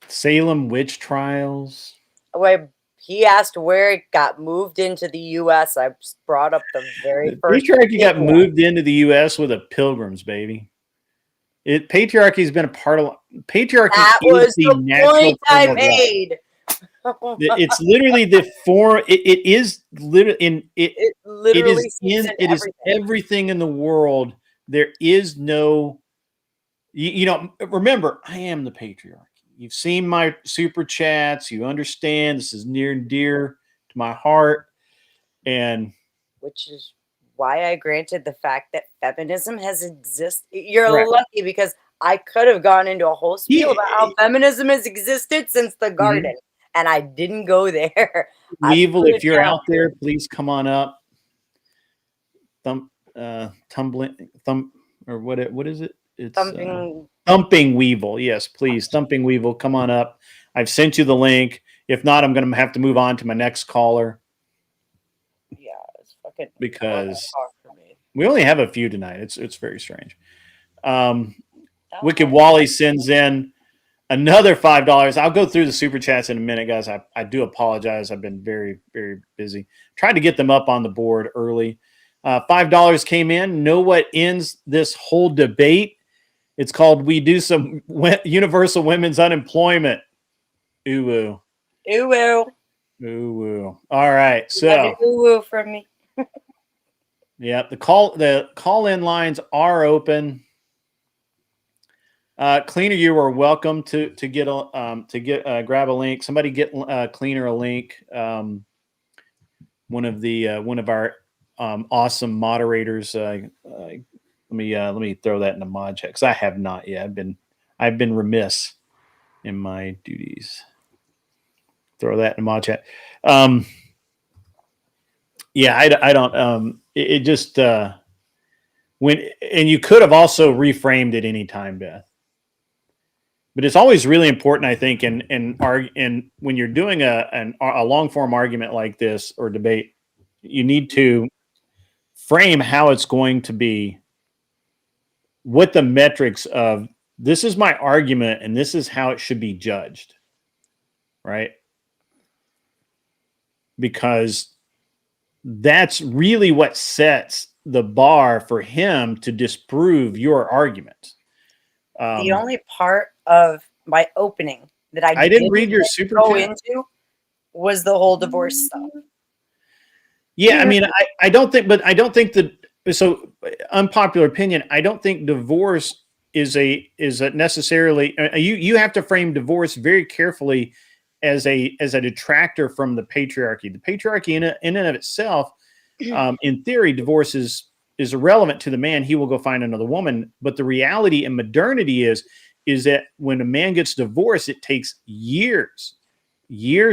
Salem witch trials. Wait, he asked where it got moved into the U.S. I brought up the very first. Patriarchy got moved into the U.S. with the Pilgrims, baby. Patriarchy has been a part of patriarchy. That was the point I made. It's literally the form. It is literally in it. It literally it is everything in the world. There is no. You know. Remember, I am the patriarchy. You've seen my super chats. You understand this is near and dear to my heart, and which is why I granted the fact that feminism has existed. You're lucky, because I could have gone into a whole spiel about how feminism has existed since the garden, and I didn't go there. Weevil, if you're out there, please come on up. Tumbling, or what is it? It's Thumping Weevil. Yes, please. Thumping Weevil, come on up. I've sent you the link. If not, I'm going to have to move on to my next caller. Yeah, it's fucking because we only have a few tonight. It's very strange. Wicked Wally sends in another $5. I'll go through the super chats in a minute, guys. I do apologize. I've been very, very busy. Tried to get them up on the board early. $5 came in. Know what ends this whole debate? It's called "We Do Some Universal Women's Unemployment." Ooh woo. Ooh woo. Ooh woo. All right, so ooh woo from me. Yeah, the call-in lines are open. Cleaner, you are welcome to grab a link. Somebody get Cleaner a link. One of our awesome moderators. Let me throw that in the mod chat, because I have not yet. I've been remiss in my duties. Throw that in the mod chat. Yeah, I don't. It just and you could have also reframed it anytime, Beth. But it's always really important, I think, and when you're doing a long form argument like this or debate, you need to frame how it's going to be. What the metrics of this is my argument and this is how it should be judged, right? Because that's really what sets the bar for him to disprove your argument. The only part of my opening that I didn't read your super go into was the whole divorce stuff. Yeah, I mean, I don't think that. So, unpopular opinion, I don't think divorce is a necessarily. You have to frame divorce very carefully as a detractor from the patriarchy. The patriarchy in and of itself, in theory, divorce is irrelevant to the man. He will go find another woman. But the reality in modernity is that when a man gets divorced, it takes years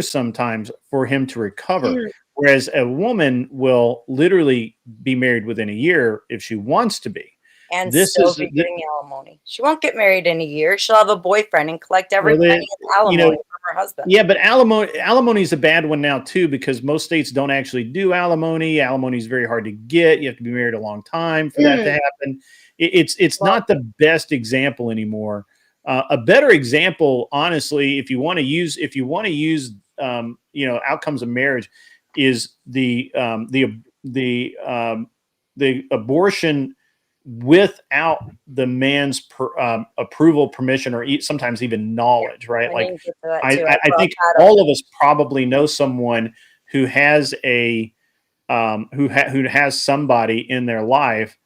sometimes for him to recover. Whereas a woman will literally be married within a year if she wants to be. And still be getting alimony. She won't get married in a year. She'll have a boyfriend and collect every penny of alimony from her husband. Yeah, but alimony is a bad one now too, because most states don't actually do alimony. Alimony is very hard to get. You have to be married a long time for that to happen. It's not the best example anymore. A better example, honestly, if you want to use outcomes of marriage, is the abortion without the man's approval, permission, or sometimes even knowledge, right? Like I think all of us probably know someone who has who has somebody in their life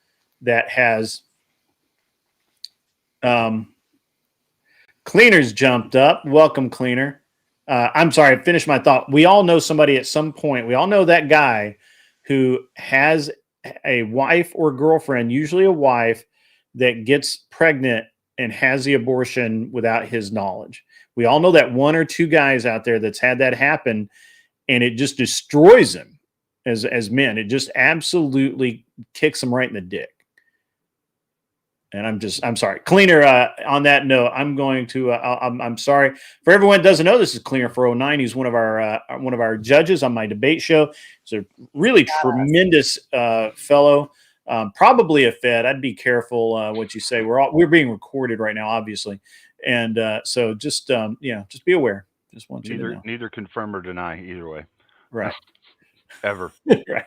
that has Cleaner's jumped up. Welcome, Cleaner. I'm sorry, I finished my thought. We all know somebody at some point. We all know that guy who has a wife or girlfriend, usually a wife, that gets pregnant and has the abortion without his knowledge. We all know that one or two guys out there that's had that happen, and it just destroys them as men. It just absolutely kicks them right in the dick. And I'm sorry, Cleaner. On that note, I'm going to. I'm sorry for everyone that doesn't know. This is Cleaner for 09. He's one of our judges on my debate show. He's a really tremendous fellow. Probably a Fed. I'd be careful what you say. We're being recorded right now, obviously, and so just just be aware. Just want you to know. Neither confirm or deny either way. Right. Ever. Right.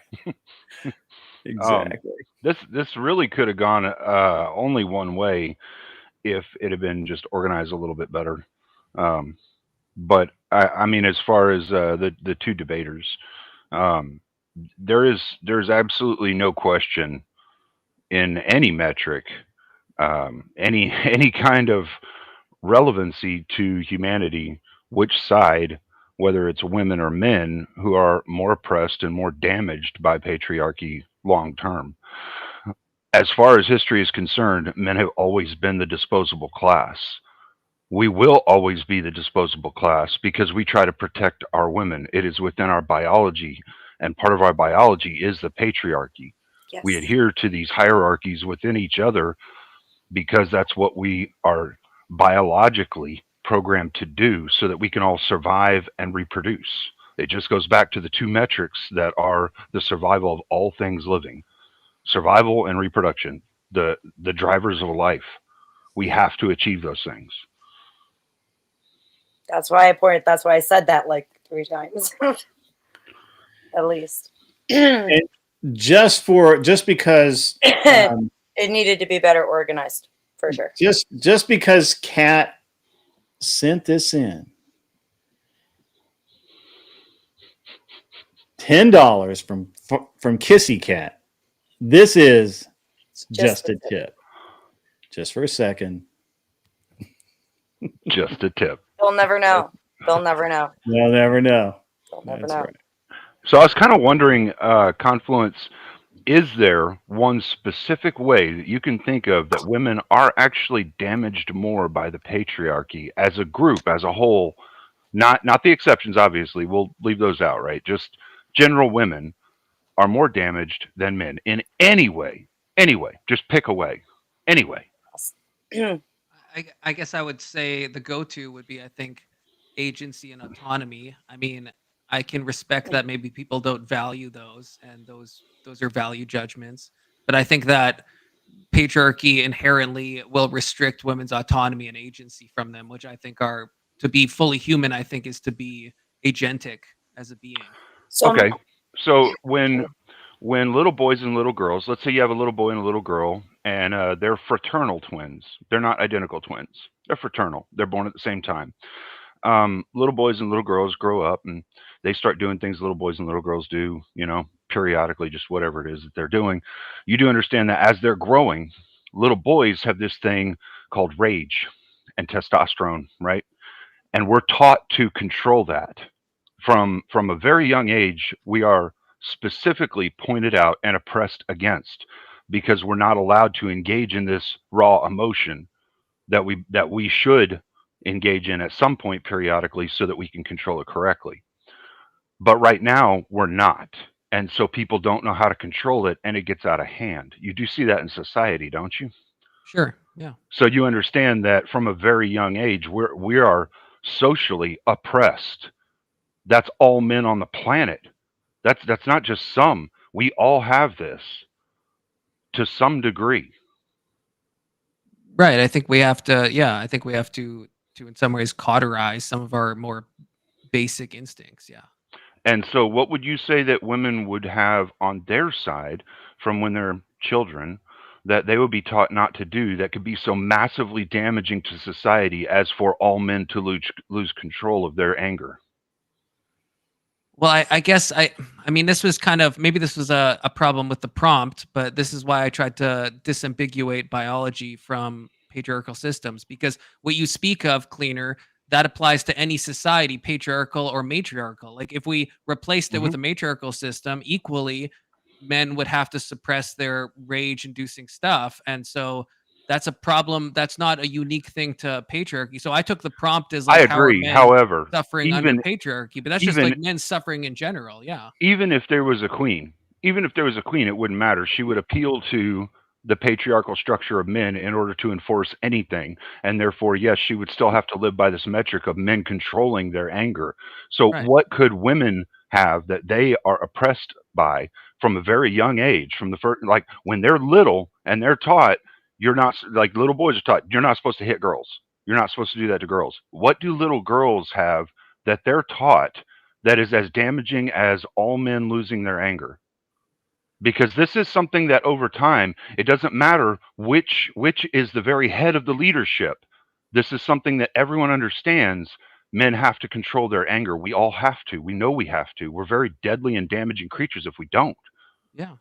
Exactly. This really could have gone only one way if it had been just organized a little bit better. But I mean, as far as the two debaters, there's absolutely no question in any metric, any kind of relevancy to humanity, which side, whether it's women or men, who are more oppressed and more damaged by patriarchy long term. As far as history is concerned, men have always been the disposable class. We will always be the disposable class because we try to protect our women. It is within our biology, and part of our biology is the patriarchy. Yes. We adhere to these hierarchies within each other because that's what we are biologically programmed to do, so that we can all survive and reproduce. It just goes back to the two metrics that are the survival of all things living: survival and reproduction, the drivers of life. We have to achieve those things. That's why I said that like 3 times. At least. And just because it needed to be better organized, for sure. Just because Kat sent this in, $10 from Kissy Cat. This is just a tip. Just for a second. Just a tip. They'll never know. They'll never know. They'll never know. They'll never That's know. right. So I was kind of wondering, Confluence, is there one specific way that you can think of that women are actually damaged more by the patriarchy as a group, as a whole? Not the exceptions, obviously. We'll leave those out, right? Just general women are more damaged than men in any way. Anyway, just pick a way. Anyway. I guess I would say the go-to would be, I think, agency and autonomy. I mean, I can respect that maybe people don't value those, and those are value judgments. But I think that patriarchy inherently will restrict women's autonomy and agency from them, which I think are, to be fully human, I think is to be agentic as a being. Okay. So when little boys and little girls, let's say you have a little boy and a little girl, and they're fraternal twins. They're not identical twins. They're fraternal. They're born at the same time. Little boys and little girls grow up, and they start doing things little boys and little girls do, periodically, just whatever it is that they're doing. You do understand that as they're growing, little boys have this thing called rage and testosterone, right? And we're taught to control that. From a very young age, we are specifically pointed out and oppressed against, because we're not allowed to engage in this raw emotion that we should engage in at some point periodically, so that we can control it correctly. But right now we're not, and so people don't know how to control it, and it gets out of hand. You do see that in society, don't you? Sure. Yeah. So you understand that from a very young age, we are socially oppressed. That's all men on the planet. That's not just some. We all have this to some degree. Right. I think we have to. Yeah. I think we have to in some ways cauterize some of our more basic instincts. Yeah. And so what would you say that women would have on their side from when they're children that they would be taught not to do, that could be so massively damaging to society as for all men to lose control of their anger? Well, I guess I mean, this was kind of, maybe this was a problem with the prompt, but this is why I tried to disambiguate biology from patriarchal systems, because what you speak of, Cleaner, that applies to any society, patriarchal or matriarchal. Like if we replaced it with a matriarchal system, equally, men would have to suppress their rage-inducing stuff. And so that's a problem. That's not a unique thing to patriarchy. So I took the prompt as I like, how are agree. men However, suffering under even patriarchy? But that's just even like men suffering in general. Yeah. even if there was a queen, it wouldn't matter. She would appeal to the patriarchal structure of men in order to enforce anything. And therefore, yes, she would still have to live by this metric of men controlling their anger. So, Right. what could women have that they are oppressed by from a very young age? From the first, like when they're little and they're taught, you're not, like little boys are taught, you're not supposed to hit girls. You're not supposed to do that to girls. What do little girls have that they're taught that is as damaging as all men losing their anger? Because this is something that over time, it doesn't matter which is the very head of the leadership. This is something that everyone understands. Men have to control their anger. We all have to. We know we have to. We're very deadly and damaging creatures if we don't. Yeah.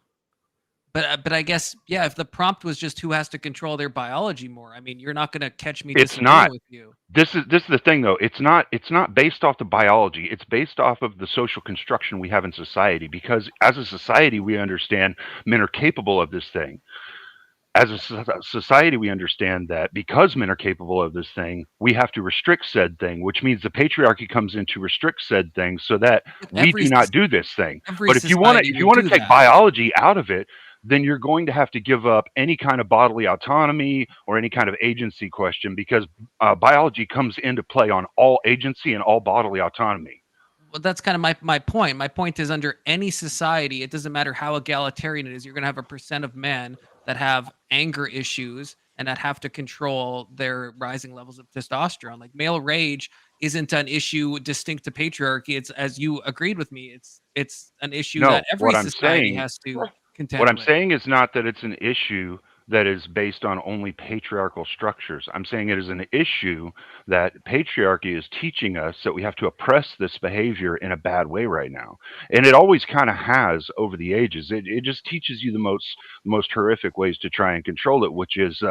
But I guess, yeah, if the prompt was just who has to control their biology more, I mean, you're not going to catch me It's disagreeing not. with you. This is the thing though. It's not based off the biology. It's based off of the social construction we have in society, because as a society we understand men are capable of this thing. As a society, we understand that because men are capable of this thing, we have to restrict said thing, which means the patriarchy comes in to restrict said thing so that we Every do not do this thing. every But if you want society to, if you will want do to take that. biology out of it, then you're going to have to give up any kind of bodily autonomy or any kind of agency question, because biology comes into play on all agency and all bodily autonomy. Well, that's kind of my point. My point is, under any society, it doesn't matter how egalitarian it is, you're going to have a percent of men that have anger issues and that have to control their rising levels of testosterone. Like male rage isn't an issue distinct to patriarchy. It's, as you agreed with me, it's an issue No, that every society has to contend what I'm with. saying is not that it's an issue that is based on only patriarchal structures. I'm saying it is an issue that patriarchy is teaching us that we have to oppress this behavior in a bad way right now. And it always kind of has over the ages. It just teaches you the most horrific ways to try and control it, which is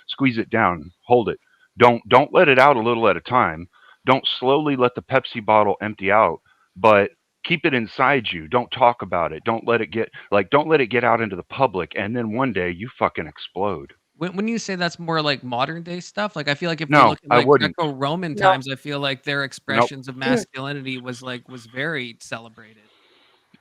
squeeze it down, hold it. Don't let it out a little at a time. Don't slowly let the Pepsi bottle empty out, but keep it inside you. Don't talk about it. Don't let it get out into the public, and then one day you fucking explode. When you say that's more like modern day stuff, like I feel like if we No, look at I like wouldn't. Greco-Roman No. times, I feel like their Nope. expressions of masculinity was very celebrated.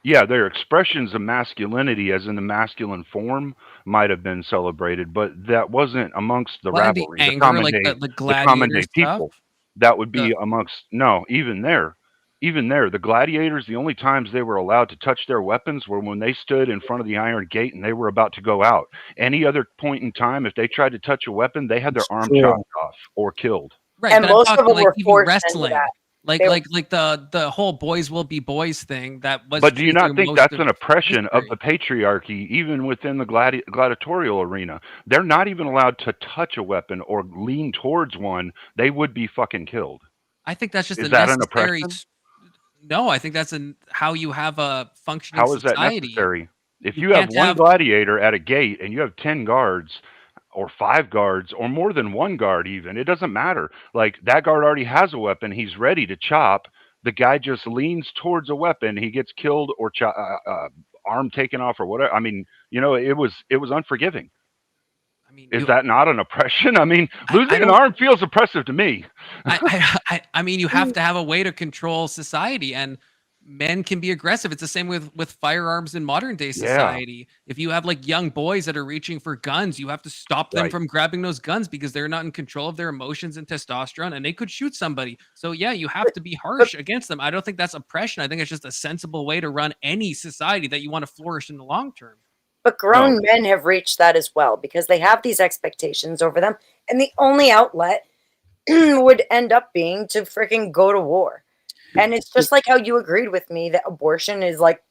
Yeah, their expressions of masculinity, as in the masculine form, might have been celebrated, but that wasn't amongst the Well, and the rabble, anger, like the the common gladiator day stuff. people. That would The be amongst no, even there, the gladiators. The only times they were allowed to touch their weapons were when they stood in front of the iron gate and they were about to go out. Any other point in time, if they tried to touch a weapon, they had their arm True. chopped off or killed. Right, And but I'm most of talking them like were even forced into wrestling. that. Like They were- like the whole boys will be boys thing that was But do you true not through think most that's of an oppression of history. the patriarchy, even within the gladiatorial arena? They're not even allowed to touch a weapon or lean towards one. They would be fucking killed. I think that's just a Is that an necessary oppression? no, I think that's how you have a functioning How is that society. necessary? If You you have can't one have gladiator at a gate and you have 10 guards or 5 guards or more than one guard, even, it doesn't matter. Like that guard already has a weapon. He's ready to chop. The guy just leans towards a weapon. He gets killed or arm taken off or whatever. I mean, it was unforgiving. I mean, Is that not an oppression? I mean, I losing an don't arm feels oppressive to me. I mean, you have to have a way to control society, and men can be aggressive. It's the same with firearms in modern day Yeah, society. If you have like young boys that are reaching for guns, you have to stop them right. from grabbing those guns because they're not in control of their emotions and testosterone, and they could shoot somebody. So yeah, you have to be harsh against them. I don't think that's oppression. I think it's just a sensible way to run any society that you want to flourish in the long term. But grown No, men have reached that as well because they have these expectations over them. And the only outlet would end up being to freaking go to war. And it's just like how you agreed with me that abortion is like,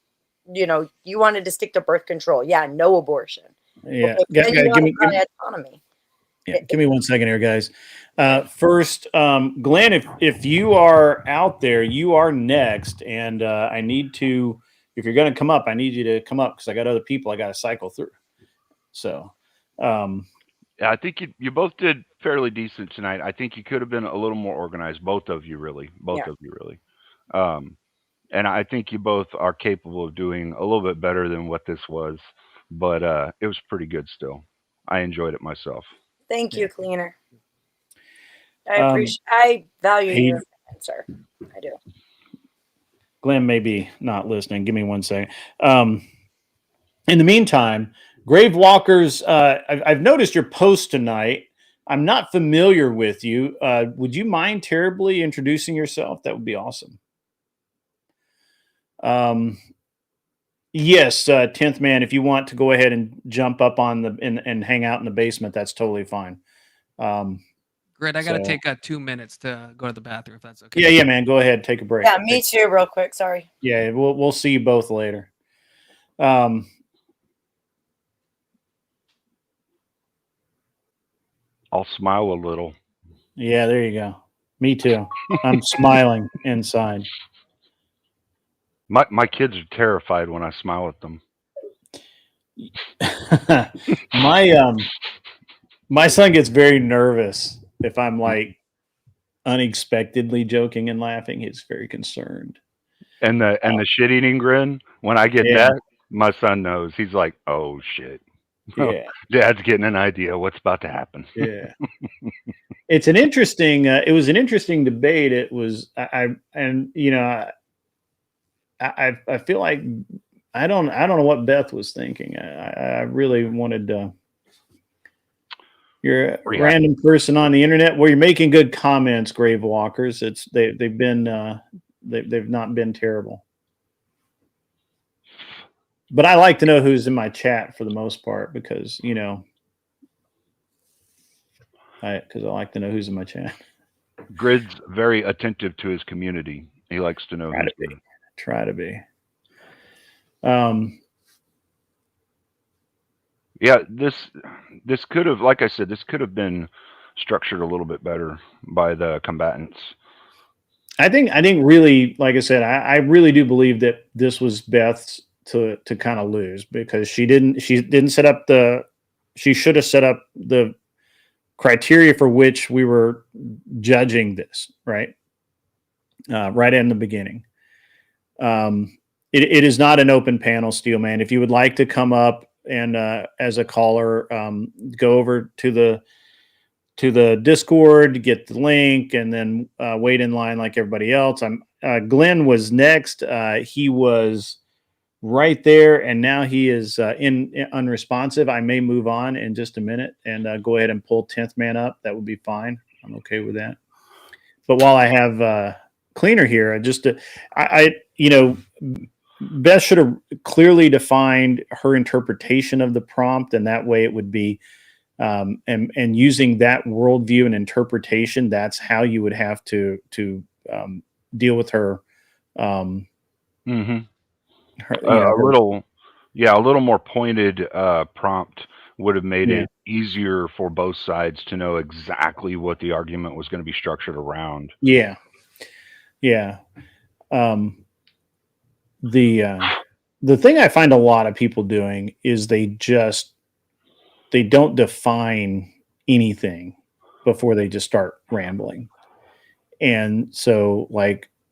you wanted to stick to birth control. Yeah, no abortion. Yeah. Okay, but then you want to try autonomy. Yeah, give me 1 second here, guys. First, Glenn, if you are out there, you are next, and I need to. If you're going to come up, I need you to come up because I got other people I got to cycle through. So, yeah, I think you both did fairly decent tonight. I think you could have been a little more organized. Both of you really. And I think you both are capable of doing a little bit better than what this was, but it was pretty good still. I enjoyed it myself. Thank you, cleaner. Um, I value he- your opinion, sir. I do. Glenn may be not listening. Give me 1 second. In the meantime, Grave Walkers, I've noticed your post tonight. I'm not familiar with you. Would you mind terribly introducing yourself? That would be awesome. Yes, 10th man, if you want to go ahead and jump up on the and hang out in the basement, that's totally fine. Grid, I got to So- take 2 minutes to go to the bathroom, if that's okay. Yeah, man, go ahead, take a break. Yeah, me too, real quick. Sorry. Yeah, we'll see you both later. I'll smile a little. Yeah, there you go. Me too. I'm smiling inside. My kids are terrified when I smile at them. My son gets very nervous if I'm like unexpectedly joking and laughing. He's very concerned. And the shit eating grin, when I get Yeah. that, my son knows. He's like, oh shit. Yeah. Dad's getting an idea what's about to happen. Yeah. It's an interesting it was an interesting debate. It was I feel like I don't know what Beth was thinking. I really wanted to. You're a random person on the internet. Well, you're making good comments, Grave Walkers. They've not been terrible. But I like to know who's in my chat for the most part because I like to know who's in my chat. Grid's very attentive to his community. He likes to know who's there. Try to be. Yeah, this could have, like I said, this could have been structured a little bit better by the combatants. I think really, like I said, I really do believe that this was Beth's to kind of lose because she didn't set up she should have set up the criteria for which we were judging this, right? Right in the beginning. It is not an open panel, Steelman. If you would like to come up and as a caller, go over to the Discord, get the link, and then wait in line like everybody else. Glenn was next. He was right there, and now he is in unresponsive. I may move on in just a minute and go ahead and pull 10th man up. That would be fine. I'm okay with that. But while I have Cleaner here, Beth should have clearly defined her interpretation of the prompt, and that way it would be and using that worldview and interpretation, that's how you would have to deal with her. A little more pointed prompt would have made it easier for both sides to know exactly what the argument was going to be structured around. Yeah. The thing I find a lot of people doing is they don't define anything before they just start rambling. And so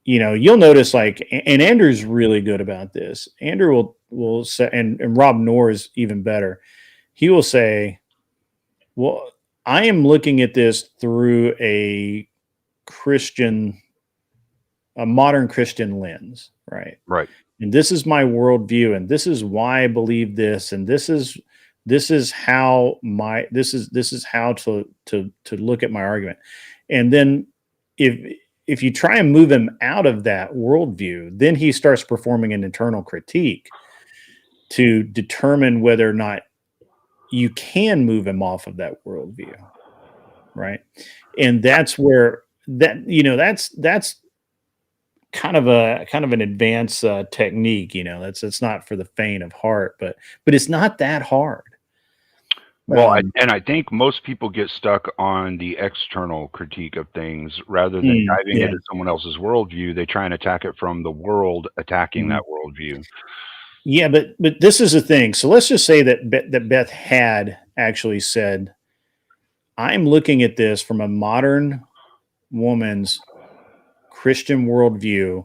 you'll notice and Andrew's really good about this. Andrew will say, and Rob Knorr is even better. He will say, well, I am looking at this through a modern Christian lens, right? Right. And this is my worldview, and this is why I believe this, and this is how to look at my argument. And then if you try and move him out of that worldview, then he starts performing an internal critique to determine whether or not you can move him off of that worldview, right? And that's where that's kind of an advanced technique. It's not for the faint of heart, but it's not that hard. Well, I think most people get stuck on the external critique of things rather than diving into someone else's worldview. They try and attack it from the world attacking that worldview. Yeah, but this is the thing. So let's just say that Beth had actually said, I'm looking at this from a modern woman's Christian worldview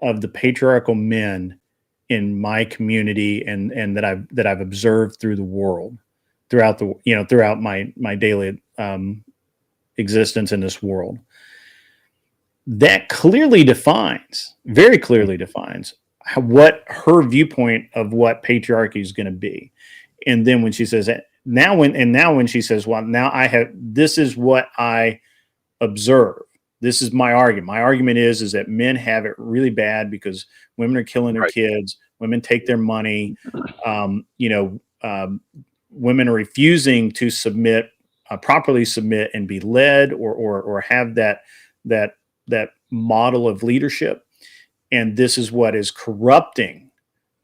of the patriarchal men in my community and that I've observed through the world. Throughout my daily existence in this world. That clearly defines, very clearly defines what her viewpoint of what patriarchy is going to be. And then when she says that, now when she says, well, now this is what I observe. This is my argument. My argument is that men have it really bad because women are killing their kids. Women take their money. Women are refusing to submit, properly submit, and be led or have that model of leadership. And this is what is corrupting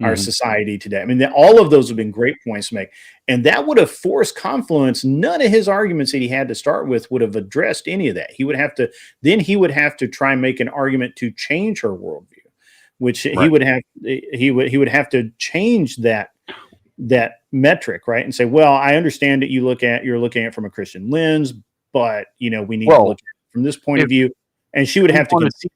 our society today. I mean, all of those have been great points to make. And that would have forced Confluence. None of his arguments that he had to start with would have addressed any of that. He would have to try and make an argument to change her worldview, which he would have to change that metric, right? And say, well, I understand that you're looking at it from a Christian lens, but we need to look at it from this point of view. And she would have to concede.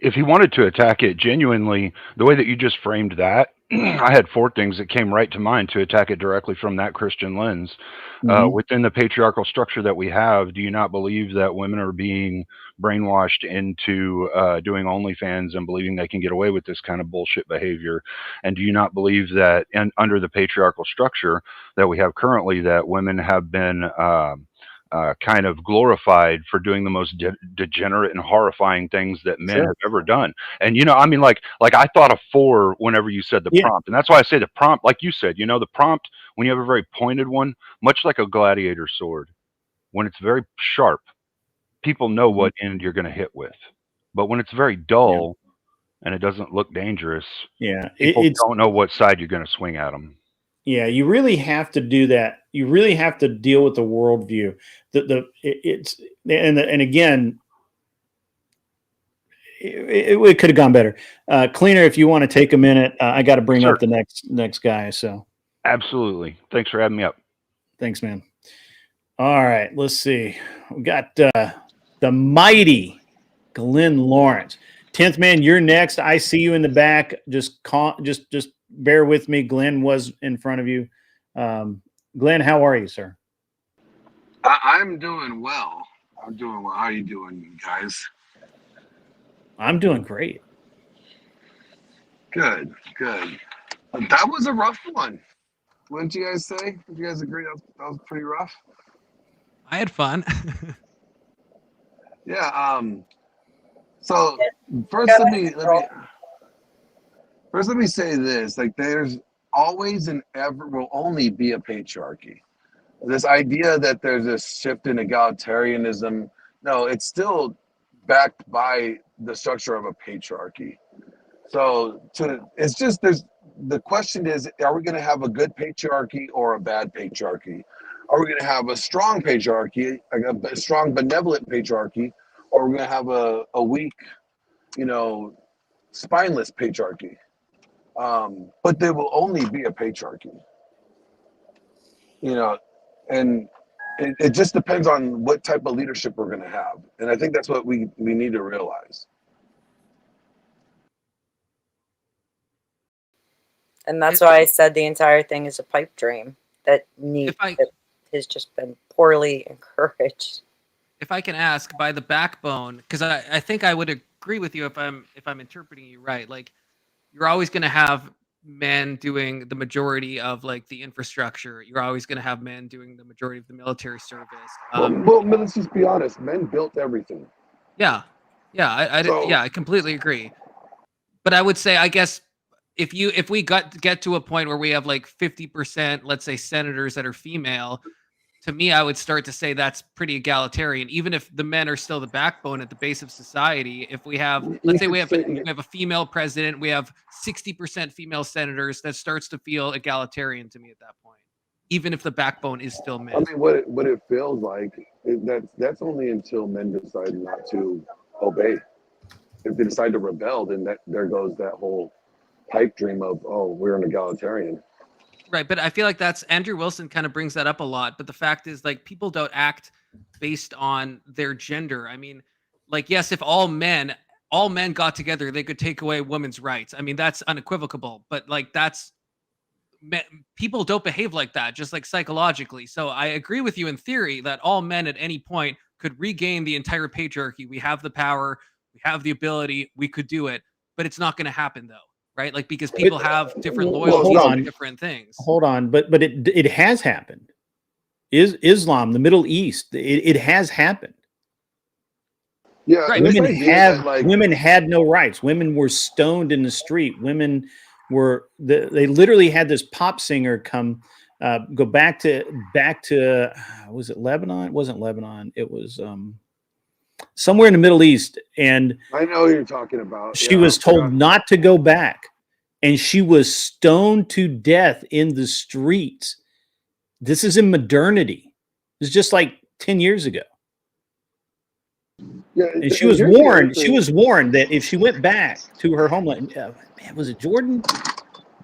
If he wanted to attack it genuinely, the way that you just framed that, I had 4 things that came right to mind to attack it directly from that Christian lens. Within the patriarchal structure that we have, do you not believe that women are being brainwashed into doing OnlyFans and believing they can get away with this kind of bullshit behavior? And do you not believe that under the patriarchal structure that we have currently, that women have been kind of glorified for doing the most degenerate and horrifying things that men have ever done? And like I thought of 4 whenever you said the prompt, and that's why I say the prompt, like you said, the prompt, when you have a very pointed one, much like a gladiator sword, when it's very sharp, people know what end you're going to hit with. But when it's very dull and it doesn't look dangerous, people don't know what side you're going to swing at them. Yeah, you really have to do that. You really have to deal with the worldview. And again, it could have gone better. Cleaner, if you want to take a minute, I got to bring up the next guy. So absolutely, thanks for having me up. Thanks, man. All right, let's see. We got the mighty Glenn Lawrence. 10th man, you're next. I see you in the back. Just bear with me. Glenn was in front of you. Glenn, how are you, sir? I'm doing well. I'm doing well. How are you doing, guys? I'm doing great. Good. That was a rough one. Wouldn't you guys say? Would you guys agree that was pretty rough? I had fun. Yeah. So first, let me say this: like, there's always and ever will only be a patriarchy. This idea that there's this shift in egalitarianism, no, it's still backed by the structure of a patriarchy. So it's just the question is, are we going to have a good patriarchy or a bad patriarchy? Are we going to have a strong patriarchy, a strong benevolent patriarchy, or are we going to have a weak, spineless patriarchy? But there will only be a patriarchy, and it just depends on what type of leadership we're going to have. And I think that's what we need to realize. And that's why I said the entire thing is a pipe dream that has just been poorly encouraged. If I can ask, by the backbone, because I think I would agree with you if I'm interpreting you right. Like, you're always going to have men doing the majority of like the infrastructure. You're always going to have men doing the majority of the military service. Well, let's just be honest. Men built everything. Yeah, I completely agree. But I would say, I guess, if we get to a point where we have like 50%, let's say, senators that are female, to me, I would start to say that's pretty egalitarian. Even if the men are still the backbone at the base of society, if we have, let's say we have a female president, we have 60% female senators, that starts to feel egalitarian to me at that point, even if the backbone is still men. I mean, what it feels like, that's only until men decide not to obey. If they decide to rebel, then there goes that whole pipe dream of, oh, we're an egalitarian. Right, but I feel like that's Andrew Wilson kind of brings that up a lot. But the fact is, like, people don't act based on their gender. I mean, like, yes, if all men got together, they could take away women's rights. I mean, that's unequivocal. But like, that's people don't behave like that, just like psychologically. So I agree with you in theory that all men at any point could regain the entire patriarchy. We have the power, we have the ability, we could do it, but it's not going to happen though, right? Like because people have different Well, loyalties hold on. and different things. Hold on, but it has happened. Islam, the Middle East, it has happened. Yeah, Right. this Women idea have that, like, women had no rights. Women were stoned in the street. Women were they literally had this pop singer come go back to was it Lebanon? It wasn't Lebanon. It was somewhere in the Middle East, and I know what you're talking about. she Yeah, was I told forgot. not to go back, and she was stoned to death in the streets. This is in modernity. It's just like 10 years ago. Yeah, And she and was here's the other warned. She thing. was warned that if she went back to her homeland, man, was it Jordan?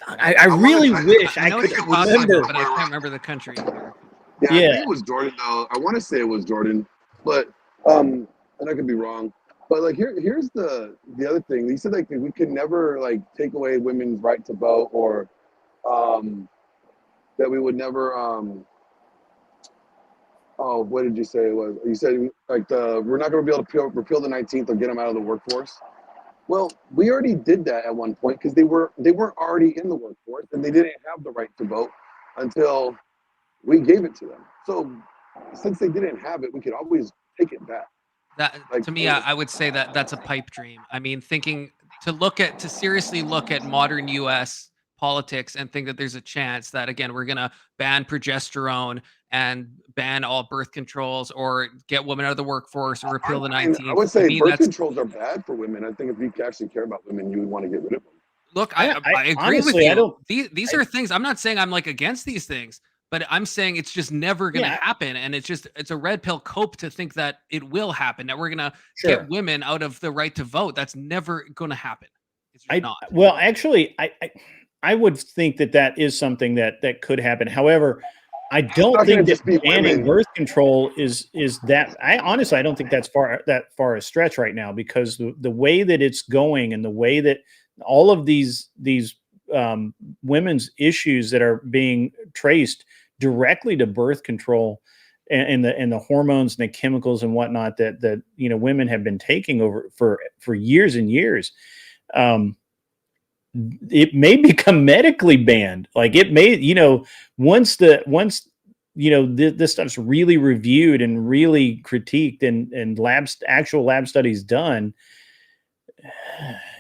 I really wish I I know could what you're talking remember. about, but I can't remember the country either. Yeah, I Yeah. think it was Jordan though. I want to say it was Jordan, but and I could be wrong. But like here's the other thing. He said like we could never like take away women's right to vote, or that we would never oh, what did you say it was? You said like we're not going to be able to repeal the 19th or get them out of the workforce. Well, we already did that at one point because they weren't already in the workforce and they didn't have the right to vote until we gave it to them. So since they didn't have it, we could always take it back. That Like, to me, I would say that that's a pipe dream. I mean, thinking to seriously look at modern U.S. politics and think that there's a chance that again we're gonna ban progesterone and ban all birth controls or get women out of the workforce or repeal the I mean, 19th. I would To say me, birth that's controls are bad for women. I think if you actually care about women, you would want to get rid of them. look. I I agree honestly, with you. I don't. These are things. I'm not saying I'm like against these things, but I'm saying it's just never going to Yeah. happen, and it's a red pill cope to think that it will happen. That we're going to Sure. get women out of the right to vote. That's never going to happen. It's just not. Well, actually, I would think that is something that could happen. However, I don't not think gonna that just be banning women. birth control is that. I honestly, I don't think that's far a stretch right now, because the way that it's going and the way that all of these women's issues that are being traced directly to birth control and the hormones and the chemicals and whatnot that women have been taking over for years and years. It may become medically banned. Like it may, once this stuff's really reviewed and really critiqued and actual lab studies done,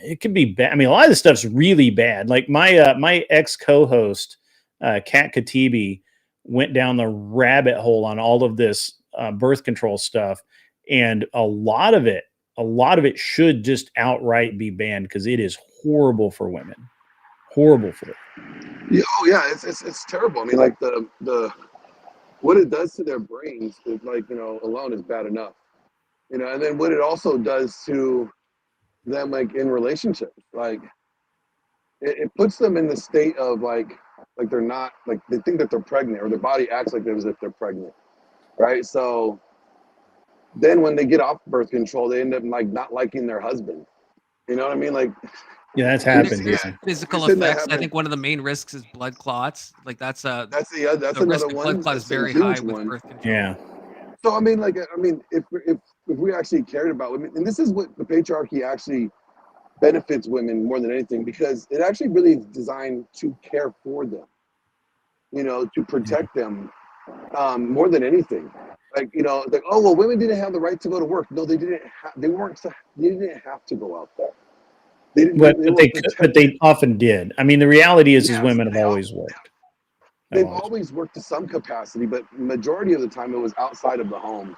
it could be bad. I mean, a lot of this stuff's really bad. Like my ex co-host, Kat Katibi, went down the rabbit hole on all of this birth control stuff, and a lot of it should just outright be banned because it is horrible for women. Horrible for them. Yeah, oh yeah, it's terrible. I mean, like the what it does to their brains is like, alone is bad enough. And then what it also does to them, like in relationships, like it puts them in the state of like they're not, like they think that they're pregnant, or their body acts like as if they're pregnant, right? So then when they get off birth control, they end up like not liking their husband. You know what I mean? Like, yeah, that's happened. There's Yeah. physical I've seen that effects. I happen. think one of the main risks is blood clots. Like that's that's the another risk of one. blood clot is That's a very huge high with one. birth control. Yeah. So I mean, if we actually cared about women, and this is what the patriarchy actually benefits women more than anything, because it actually really is designed to care for them, to protect them more than anything. Like, like, oh well, women didn't have the right to go to work. No, they didn't. They didn't have to go out there. They didn't. But they often did. I mean, the reality is Yes, women have always worked. They've always worked to some capacity, but majority of the time it was outside of the home,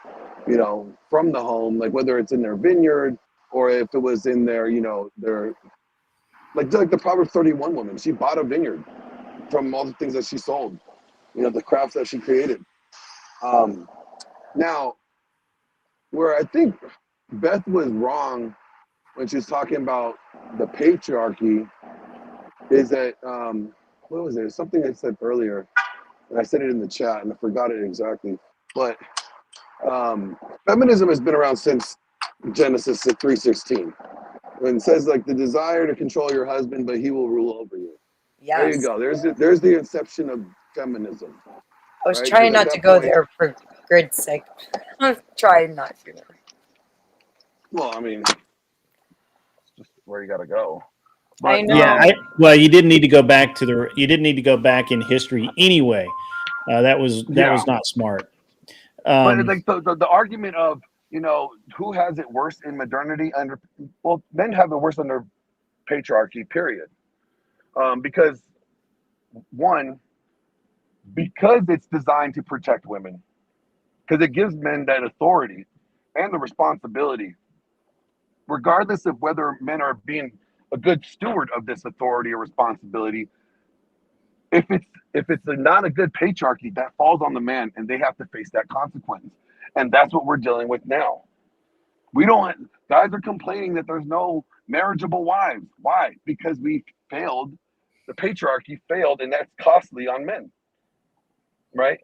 from the home, like whether it's in their vineyard or if it was in their, their, like the Proverbs 31 woman. She bought a vineyard from all the things that she sold, the crafts that she created. Now, where I think Beth was wrong when she was talking about the patriarchy is that, what was it? Something I said earlier, and I said it in the chat, and I forgot it exactly. But feminism has been around since Genesis 3:16, when it says like the desire to control your husband, but he will rule over you. Yes. There you go. There's the inception of feminism. I was Right, trying 'cause at not to that go point- there for grid's sake. I'm trying not to. Well, I mean, it's just where you got to go. I know. Yeah, well, you didn't need to go back to the. You didn't need to go back in history anyway. That was not smart. But like the argument of, you know, who has it worse in modernity under, well, men have it worse under patriarchy, period. Because one, because it's designed to protect women, because it gives men that authority and the responsibility, regardless of whether men are being a good steward of this authority or responsibility. If it's not a good patriarchy, that falls on the man, and they have to face that consequence. And that's what we're dealing with now. Guys are complaining that there's no marriageable wives. Why? Because we failed. The patriarchy failed, and that's costly on men. Right?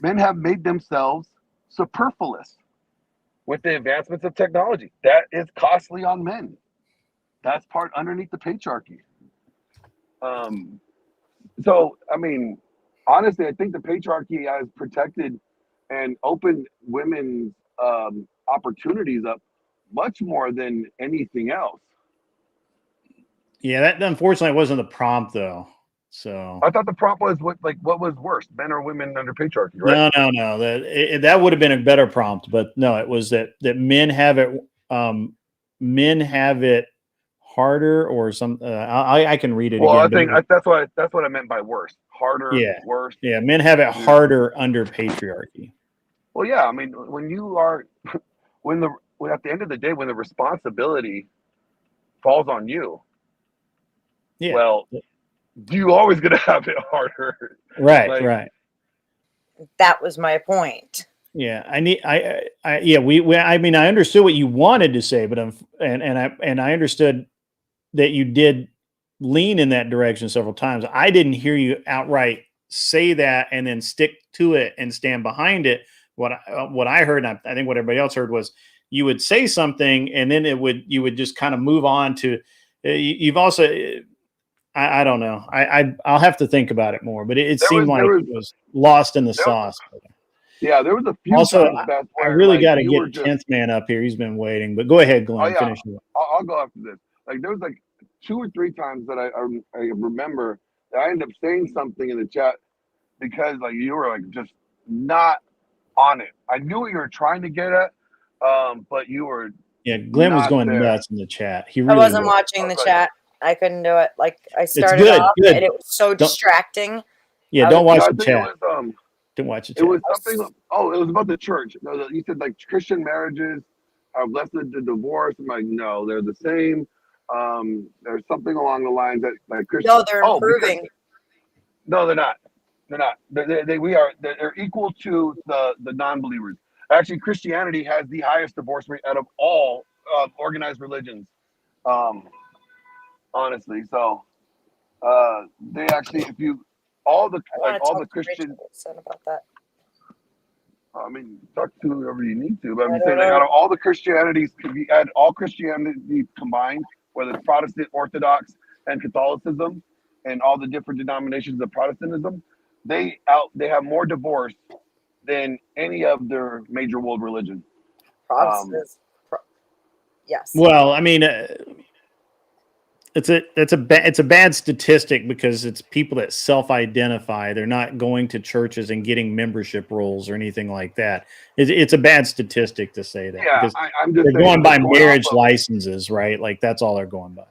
Men have made themselves superfluous with the advancements of technology. That is costly on men. That's part underneath the patriarchy. So, I mean, honestly, I think the patriarchy has protected and opened women's opportunities up much more than anything else. Yeah, that unfortunately wasn't the prompt though. So I thought the prompt was what was worse, men or women under patriarchy, right? No. That would have been a better prompt, but no, it was that men have it harder or some. I can read it Well, again. I think that's what I meant by worse, harder, Yeah, worse. Yeah, men have it harder under patriarchy. Well, yeah, I mean, when you are, when at the end of the day, when the responsibility falls on you, Yeah. well, you always gonna have it harder. Right, right. That was my point. Yeah, I mean, I understood what you wanted to say, but I understood that you did lean in that direction several times. I didn't hear you outright say that and then stick to it and stand behind it. What I heard, and I think what everybody else heard, was you would say something and then you would just kind of move on to. You've also, I don't know. I'll have to think about it more, but it seemed like it was lost in the sauce. Yeah, there was a few Also, times, Beth, I where, really like, got to you get were just- 10th man up here. He's been waiting, but go ahead, Glenn. Oh, yeah. Finish it. I'll go after this. Like, there was like 2 or 3 times that I remember that I ended up saying something in the chat because like you were like just not on it. I knew what you were trying to get at, but you were. Yeah, Glenn was not going there. nuts in the chat. He I really wasn't was. watching the chat. I couldn't do it. Like I started good, off good. and it was so distracting. Yeah, I don't was- watch I the think chat. it was Don't watch the it chat. was something. Oh, it was about the church. No, you said like Christian marriages are less than the divorce. I'm like, no, they're the same. There's something along the lines that like Christian. No, they're because- improving. No, they're not. They're not. They're equal to the non-believers. Actually, Christianity has the highest divorce rate out of all organized religions. Honestly, so they actually, if you all the Christian. About that. I mean, talk to whoever you need to, but I'm just saying, like, out of all the Christianities, if you add all Christianity combined, whether it's Protestant, Orthodox, and Catholicism, and all the different denominations of Protestantism, they have more divorce than any of their major world religion. Protestants. Yes. Well, I mean, it's a bad statistic because it's people that self-identify. They're not going to churches and getting membership rolls or anything like that. It's a bad statistic to say that. Yeah, because I'm just they're saying, going by going marriage off of- licenses, right? Like that's all they're going by.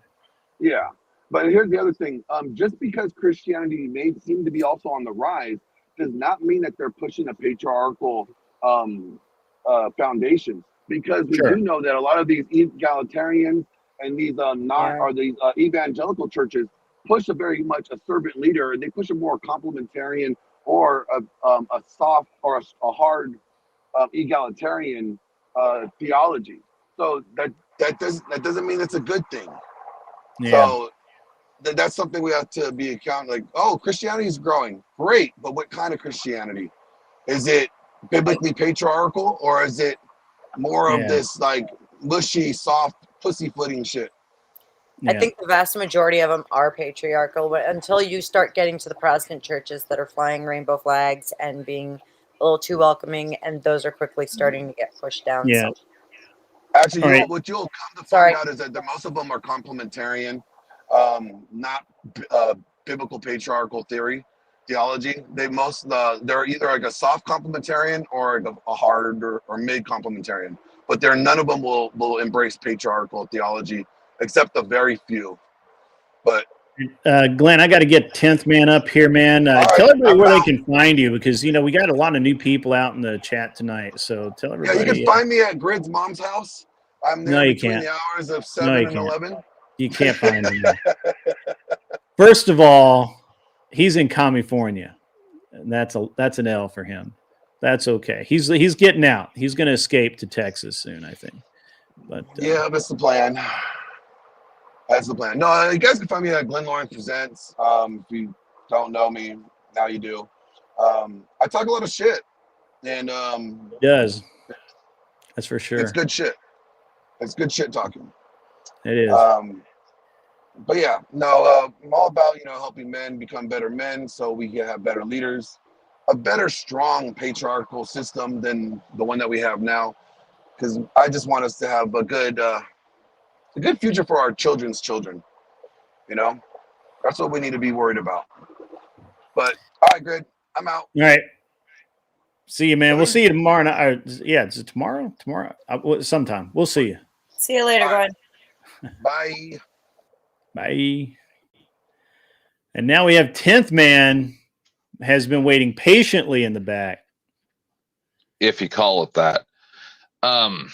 Yeah, but here's the other thing. Just because Christianity may seem to be also on the rise, does not mean that they're pushing a patriarchal foundation. Because we do know that a lot of these egalitarians and these these evangelical churches push a very much a servant leader, and they push a more complementarian or a soft or a hard egalitarian theology. So that doesn't mean it's a good thing. Yeah. So that's something we have to be account. Like, oh, Christianity is growing, great, but what kind of Christianity? Is it biblically patriarchal, or is it more of this like mushy, soft, pussyfooting shit? I think the vast majority of them are patriarchal, but until you start getting to the Protestant churches that are flying rainbow flags and being a little too welcoming, and those are quickly starting to get pushed down. Yeah. So. Actually, what you'll come to find out is that most of them are complementarian, not biblical patriarchal theology. They're either like a soft complementarian or a hard or mid complementarian, but none of them will embrace patriarchal theology except the very few. But Glenn, I got to get 10th man up here, man. Tell everybody where they can find you, because we got a lot of new people out in the chat tonight. So tell everybody. Yeah, you can find me at Grid's mom's house. I'm there between the hours of 7 and 11. You can't find him. First of all, he's in California, and that's an L for him. That's okay. He's getting out. He's going to escape to Texas soon, I think. But yeah, that's the plan. That's the plan. No, you guys can find me at Glenn Lawrence Presents. If you don't know me, now you do. I talk a lot of shit, and he does. That's for sure. It's good shit. It's good shit talking. It is. But yeah, no, I'm all about helping men become better men, so we can have better leaders, a better, strong patriarchal system than the one that we have now. Because I just want us to have a good future for our children's children. That's what we need to be worried about. But all right, Grid, I'm out. All right. See you, man. We'll see you tomorrow night. Yeah, is it tomorrow? Tomorrow, sometime. We'll see you. See you later, Glenn. Bye. Bye. And now we have 10th man has been waiting patiently in the back. If you call it that. I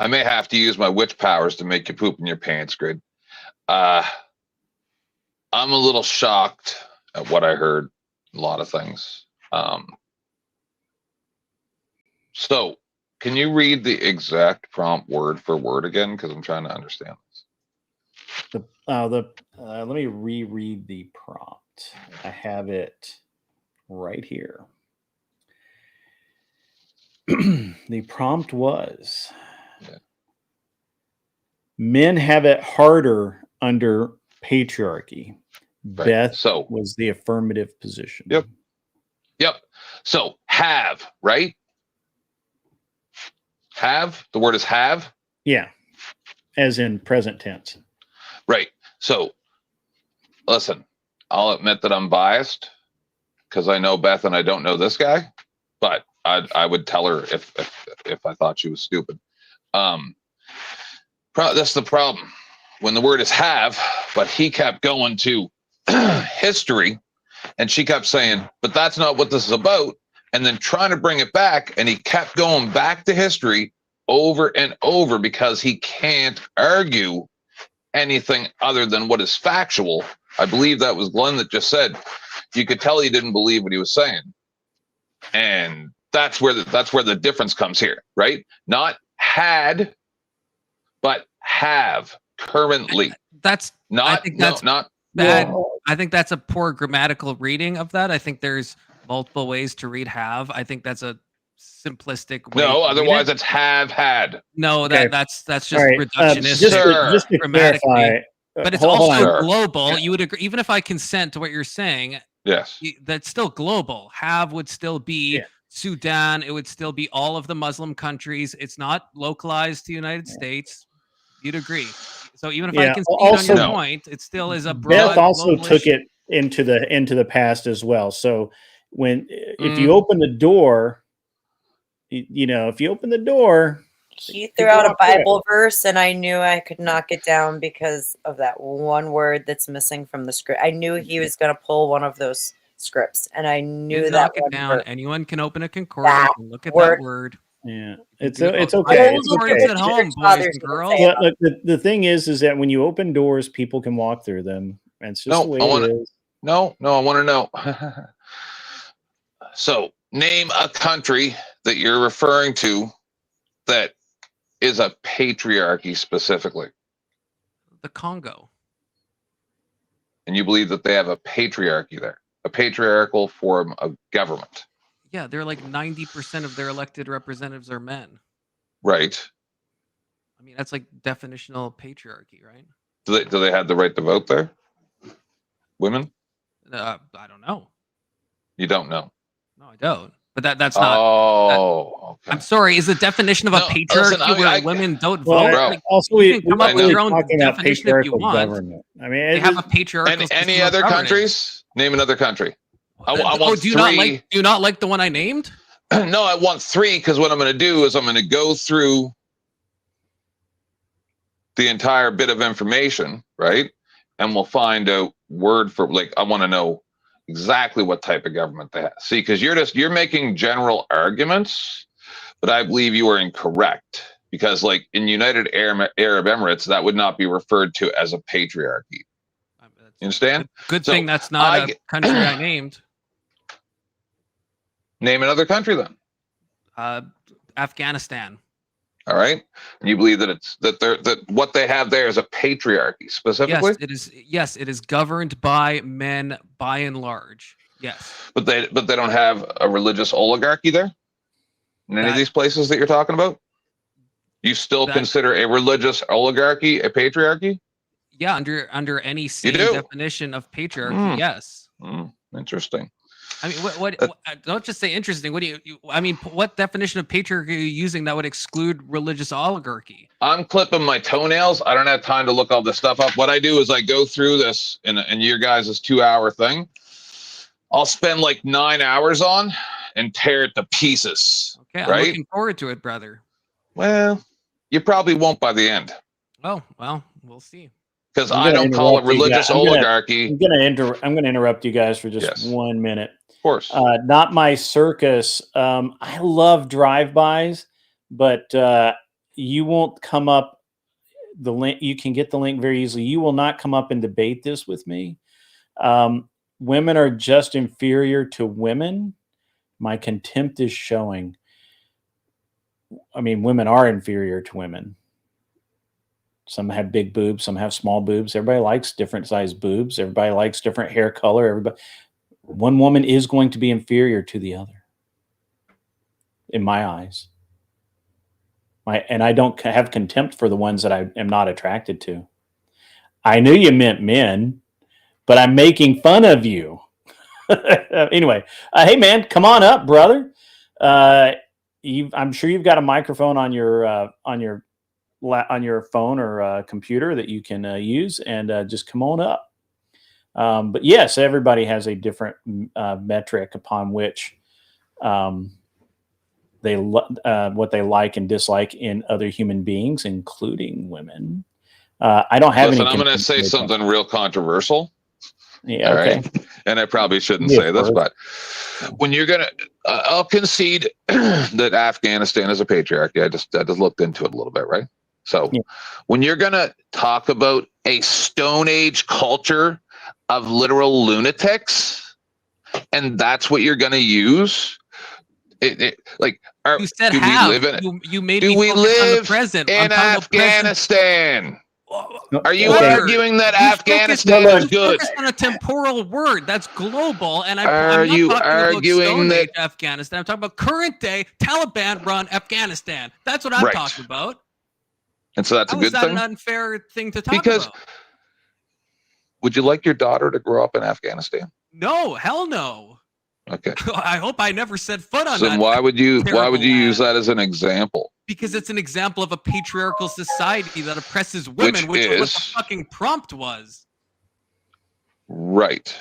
may have to use my witch powers to make you poop in your pants, Grid. I'm a little shocked at what I heard. A lot of things. So, can you read the exact prompt word for word again? Because I'm trying to understand this. Let me reread the prompt. I have it right here. The prompt was, men have it harder under patriarchy. Right. Beth was the affirmative position. Yep. So have, right? Have, the word is have? Yeah. As in present tense. Right. So listen, I'll admit that I'm biased because I know Beth and I don't know this guy, but I would tell her if I thought she was stupid. That's the problem. When the word is have, but he kept going to history, and she kept saying, but that's not what this is about, and then trying to bring it back, and he kept going back to history over and over because he can't argue anything other than what is factual. I believe that was Glenn that just said, you could tell he didn't believe what he was saying. And that's where the difference comes here, right? Not had, but have currently. That's not. I think that's not bad. I think that's a poor grammatical reading of that. I think there's multiple ways to read have. I think that's a simplistic way. No, otherwise it's have had. No, okay. that's just reductionist. Just to clarify, but it's also global. You would agree, even if I consent to what you're saying. Yes, that's still global. Have would still be Sudan. It would still be all of the Muslim countries. It's not localized to the United States. You'd agree. So even if I concede on your point, it still is a broad. Beth also took it into the past as well. So if you open the door, if you open the door, he threw out a Bible verse, and I knew I could knock it down because of that one word that's missing from the script. I knew he was going to pull one of those scripts, and I knew that knock it down. Anyone can open a concordance and look at that word. Yeah, it's okay. It's okay. At home, boys and girls. Look, the thing is that when you open doors, people can walk through them, and it's just the way it is. No, I want to know. So, name a country that you're referring to that is a patriarchy specifically. The Congo. And you believe that they have a patriarchy there, a patriarchal form of government. Yeah, they're like 90% of their elected representatives are men. Right. mean, that's like definitional patriarchy, right? Do they have the right to vote there? Women? I don't know. You don't know. No, I don't. But that's not. Oh, okay. I'm sorry. Is the definition of a patriarchy listen, where women don't vote? Well, Like, also, you can come up with really your own talking about definition if you patriarchal want. government. I mean, They have a patriarchal. Any system of other governance. countries? Name another country. I want do you 3. not like? Do you not like the one I named? No, I want 3 because what I'm going to do is I'm going to go through the entire bit of information, right? And we'll find a word for, like, I want to know exactly what type of government they have. See, because you're making general arguments, but I believe you are incorrect. Because, like, in United Arab Emirates, that would not be referred to as a patriarchy. You understand? Good thing that's not a country I named. Name another country then. Afghanistan. All right. And you believe that that what they have there is a patriarchy specifically? Yes, it is. Yes, it is governed by men by and large. Yes. But they don't have a religious oligarchy there? In any of these places that you're talking about? You still consider a religious oligarchy a patriarchy? Yeah, under any sane definition of patriarchy, yes. Interesting. I mean, what don't just say interesting. What do you I mean, what definition of patriarchy are you using that would exclude religious oligarchy? I'm clipping my toenails. I don't have time to look all this stuff up. What I do is I go through this in your guys' 2-hour thing. I'll spend like 9 hours on and tear it to pieces. Okay, I'm right? looking forward to it, brother. Well, you probably won't by the end. Oh, well, we'll see. Because I don't call it religious oligarchy. I'm going to interrupt you guys for just 1 minute. Of course. Not my circus. I love drive-bys, but you won't come up the link. You can get the link very easily. You will not come up and debate this with me. Women are just inferior to women. My contempt is showing. I mean, women are inferior to women. Some have big boobs, some have small boobs. Everybody likes different sized boobs. Everybody likes different hair color. One woman is going to be inferior to the other, in my eyes. And I don't have contempt for the ones that I am not attracted to. I knew you meant men, but I'm making fun of you. Anyway, hey man, come on up, brother. I'm sure you've got a microphone on your phone or computer that you can use, and just come on up. But yes, everybody has a different metric upon which what they like and dislike in other human beings, including women. I don't have any. I'm going to say something real controversial. Yeah. Okay. Right? And I probably shouldn't say this, but when you're going to, I'll concede that Afghanistan is a patriarchy. I just looked into it a little bit, right? So when you're going to talk about a Stone Age culture of literal lunatics, and that's what you're going to use, like, you said do have. We live in it? You made do me we live on the present. in Afghanistan? Are you Okay. arguing that Afghanistan is good? Focus on a temporal word that's global, and I'm arguing not talking about Stone that Age Afghanistan? I'm talking about current day Taliban-run Afghanistan. That's what I'm talking about. And so that's a good thing. How is that an unfair thing to talk because about? Would you like your daughter to grow up in Afghanistan? No, hell no. Okay. I hope I never set foot on so that. So why would you use that as an example? Because it's an example of a patriarchal society that oppresses women, which is what the fucking prompt was. Right.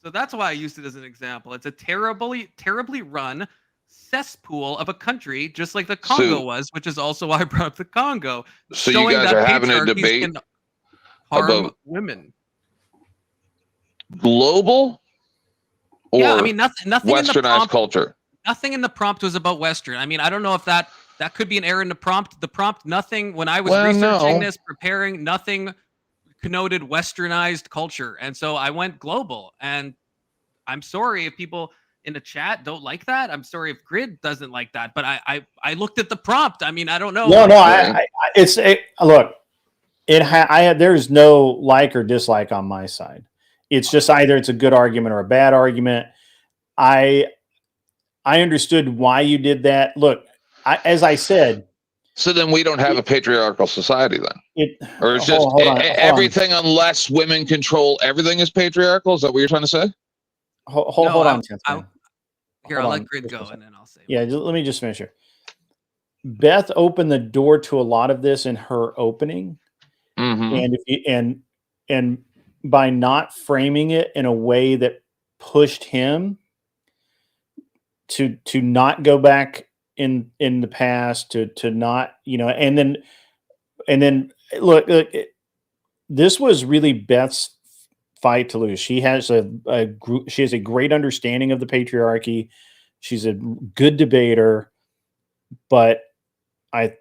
So that's why I used it as an example. It's a terribly run cesspool of a country, just like the Congo was, which is also why I brought up the Congo. So you guys are having a debate about women. Global? Or yeah, I mean nothing westernized in the prompt, culture. Nothing in the prompt was about Western. I mean, I don't know if that could be an error in the prompt. The prompt, nothing, when I was researching this, preparing, nothing connoted westernized culture. And so I went global. And I'm sorry if people in the chat don't like that. I'm sorry if Grid doesn't like that. But I looked at the prompt. I mean, I don't know. Look, there's no like or dislike on my side. It's just either it's a good argument or a bad argument. I understood why you did that. Look, as I said, So then we don't have a patriarchal society then, or it's just hold on. everything unless women control everything is patriarchal. Is that what you're trying to say? Hold on, Here, I'll let Grid go, and then I'll say. Yeah, let me just finish here. Beth opened the door to a lot of this in her opening, and and by not framing it in a way that pushed him to not go back in the past, to not, and then look, this was really Beth's fight to lose. She has she has a great understanding of the patriarchy. She's a good debater, but I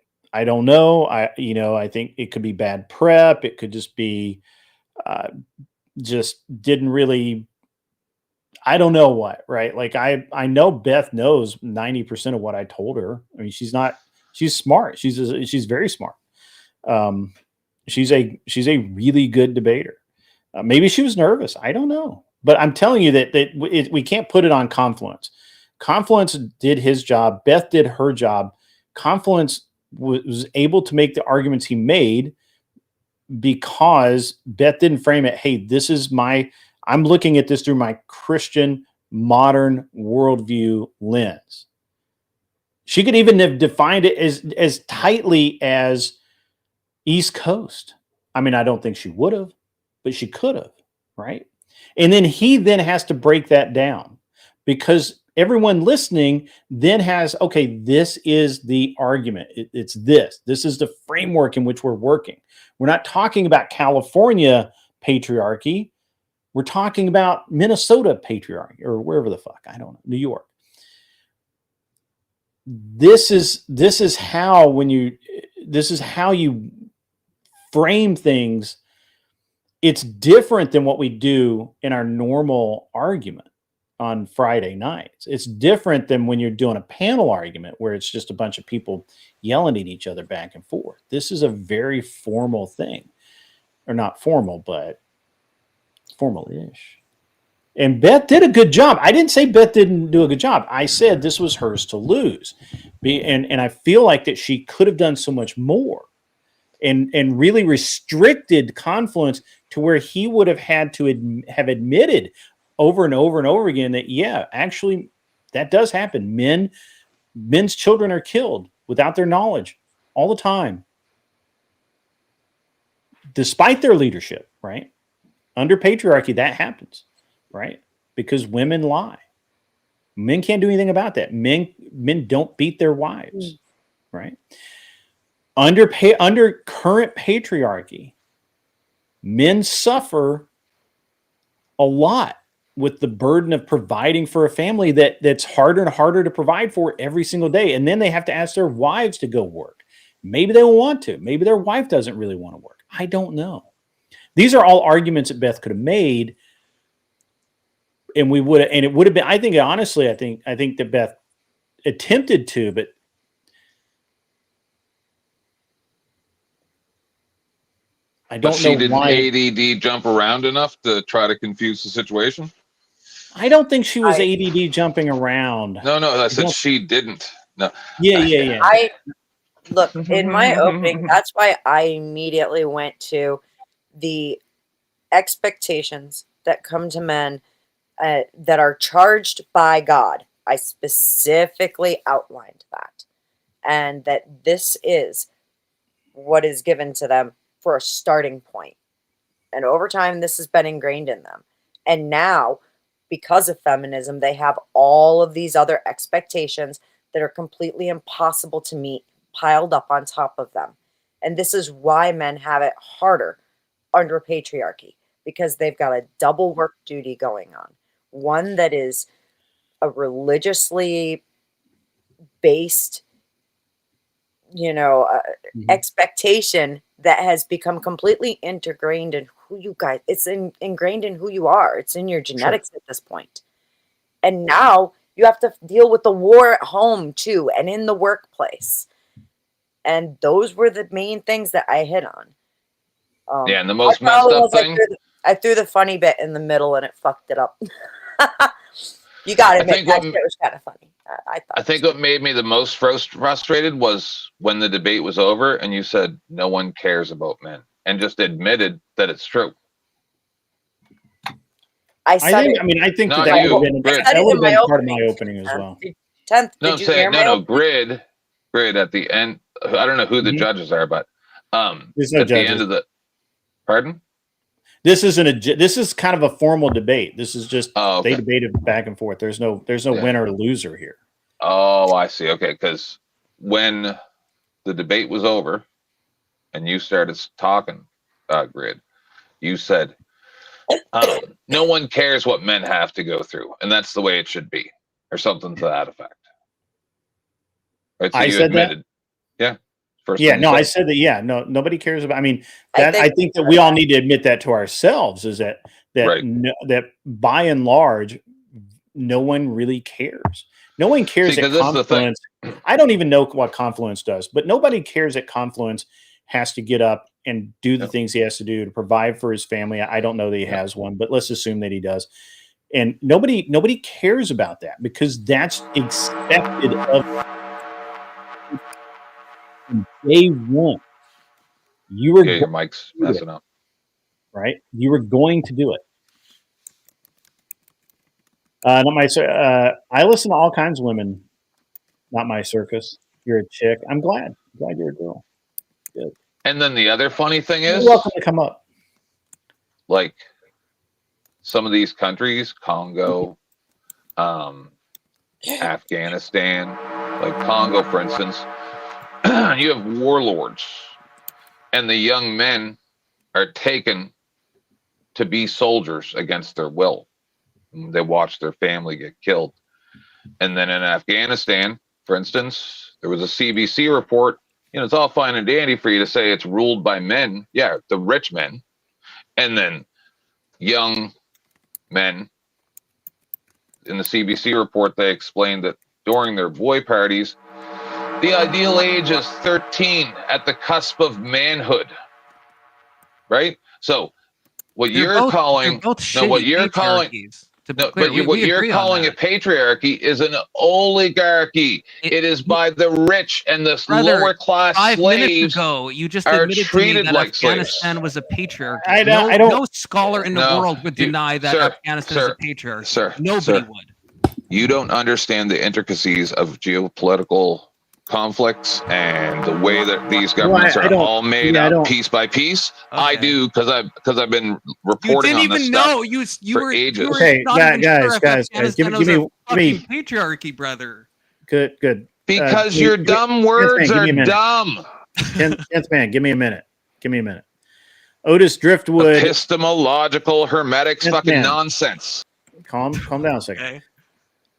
don't know. I think it could be bad prep. It could just be just didn't really. I don't know what, right? Like I know Beth knows 90% of what I told her. I mean, she's smart. She's very smart. She's a really good debater. Maybe she was nervous. I don't know. But I'm telling you that we can't put it on Confluence. Confluence did his job. Beth did her job. Confluence was able to make the arguments he made because Beth didn't frame it. Hey, I'm looking at this through my Christian modern worldview lens. She could even have defined it as tightly as East Coast. I mean, I don't think she would have, but she could have, right? And then he has to break that down because everyone listening then has, okay, this is the argument. It's this. This is the framework in which we're working. We're not talking about California patriarchy. We're talking about Minnesota patriarchy or wherever the fuck, I don't know, New York. This is how you frame things. It's different than what we do in our normal argument on Friday nights. It's different than when you're doing a panel argument where it's just a bunch of people yelling at each other back and forth. This is a very formal thing, or not formal, but formal-ish. And Beth did a good job. I didn't say Beth didn't do a good job. I said this was hers to lose. And I feel like that she could have done so much more and really restricted Confluence to where he would have had to have admitted over and over and over again that, yeah, actually, that does happen. Men's children are killed without their knowledge all the time, despite their leadership, right? Under patriarchy, that happens, right? Because women lie. Men can't do anything about that. Men don't beat their wives, right? Under current patriarchy, men suffer a lot with the burden of providing for a family that's harder and harder to provide for every single day. And then they have to ask their wives to go work. Maybe they don't want to. Maybe their wife doesn't really want to work. I don't know. These are all arguments that Beth could have made, and it would have been. I think honestly, I think that Beth attempted to, but I don't know she didn't why. ADD jump around enough to try to confuse the situation. I don't think she was ADD jumping around. No, I said she didn't. No. Yeah. Look, in my opening, that's why I immediately went to the expectations that come to men that are charged by God. I specifically outlined that. And that this is what is given to them for a starting point. And over time, this has been ingrained in them. And now, because of feminism, they have all of these other expectations that are completely impossible to meet piled up on top of them. And this is why men have it harder under patriarchy, because they've got a double work duty going on. One that is a religiously based, expectation that has become completely ingrained in who you guys, it's ingrained in who you are. It's in your genetics at this point. And now you have to deal with the war at home too, and in the workplace. And those were the main things that I hit on. And the most messed up thing, I threw the funny bit in the middle and it fucked it up. You got to I admit think that what- shit was kind of funny. I thought. I think what made me the most frustrated was when the debate was over and you said no one cares about men and just admitted that it's true. I said it. I think Not that you, would have been, Grid. that it would in have been my part of my opening. opening as well. 10th, No, I'm did you saying hear my opening? Grid at the end. I don't know who the Mhm. judges are, but There's no at the judges. end of the pardon. This is kind of a formal debate. This is just Oh, okay. they debated back and forth. There's no winner or loser here. Oh, I see. Okay, because when the debate was over and you started talking, Grid, you said no one cares what men have to go through, and that's the way it should be, or something to that effect. Right? So I you said admitted, yeah. First Yeah, thing you no, said. I said that. Yeah, no, nobody cares about. I mean, I I think that we all need to admit that to ourselves. Is that Right. that by and large, no one really cares. No one cares See, at 'cause this is the thing. Confluence. I don't even know what Confluence does, but nobody cares that Confluence has to get up and do the Yep. things he has to do to provide for his family. I don't know that he Yep. has one, but let's assume that he does. And nobody cares about that because that's expected of from day one. You were Yeah, your mic's do it. messing up. Right? You were going to do it. Not my. I listen to all kinds of women. Not my circus. You're a chick. I'm glad. You're a girl. Good. And then the other funny thing You're is, welcome to come up. like some of these countries, Congo, Afghanistan, like Congo, for instance, you have warlords, and the young men are taken to be soldiers against their will. They watch their family get killed. And then in Afghanistan, for instance, there was a CBC report. You know, it's all fine and dandy for you to say it's ruled by men. Yeah, the rich men. And then young men. In the CBC report, they explained that during their boy parties, the ideal age is 13 at the cusp of manhood. Right? So what you're calling a patriarchy is an oligarchy. It is by the rich, and this lower class 5 slaves minutes ago, you just are admitted to me treated that like Afghanistan slaves. was a patriarchy. I don't- No scholar in the No, world would you- deny that sir, Afghanistan is a sir, patriarchy. sir, Nobody sir. would. You don't understand the intricacies of geopolitical conflicts and the way that these governments I are don't- all made yeah, I up don't- piece by piece. I Okay. do because I've been You reporting didn't on this even stuff know. You for were ages. you were Okay, not even guys, sure if guys, Afghanistan give was me- a give fucking me- patriarchy, brother. Good. Because give me- your give me- dumb Chance words Man, give are me a minute. dumb. Chance Man, give me a minute. Otis Driftwood. Epistemological hermetics Yes, fucking ma'am. nonsense. Calm down a second. Okay.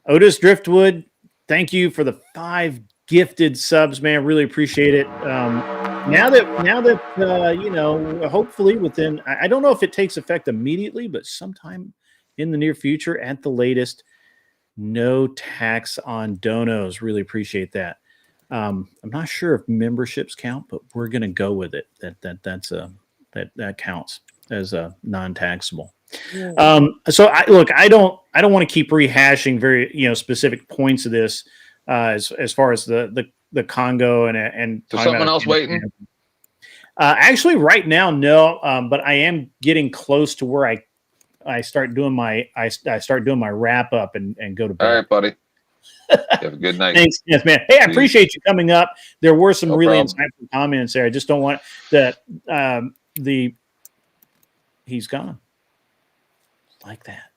Otis Driftwood, thank you for the 5 gifted subs, man. Really appreciate it. Now that you know, hopefully within, I don't know if it takes effect immediately, but sometime in the near future, at the latest, no tax on donos. Really appreciate that. I'm not sure if memberships count, but we're going to go with it. That counts as a non-taxable. So I don't want to keep rehashing very specific points of this as far as the Congo and Is someone else waiting? Actually, right now, no. But I am getting close to where I start doing my wrap up and go to bed. All right, buddy. Have a good night. Thanks, yes, man. Hey, I appreciate you coming up. There were some No really problem. insightful comments there. I just don't want that he's gone like that.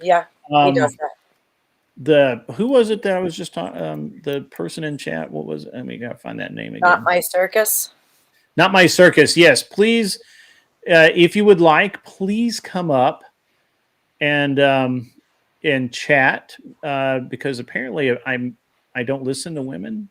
Yeah, he does that. Who was it that I was just talking? The person in chat. What was it? I mean, gotta find that name again. Not my circus. Not my circus. Yes, please. If you would like, please come up and chat because apparently I don't listen to women.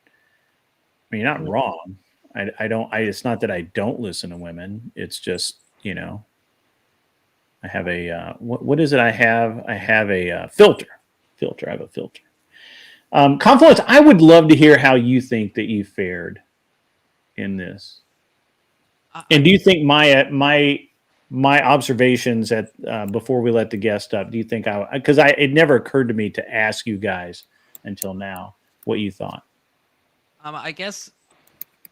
I mean, you're not wrong. I don't. It's not that I don't listen to women. It's just I have a what is it? I have a filter. I have a filter. Confluence. I would love to hear how you think that you fared in this. And do you think my my observations at before we let the guest up, do you think because it never occurred to me to ask you guys until now what you thought? I guess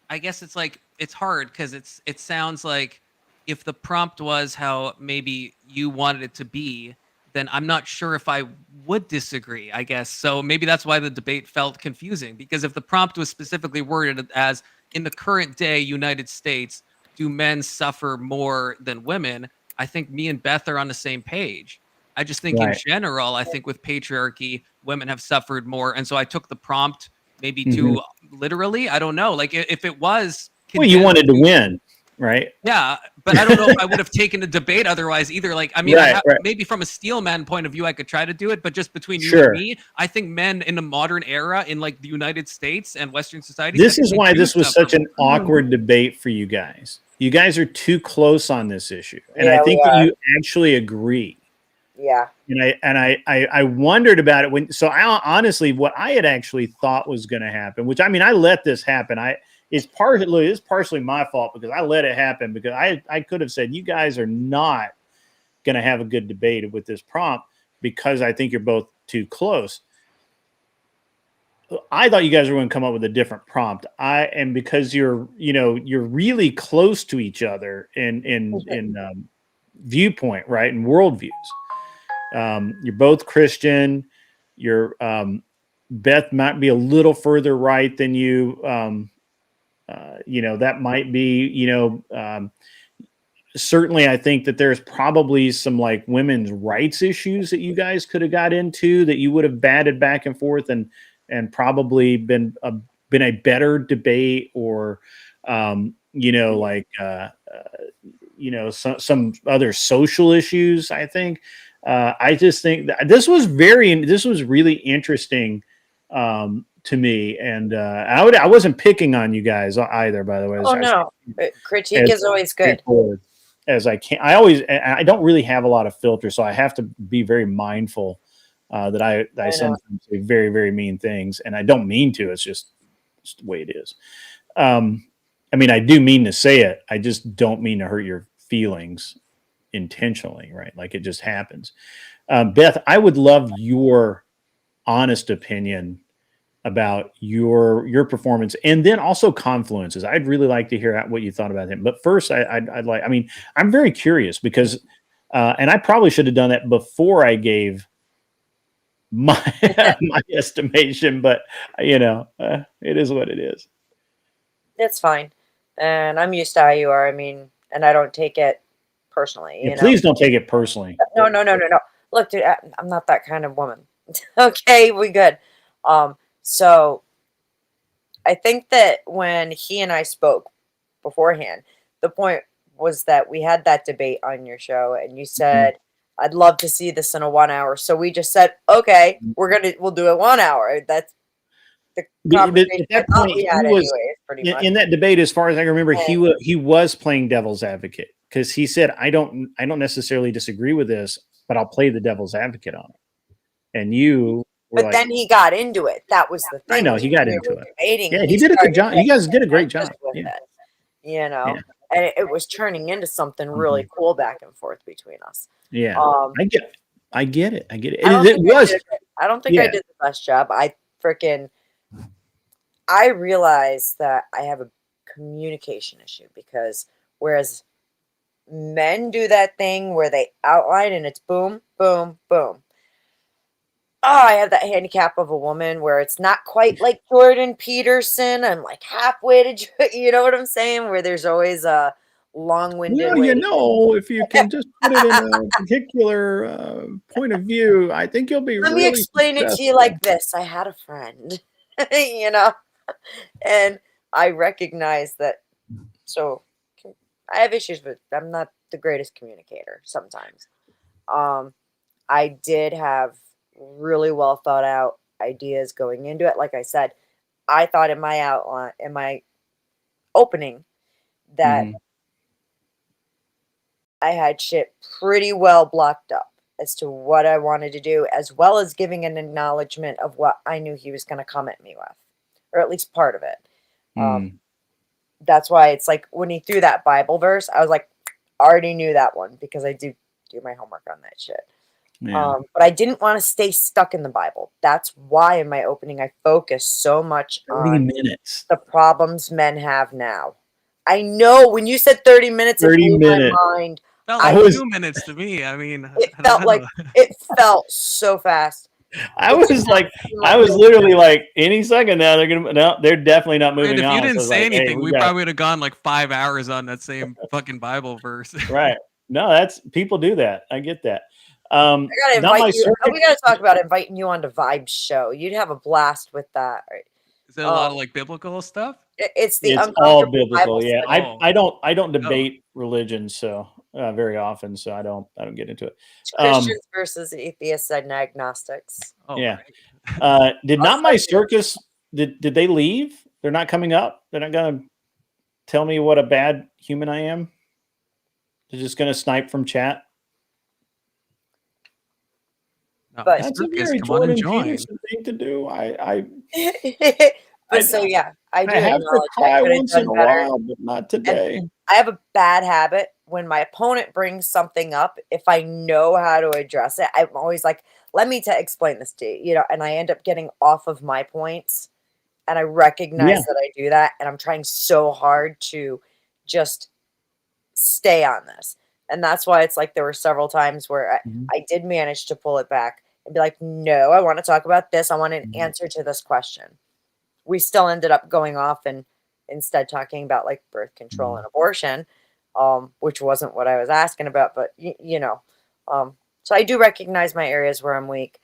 it's like it's hard because it sounds like if the prompt was how maybe you wanted it to be, then I'm not sure if I would disagree, I guess. So maybe that's why the debate felt confusing, because if the prompt was specifically worded as in the current day United States, do men suffer more than women? I think me and Beth are on the same page. I just think in general, I think with patriarchy, women have suffered more. And so I took the prompt maybe too literally. I don't know. Like if it was, well, you wanted to win, right? Yeah, but I don't know if I would have taken a debate otherwise either. Like, I mean, maybe from a steelman point of view, I could try to do it, but just between you and me, I think men in the modern era in like the United States and Western society. This is why this was such an awkward debate for you guys. You guys are too close on this issue, and I think that you actually agree. Yeah. And I wondered about it when. So I honestly, what I had actually thought was going to happen, which I mean, I let this happen. It's partially my fault because I let it happen because I could have said you guys are not going to have a good debate with this prompt because I think you're both too close. I thought you guys were going to come up with a different prompt. And because you're really close to each other in viewpoint, right, and worldviews. You're both Christian. You're Beth might be a little further right than you. That might be, certainly I think that there's probably some like women's rights issues that you guys could have got into that you would have batted back and forth and probably been a better debate or, some other social issues. I think, I just think that this was really interesting, to me, and I wasn't picking on you guys either, by the way. Oh no, critique is always good. As I can, I don't really have a lot of filters, so I have to be very mindful that I sometimes say very, very mean things, and I don't mean to. It's just the way it is. I mean, I do mean to say it. I just don't mean to hurt your feelings intentionally, right? Like it just happens. Beth, I would love your honest opinion about your performance, and then also Confluence's. I'd really like to hear what you thought about him. But first, I'm very curious because, and I probably should have done that before I gave my my estimation. But it is what it is. It's fine, and I'm used to how you are. I mean, and I don't take it personally. Yeah, please don't take it personally. No. Look, dude, I'm not that kind of woman. Okay, we good. So I think that when he and I spoke beforehand, the point was that we had that debate on your show and you said, I'd love to see this in a 1 hour. So we just said, okay, we'll do it 1 hour. That's the conversation at that point, we had anyways, pretty much. In that debate, as far as I remember, he was playing devil's advocate because he said, I don't necessarily disagree with this, but I'll play the devil's advocate on it. And you But then he got into it. That was the thing. I know he got into it. Debating, yeah, he did a good job. You guys did a great job. Yeah. And it was turning into something really cool back and forth between us. Yeah, I get it. I don't think I did the best job. I realized that I have a communication issue because whereas men do that thing where they outline and it's boom, boom, boom. I have that handicap of a woman where it's not quite like Jordan Peterson. I'm like halfway to, you know what I'm saying? Where there's always a long-winded way. If you can just put it in a particular point of view, I think you'll be Let me explain it to you like this. I had a friend, and I recognize that. So I have issues with, I'm not the greatest communicator sometimes. I did have really well thought out ideas going into it. Like I said, I thought in my opening that I had shit pretty well blocked up as to what I wanted to do, as well as giving an acknowledgement of what I knew he was going to come at me with, or at least part of it. That's why it's like when he threw that Bible verse, I was like, already knew that one because I do my homework on that shit. Yeah. But I didn't want to stay stuck in the Bible. That's why in my opening I focused so much 30 on minutes. the problems men have now. I know when you said 30 minutes, it 30 blew minutes. my mind. Felt I like was- 2 minutes to me. I mean, It I felt don't like know. it felt so fast. I was like, I was literally like, any second now they're definitely not moving If on. you So I didn't was say like, hey, anything, we got- probably would have gone like 5 hours on that same fucking Bible verse. right. No, that's people do that. I get that. I gotta not my invite you. circuit. We gotta talk about inviting you onto Vibe's show. You'd have a blast with that. Is it a lot of like biblical stuff? It's the It's all uncomfortable biblical. Bible Yeah. study. I don't debate religion so very often, so I don't get into it. It's Christians versus atheists and agnostics. Oh, Yeah. right. Did not my circus did they leave? They're not coming up? They're not gonna tell me what a bad human I am? They're just gonna snipe from chat. Not But- my That's a circus. very Come on and Jordan join. Peterson thing to do. I But so yeah, I do have to acknowledge I cry could have once in done a better. while, but not today. I have a bad habit when my opponent brings something up. If I know how to address it, I'm always like, "Let me explain this to you," and I end up getting off of my points, and I recognize Yeah. that I do that, and I'm trying so hard to just stay on this, and that's why it's like there were several times where Mhm. I did manage to pull it back and be like, "No, I want to talk about this. I want an Mhm. answer to this question." We still ended up going off and instead talking about like birth control and abortion, which wasn't what I was asking about, but so I do recognize my areas where I'm weak.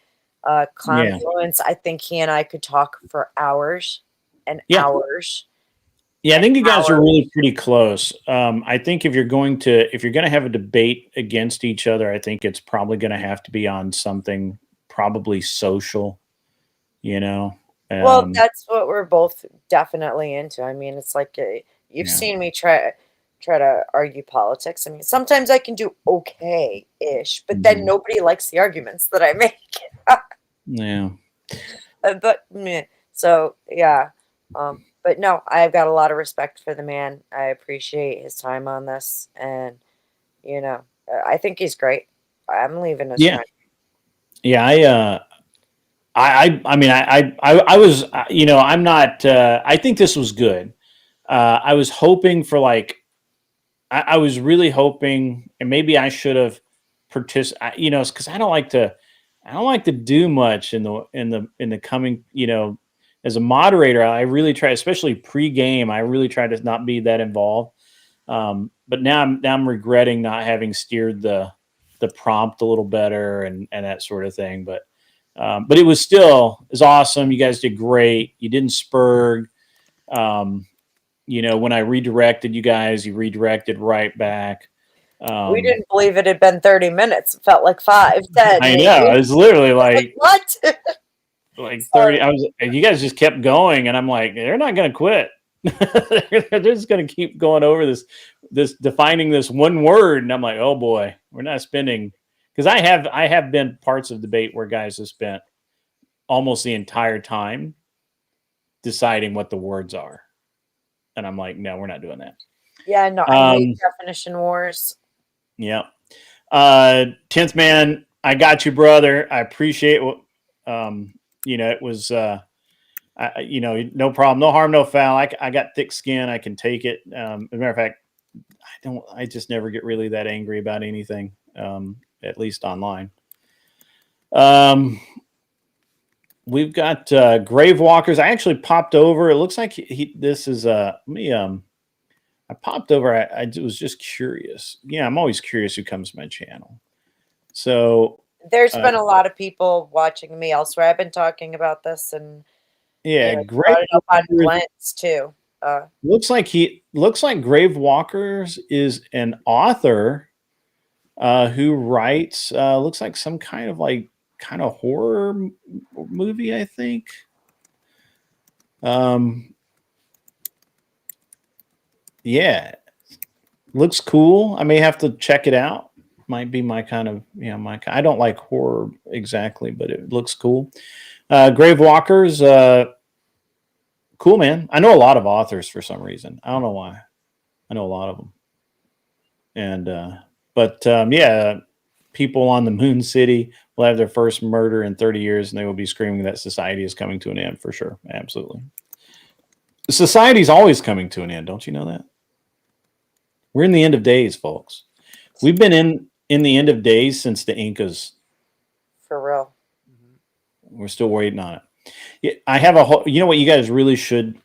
Confluence, I think he and I could talk for hours and Yeah. hours. Yeah, I think you guys are hours. really pretty close. I think if you're going to have a debate against each other, I think it's probably going to have to be on something probably social, you know. Well, that's what we're both definitely into. I mean, it's like you've Yeah. seen me try to argue politics. I mean, sometimes I can do okay-ish, but then Mhm. nobody likes the arguments that I make. Yeah. But so yeah, but no, I've got a lot of respect for the man. I appreciate his time on this, and I think he's great. I'm leaving his Yeah. friend. Yeah, I mean, I was, I'm not. I think this was good. I was hoping for like, I was really hoping, and maybe I should have participated. Because I don't like to do much in the coming. As a moderator, I really try, especially pre-game. I really try to not be that involved. But now I'm regretting not having steered the prompt a little better and that sort of thing. But it was awesome. You guys did great. You didn't spurg. When I redirected you guys, you redirected right back. We didn't believe it had been 30 minutes. It felt like 5, 10. I know. It was literally like what? like 30. You guys just kept going, and I'm like, they're not going to quit. They're just going to keep going over this defining this one word, and I'm like, oh boy, we're not spending, because I have been parts of debate where guys have spent almost the entire time deciding what the words are, and I'm like, no, we're not doing that. Yeah, no, I hate definition wars. Yeah. 10th man, I got you, brother. I appreciate what it was no problem, no harm, no foul. I got thick skin. I can take it. As a matter of fact, I just never get really that angry about anything, at least online. We've got grave walkers. I actually popped over. It looks like this is I popped over. I was just curious. Yeah, I'm always curious who comes to my channel. So there's been a lot of people watching me elsewhere. I've been talking about this, and great. brought it up on Glentz too. Looks like Grave Walkers is an author who writes. Looks like some kind of horror movie, I think. Yeah, looks cool. I may have to check it out. Might be my kind of, I don't like horror exactly, but it looks cool. Grave Walkers, cool, man. I know a lot of authors for some reason. I don't know why. I know a lot of them. And yeah, people on the Moon City will have their first murder in 30 years, and they will be screaming that society is coming to an end for sure. Absolutely. Society's always coming to an end. Don't you know that? We're in the end of days, folks. We've been in the end of days since the Incas. For real. We're still waiting on it. Yeah, I have a whole, you know what you guys really should,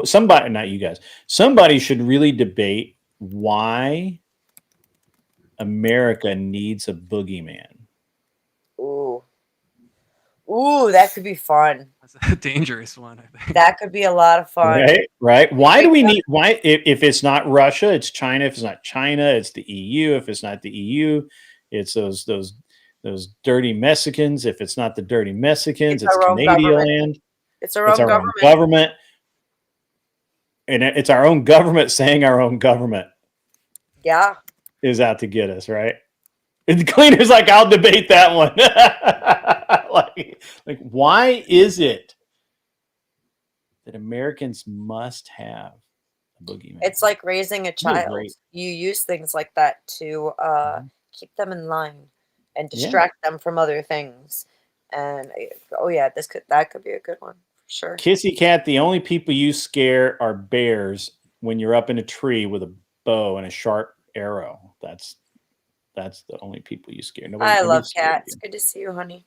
somebody, not you guys, somebody should really debate why America needs a boogeyman. Ooh. Ooh, that could be fun. That's a dangerous one, I think. That could be a lot of fun. Right. Why do we need, why, if it's not Russia, it's China. If it's not China, it's the EU. If it's not the EU, it's those dirty Mexicans. If it's not the dirty Mexicans, it's Canadian land. It's our own government. And it's our own government saying our own government. Yeah. Is out to get us, right? And the cleaner's like, I'll debate that one. like, why is it that Americans must have a boogeyman? It's like raising a child. You use things like that to keep them in line and distract them from other things. And that could be a good one for sure. Kissy Cat, the only people you scare are bears when you're up in a tree with a bow and a sharp arrow. That's the only people you scare. I love cats. Good to see you, honey.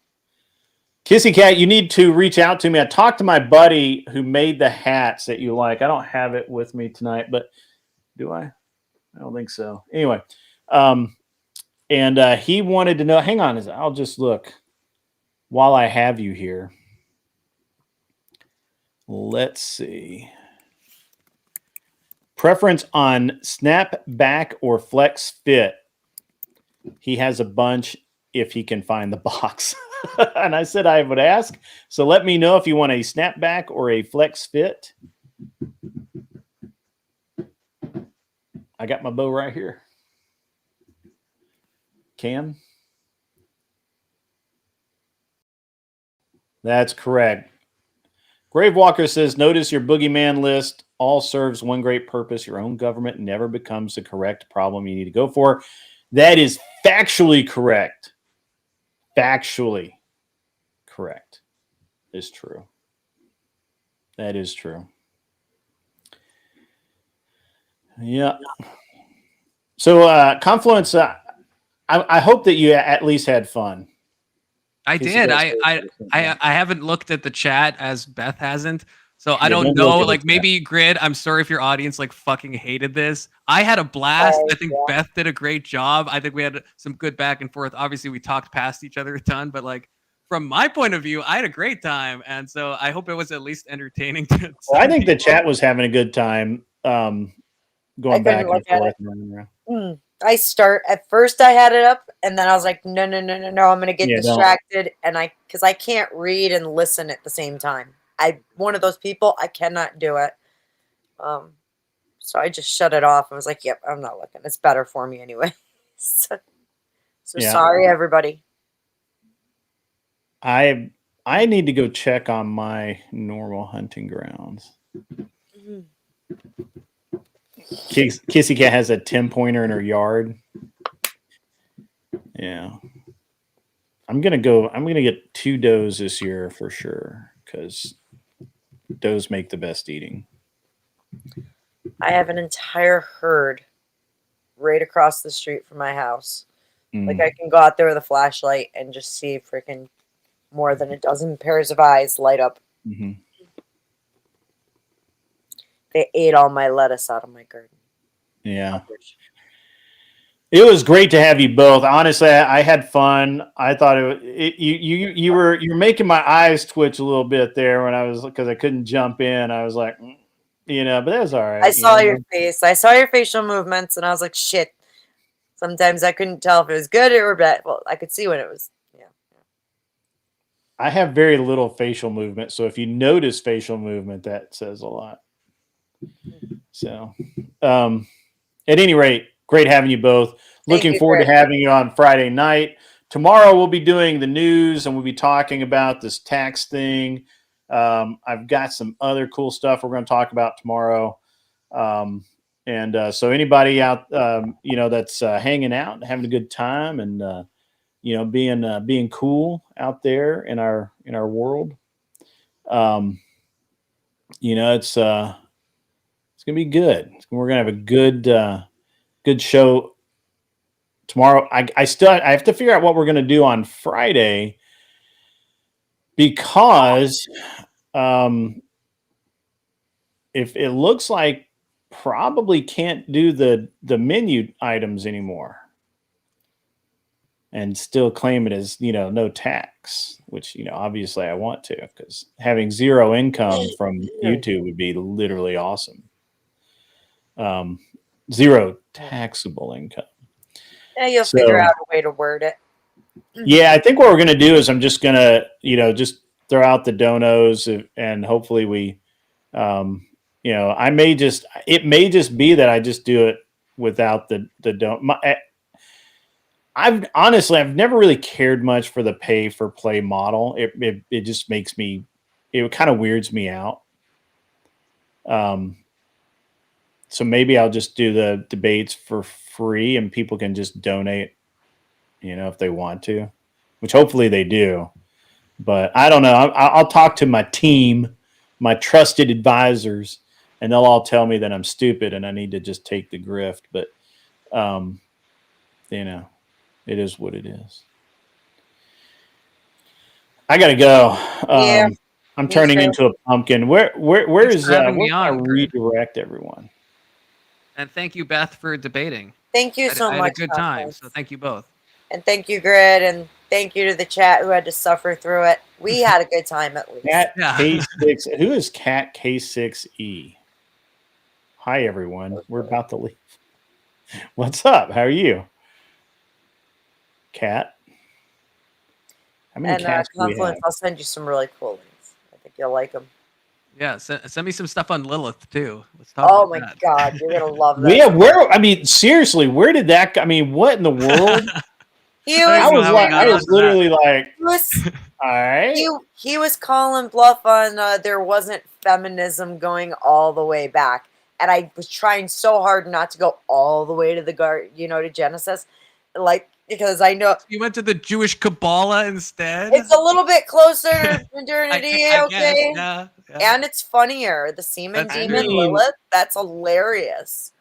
Kissy Cat, you need to reach out to me. I talked to my buddy who made the hats that you like. I don't have it with me tonight, but do I? I don't think so. Anyway, and he wanted to know. Hang on, I'll just look while I have you here. Let's see. Preference on snapback or flex fit. He has a bunch if he can find the box. And I said I would ask. So let me know if you want a snapback or a flex fit. I got my bow right here. Cam? That's correct. Gravewalker says, notice your boogeyman list all serves one great purpose. Your own government never becomes the correct problem you need to go for. That is factually correct. Factually correct. Is true. That is true. Yeah. So Confluence, I hope that you at least had fun. I did. I haven't looked at the chat as Beth hasn't. So I don't know, like maybe Grid, I'm sorry if your audience like fucking hated this. I had a blast. I think Beth did a great job. I think we had some good back and forth. Obviously we talked past each other a ton, but like from my point of view, I had a great time. And so I hope it was at least entertaining. Well, I think the chat was having a good time going back and forth. At first I had it up and then I was like, no, I'm going to get distracted. And because I can't read and listen at the same time. I'm one of those people, I cannot do it. So I just shut it off. I was like, yep, I'm not looking. It's better for me anyway. so sorry, everybody. I need to go check on my normal hunting grounds. Mm-hmm. Kissy Cat has a 10-pointer in her yard. Yeah. I'm going to get 2 does this year for sure because does make the best eating. I have an entire herd right across the street from my house. Like I can go out there with a flashlight and just see freaking more than a dozen pairs of eyes light up. Mm-hmm. They ate all my lettuce out of my garden. Yeah. It was great to have you both. Honestly, I had fun. I thought you were making my eyes twitch a little bit there because I couldn't jump in. I was like, but that was all right. I saw your face. I saw your facial movements, and I was like, shit. Sometimes I couldn't tell if it was good or bad. Well, I could see when it was. Yeah. I have very little facial movement, so if you notice facial movement, that says a lot. So, at any rate, great having you both. Looking forward to having you on Friday night. Tomorrow we'll be doing the news and we'll be talking about this tax thing. I've got some other cool stuff we're going to talk about tomorrow. And so anybody out, that's hanging out and having a good time and being cool out there in our world, it's gonna be good. We're gonna have a good show tomorrow. I have to figure out what we're gonna do on Friday because if it looks like probably can't do the menu items anymore and still claim it as no tax, which obviously I want to, because having zero income from YouTube would be literally awesome. Zero taxable income. Yeah, you'll figure out a way to word it. Yeah, I think what we're gonna do is I'm just gonna just throw out the donos and hopefully we it may just be that I just do it without the don't. I've never really cared much for the pay for play model. It just makes me, it kind of weirds me out. So maybe I'll just do the debates for free and people can just donate, if they want to, which hopefully they do. But I don't know. I'll talk to my team, my trusted advisors, and they'll all tell me that I'm stupid and I need to just take the grift. But, it is what it is. I gotta go. Yeah, I'm turning into a pumpkin. Where is for having where me can I on, Grid. redirect everyone? And thank you, Beth, for debating. Thank you so I had much. a good time, so thank you both. And thank you, Grid, and thank you to the chat who had to suffer through it. We had a good time at least. Cat K6. Who is Cat K6E? Hi everyone. We're about to leave. What's up? How are you, Cat? How many cats do we have? Confluence, I'll send you some really cool links. I think you'll like them. Yeah, send me some stuff on Lilith too. Let's talk Oh about my that. God, you're gonna love that. Yeah, seriously, where did that? I mean, what in the world? I was literally like, all right. He was calling bluff on there wasn't feminism going all the way back, and I was trying so hard not to go all the way to to Genesis, because I know you went to the Jewish Kabbalah instead. It's a little bit closer to modernity, I okay? guess, yeah. And it's funnier. The semen demon Lilith, that's hilarious.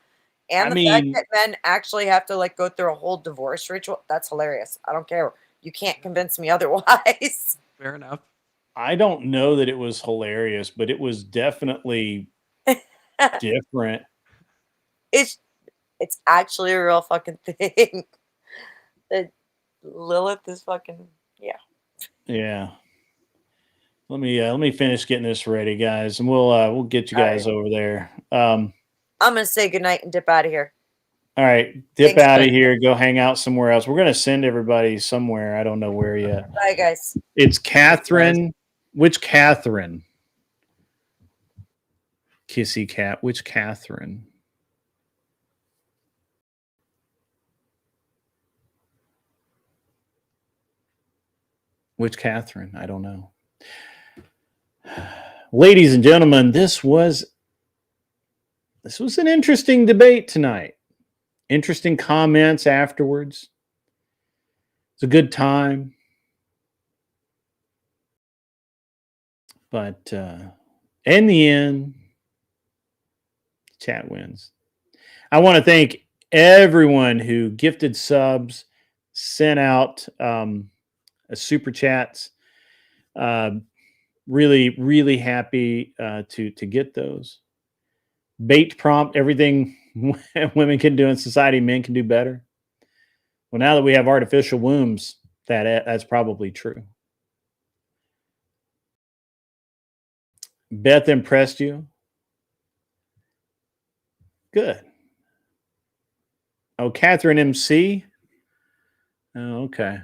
And the fact that men actually have to go through a whole divorce ritual, that's hilarious. I don't care. You can't convince me otherwise. Fair enough. I don't know that it was hilarious, but it was definitely different. It's actually a real fucking thing. That Lilith is fucking Yeah. Let me finish getting this ready, guys, and we'll get you guys over there. I'm gonna say goodnight and dip out of here. All right, dip out of here. Go hang out somewhere else. We're gonna send everybody somewhere. I don't know where yet. Bye, guys. It's Catherine. Which Catherine? Kissy cat. Which Catherine? Which Catherine? I don't know. Ladies and gentlemen, this was an interesting debate tonight. Interesting comments afterwards. It's a good time. But in the end, chat wins. I want to thank everyone who gifted subs, sent out super chats. Really, really happy to get those. Bait prompt, everything women can do in society, men can do better. Well, now that we have artificial wombs, that's probably true. Beth impressed you? Good. Oh, Catherine MC? Oh, okay.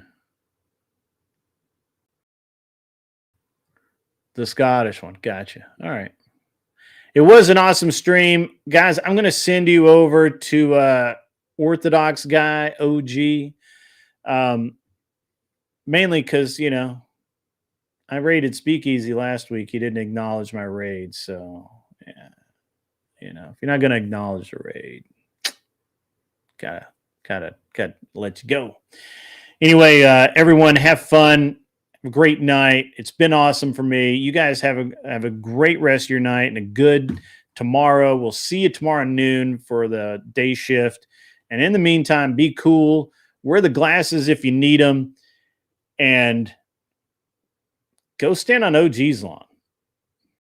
The Scottish one. Gotcha. All right. It was an awesome stream. Guys, I'm going to send you over to Orthodox Guy, OG. Mainly because, I raided Speakeasy last week. He didn't acknowledge my raid. So, yeah. You know, if you're not going to acknowledge the raid, gotta let you go. Anyway, everyone, have fun. Have a great night. It's been awesome for me. You guys have a great rest of your night and a good tomorrow. We'll see you tomorrow noon for the day shift. And in the meantime, be cool. Wear the glasses if you need them. And go stand on OG's lawn.